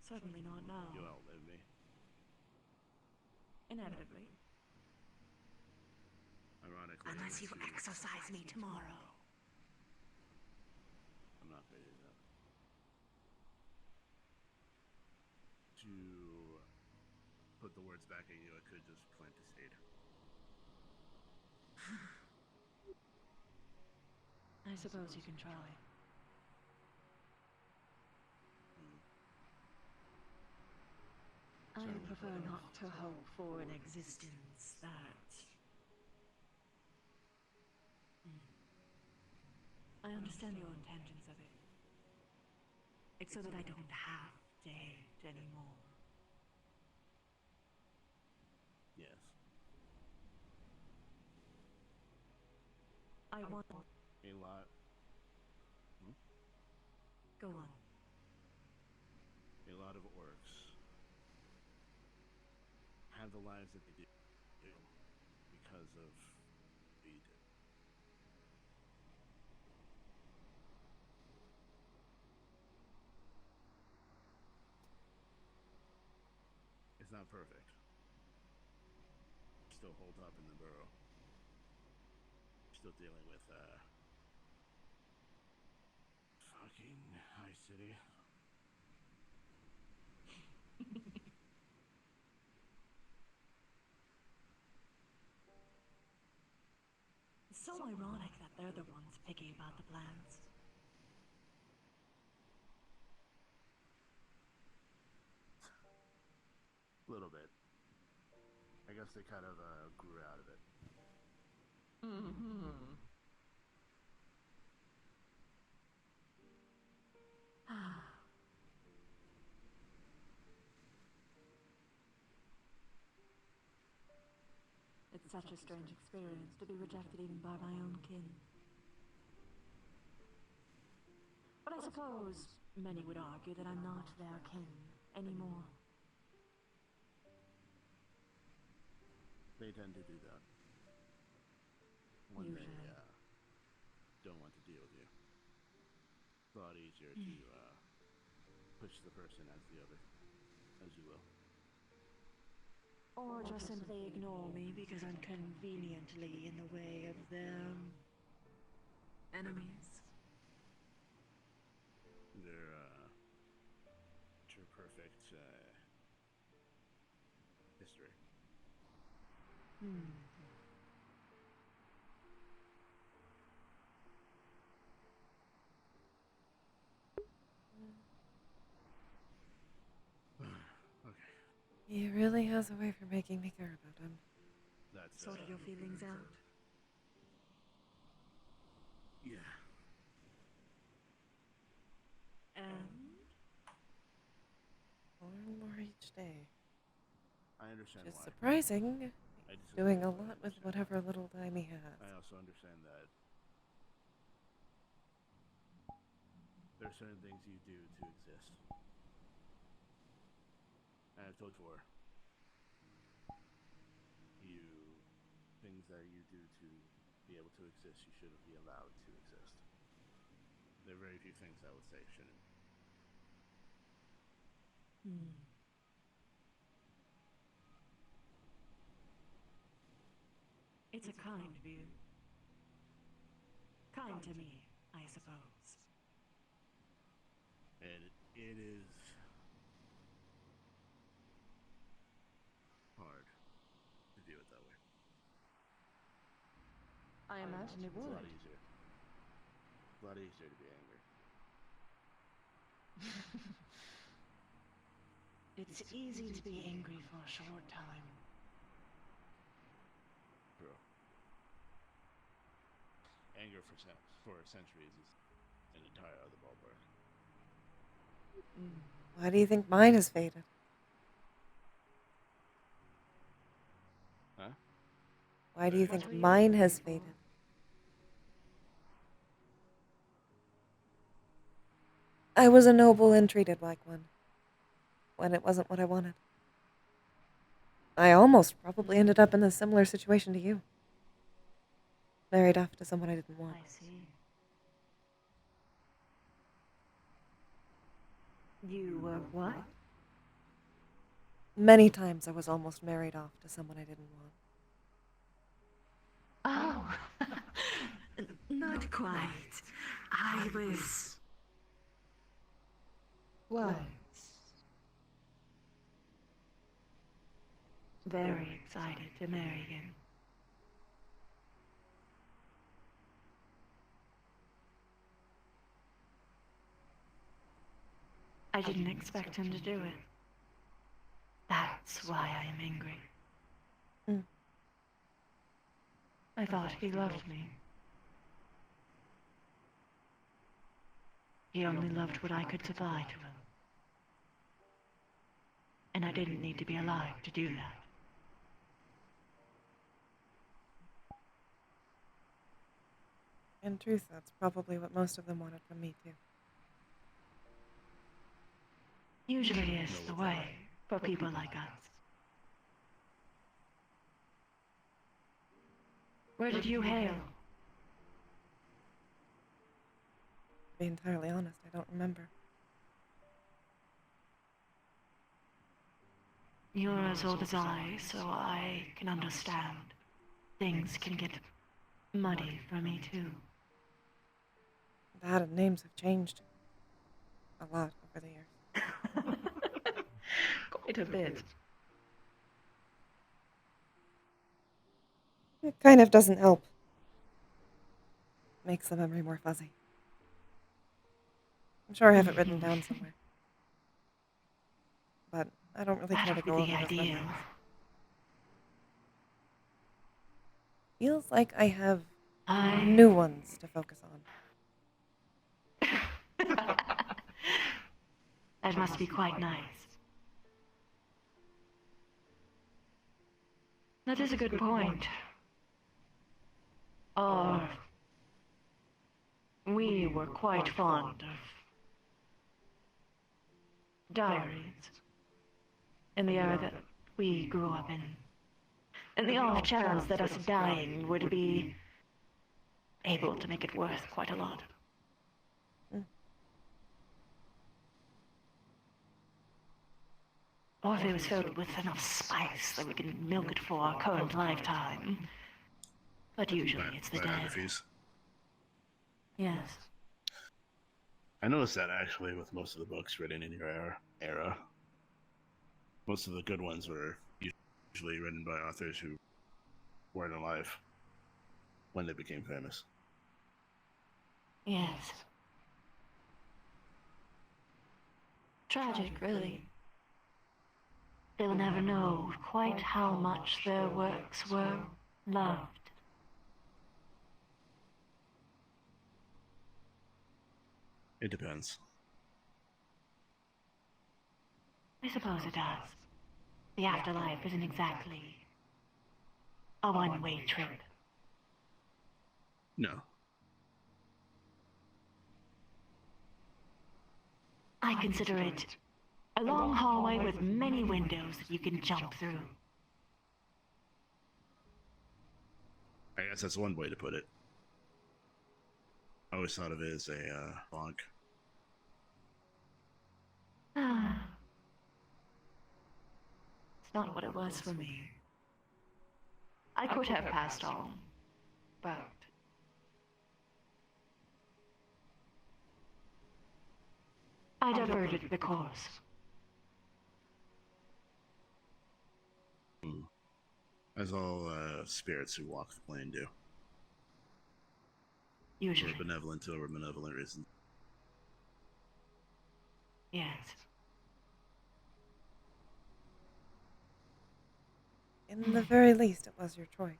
Certainly not now. You'll outlive me. Inevitably. Ironically. Unless you exorcise me tomorrow. I'm not ready to know. To put the words back at you, I could just plant a seed. I suppose you can try. I prefer not to hope for an existence that... I understand your intentions of it. It's so that I don't have to hate anymore. Yes. I want... A lot. Go on. A lot of orcs have the lives that they do because of what you did. It's not perfect. Still holds up in the burrow. Still dealing with fucking High City. It's so ironic that they're the ones picky about the plans. A little bit. I guess they kind of grew out of it. Mm-hmm. It's such a strange experience to be rejected even by my own kin. But I suppose many would argue that I'm not their kin anymore. They tend to do that when Usually. they don't want to deal with you. It's a lot easier to push the person as the other, as you will. Or just simply ignore me because I'm conveniently in the way of their enemies. They're perfect history. Okay. He really has a way for making me care about him. That's Sorted your feelings out? Yeah. More and more each day. I understand Which is why. surprising. I He's disagree, doing a but I lot with understand whatever why. little time he has. I also understand that there are certain things you do to exist. And I've told you before, things that you do to be able to exist, you shouldn't be allowed to exist. There are very few things I would say shouldn't. It's a kind view. Kind to me, I suppose. And it is hard to view it that way. I imagine it It's would. a lot easier. It's a lot easier to be angry. It's easy to be angry for a short time. True. Anger for centuries is an entire other ballpark. Why do you think mine has faded? Huh? Why do you think mine has faded? I was a noble and treated like one, when it wasn't what I wanted. I almost probably ended up in a similar situation to you. Married off to someone I didn't want. I see. You were what? Many times I was almost married off to someone I didn't want. Oh, not quite. I was... What? very excited to marry him. I didn't expect him to do it. That's why I am angry. I thought he loved me. He only loved what I could supply to him. And I didn't need to be alive to do that. In truth, that's probably what most of them wanted from me, too. Usually is the way for people like us. Where did you hail? To be entirely honest, I don't remember. You're as old as I, so I can understand. Things can get muddy for me too. That and names have changed a lot over the years. Quite a bit. It kind of doesn't help. Makes the memory more fuzzy. I'm sure I have it written down somewhere. But I don't really care to go over those memories. Feels like I have new ones to focus on. That must be quite nice. That is a good point. We were quite fond of diaries in the era that we grew up in. And the off chance that us dying would be able to make it worth quite a lot. Or if it was filled with enough spice that we can milk it for our current lifetime. But usually it's the dead. Biographies. Yes. I noticed that actually with most of the books written in your era. Most of the good ones were usually written by authors who weren't alive when they became famous. Yes. Tragic, really. They'll never know quite how much their works were loved. It depends. I suppose it does. The afterlife isn't exactly a one-way trip. No. I consider it a long hallway with many windows that you can jump through. I guess that's one way to put it. I always thought of it as a fog. Ah. It's not what it was for me. I could have passed on, but I diverted the course. As all spirits who walk the plane do. Usually. For benevolent or benevolent reasons. Yes. In the very least, it was your choice.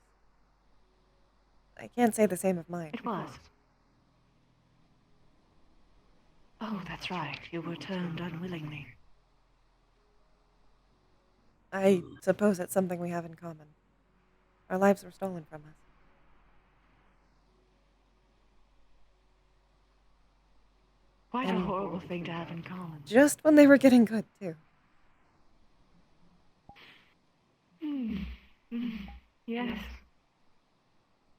I can't say the same of mine. It was. Oh, that's right. You were turned unwillingly. I suppose it's something we have in common. Our lives were stolen from us. Quite a horrible thing to have in common. Just when they were getting good, too. Yes.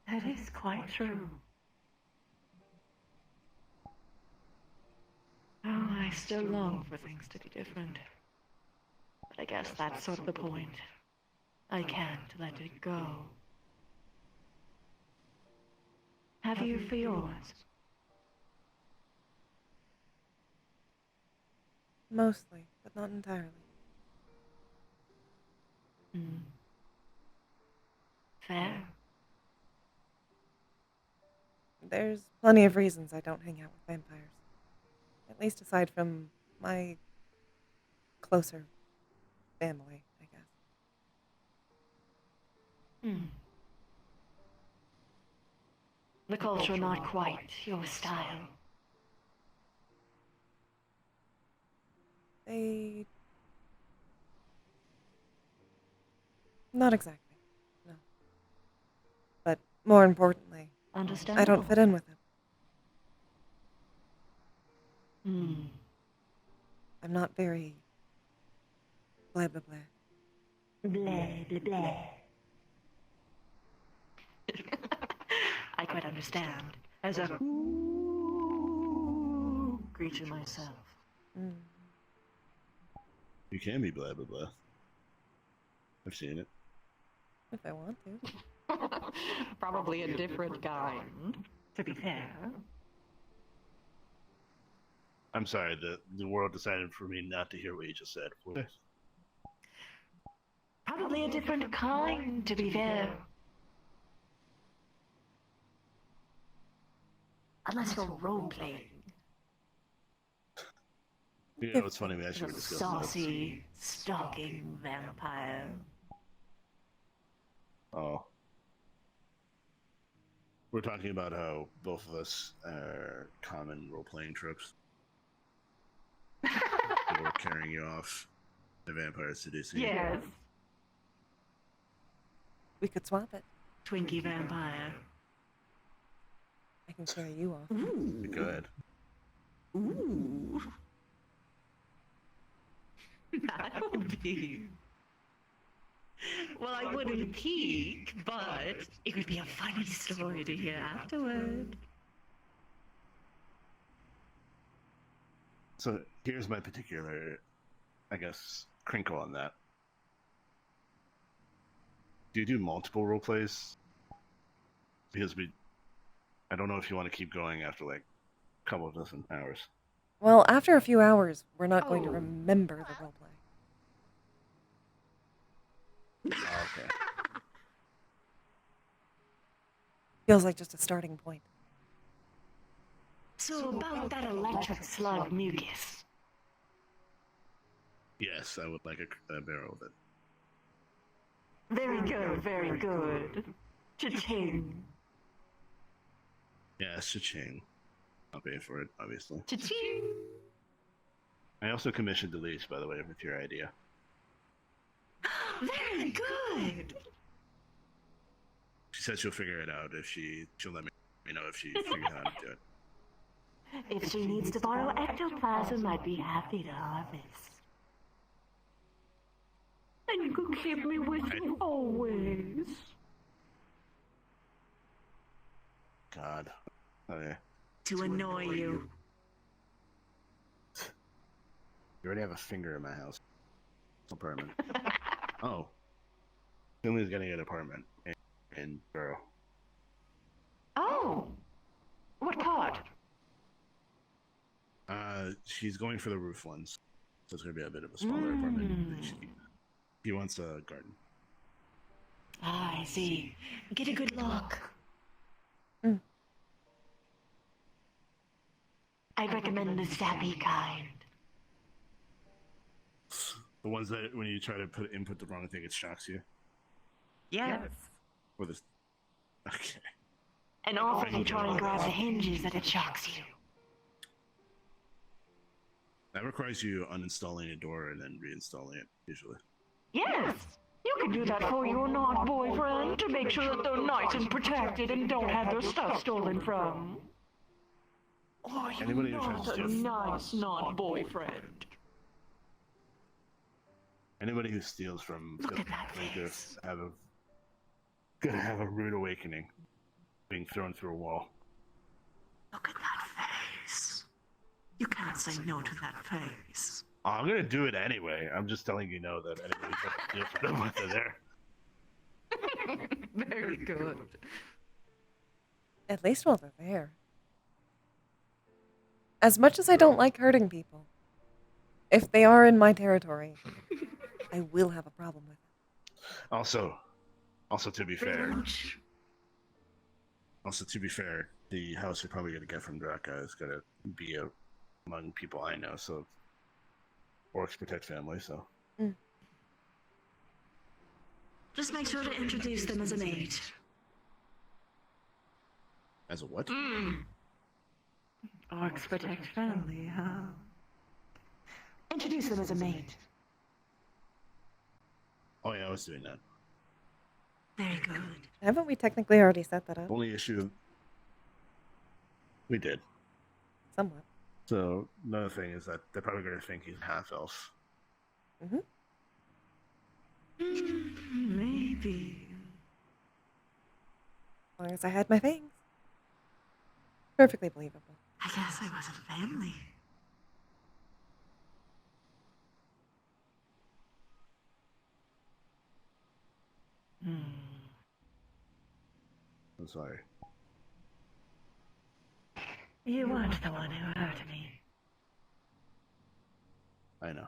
That is quite true. Oh, I still long for things to be different. But I guess that's sort of the point. I can't let it go. Have you for yours? Mostly, but not entirely. Fair. There's plenty of reasons I don't hang out with vampires. At least aside from my closer family, I guess. The culture not quite your style. Not exactly, no. But more importantly, I don't fit in with them. I'm not very blah blah blah. Blah blah blah. I quite understand. As a creature myself. You can be blah blah blah. I've seen it. If I want to. Probably a different kind, to be fair. I'm sorry, the world decided for me not to hear what you just said. Probably a different kind, to be fair. Unless you're role-playing. You know, it's funny, we actually were discussing Saucy, stalking vampire. Oh. We're talking about how both of us are common role-playing tropes. We're carrying you off. The vampire seducing you. Yes. We could swap it. Twinkie vampire. I can carry you off. Go ahead. Ooh. That would be... Well, I wouldn't peek, but it would be a funny story to hear afterward. So here's my particular, I guess, crinkle on that. Do you do multiple role plays? Because I don't know if you want to keep going after like a couple of dozen hours. Well, after a few hours, we're not going to remember the roleplay. Oh, okay. Feels like just a starting point. So about that electric slug mucus. Yes, I would like a barrel of it. Very good, very good. Cha-ching. Yes, cha-ching. I'll pay for it, obviously. Cha-ching! I also commissioned the lease, by the way, with your idea. Very good! She said she'll figure it out if she'll let me know if she figures out how to do it. If she needs to borrow ectoplasm, I'd be happy to harvest. And you could keep me with you always. God. Okay. To annoy you. You already have a finger in my house. Apartment. Oh. Finley's getting an apartment in Borough. Oh! What part? She's going for the roof ones. So it's going to be a bit of a smaller apartment. He wants a garden. Ah, I see. Get a good look. I'd recommend the sappy kind. The ones that when you try to input the wrong thing, it shocks you. Yes. Or this. Okay. And often if you try and grab the hinges that it shocks you. That requires you uninstalling a door and then reinstalling it, usually. Yes! You can do that for your not-boyfriend to make sure that they're nice and protected and don't have their stuff stolen from. Oh, Anybody you're who tries not to a steal nice not-boyfriend. Anybody who steals from Look at that like face. this gonna have a rude awakening, being thrown through a wall. Look at that face. You can't say no to that face. Oh, I'm gonna do it anyway. I'm just telling you know that anybody tries to steal from them once they're there. Very good. At least while they're there. As much as I don't like hurting people, if they are in my territory, I will have a problem with it. Also to be fair, the house you're probably gonna get from Draka is gonna be among people I know. So orcs protect family. So Just make sure to introduce them as a mate. as a what? Orcs protect family, huh? Introduce them as a mate. Oh yeah, I was doing that. Very good. Haven't we technically already set that up? Only issue we did. Somewhat. So another thing is that they're probably gonna think he's half elf. Maybe. As long as I had my things. Perfectly believable. I guess I wasn't family. I'm sorry. You weren't the one who hurt me. I know.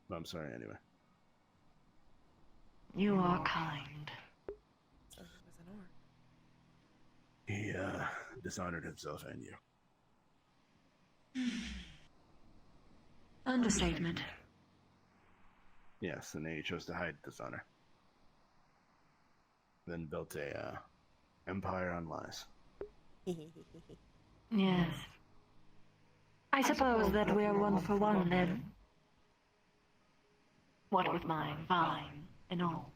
But I'm sorry anyway. You are kind. So he was an orc. He dishonored himself and you. Understatement. Yes, and then he chose to hide dishonor. Then built a empire on lies. Yes. I suppose that we're one for one then. What with my vine and all.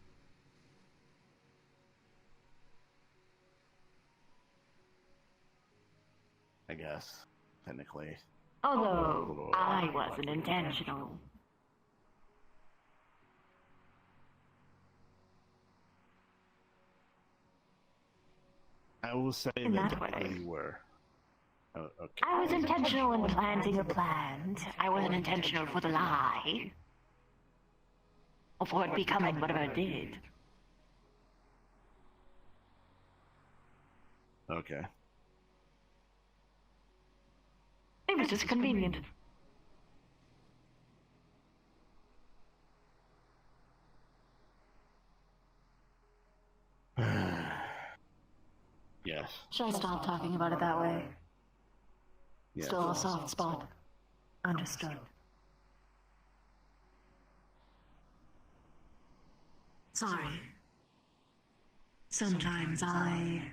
I guess, technically. Although, I wasn't intentional. I will say In that that way. you were. Oh, okay. I was intentional in planting a plant. I wasn't intentional for the lie. Or for it becoming whatever it did. Okay. It was just convenient. Yes. Should I stop talking about it that way? Yes. Still a soft spot. Understood. Sorry. Sometimes I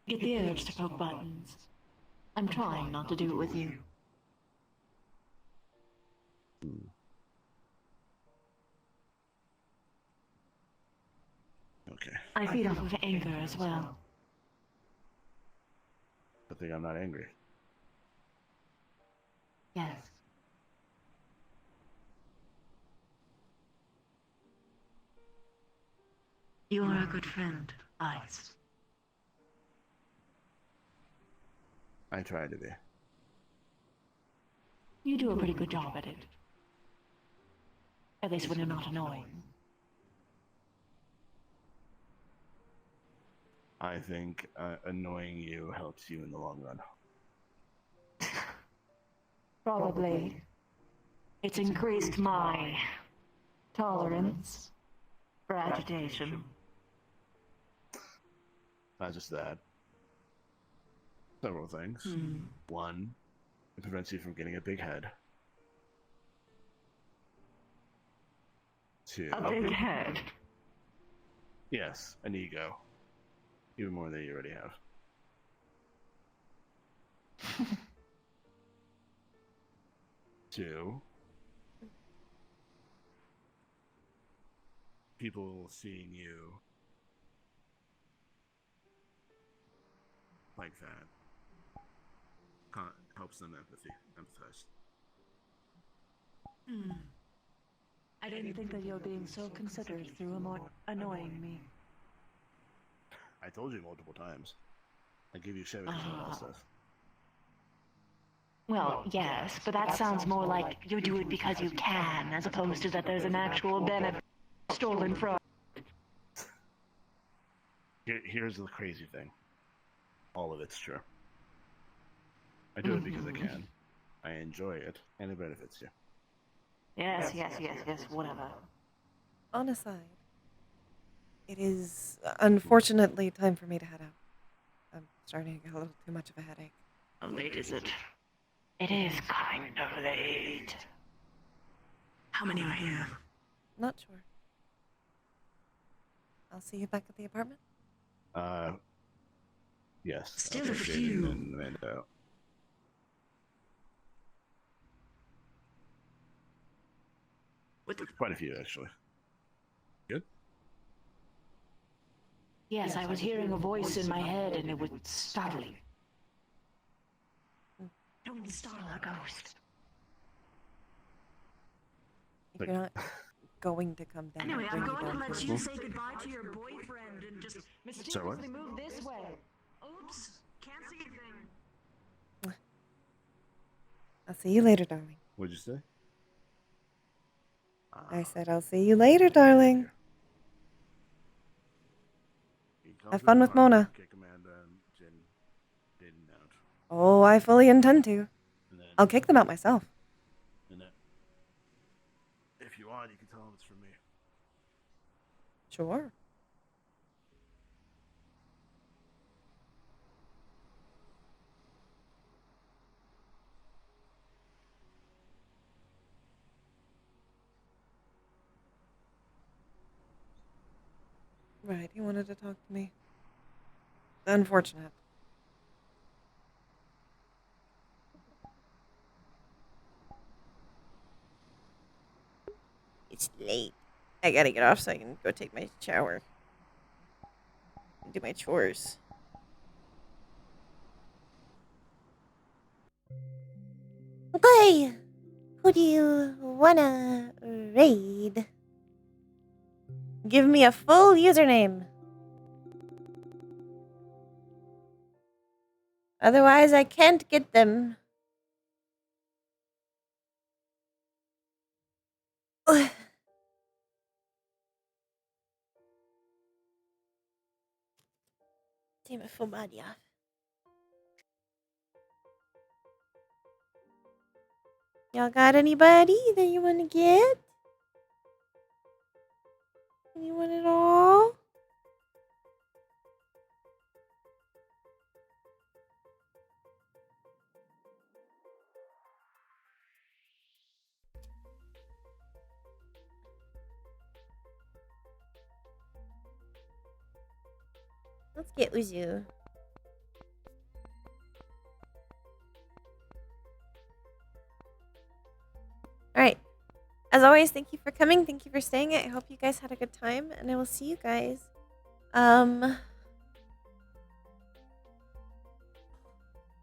get the urge to poke buttons. I'm trying not to do it with you. Okay. I feed off of anger as well. I think I'm not angry. Yes. You are a good friend, Ice. I tried to be. You do a pretty good job at it. At least when you're not annoying. I think annoying you helps you in the long run. Probably. It's increased my tolerance for agitation. Not just that. Several things. One, it prevents you from getting a big head. Two. A big head? Yes, an ego. Even more than you already have. Two, people seeing you like that helps them empathize. I didn't think that you're being so considerate through annoying me. I told you multiple times. I give you shit because no one else does. Well, yes, but that sounds more like you do it because you can, as opposed to that there's an actual benefit stolen from. Here's the crazy thing. All of it's true. I do it because I can. I enjoy it, and it benefits you. Yes, whatever. On a side, it is unfortunately time for me to head out. I'm starting to get a little too much of a headache. How late is it? It is kind of late. How many are here? Not sure. I'll see you back at the apartment. Yes. Still I'll a take few. Jaden and Amanda out. Quite a few, actually. Good? Yes, I was hearing a voice in my head and it was startling. Don't startle a ghost. If you're not going to come down, Anyway, I'll I'm bring going to down let too. you say goodbye to your boyfriend and just Sorry, what? mysteriously move this way. Oops, can't see a thing. I'll see you later, darling. What'd you say? I said I'll see you later, darling. Have fun with Mona. Kick Amanda and Jaden out. Oh, I fully intend to. And then, I'll kick them out myself. and then, if you want, you can tell them it's from me. Sure. Right, he wanted to talk to me. Unfortunate. It's late. I gotta get off so I can go take my shower. And do my chores. Okay. Who do you wanna raid? Give me a full username. Otherwise, I can't get them. Ugh. Take my full body off. Y'all got anybody that you want to get? Anyone at all? Let's get Uzu. as always, thank you for coming. Thank you for staying. I hope you guys had a good time, and I will see you guys.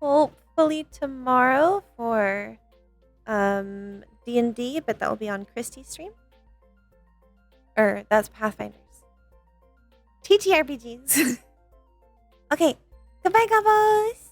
Hopefully tomorrow for D&D, but that will be on Christie's stream. Or that's Pathfinders. TTRPGs. Okay. Goodbye, Gobos.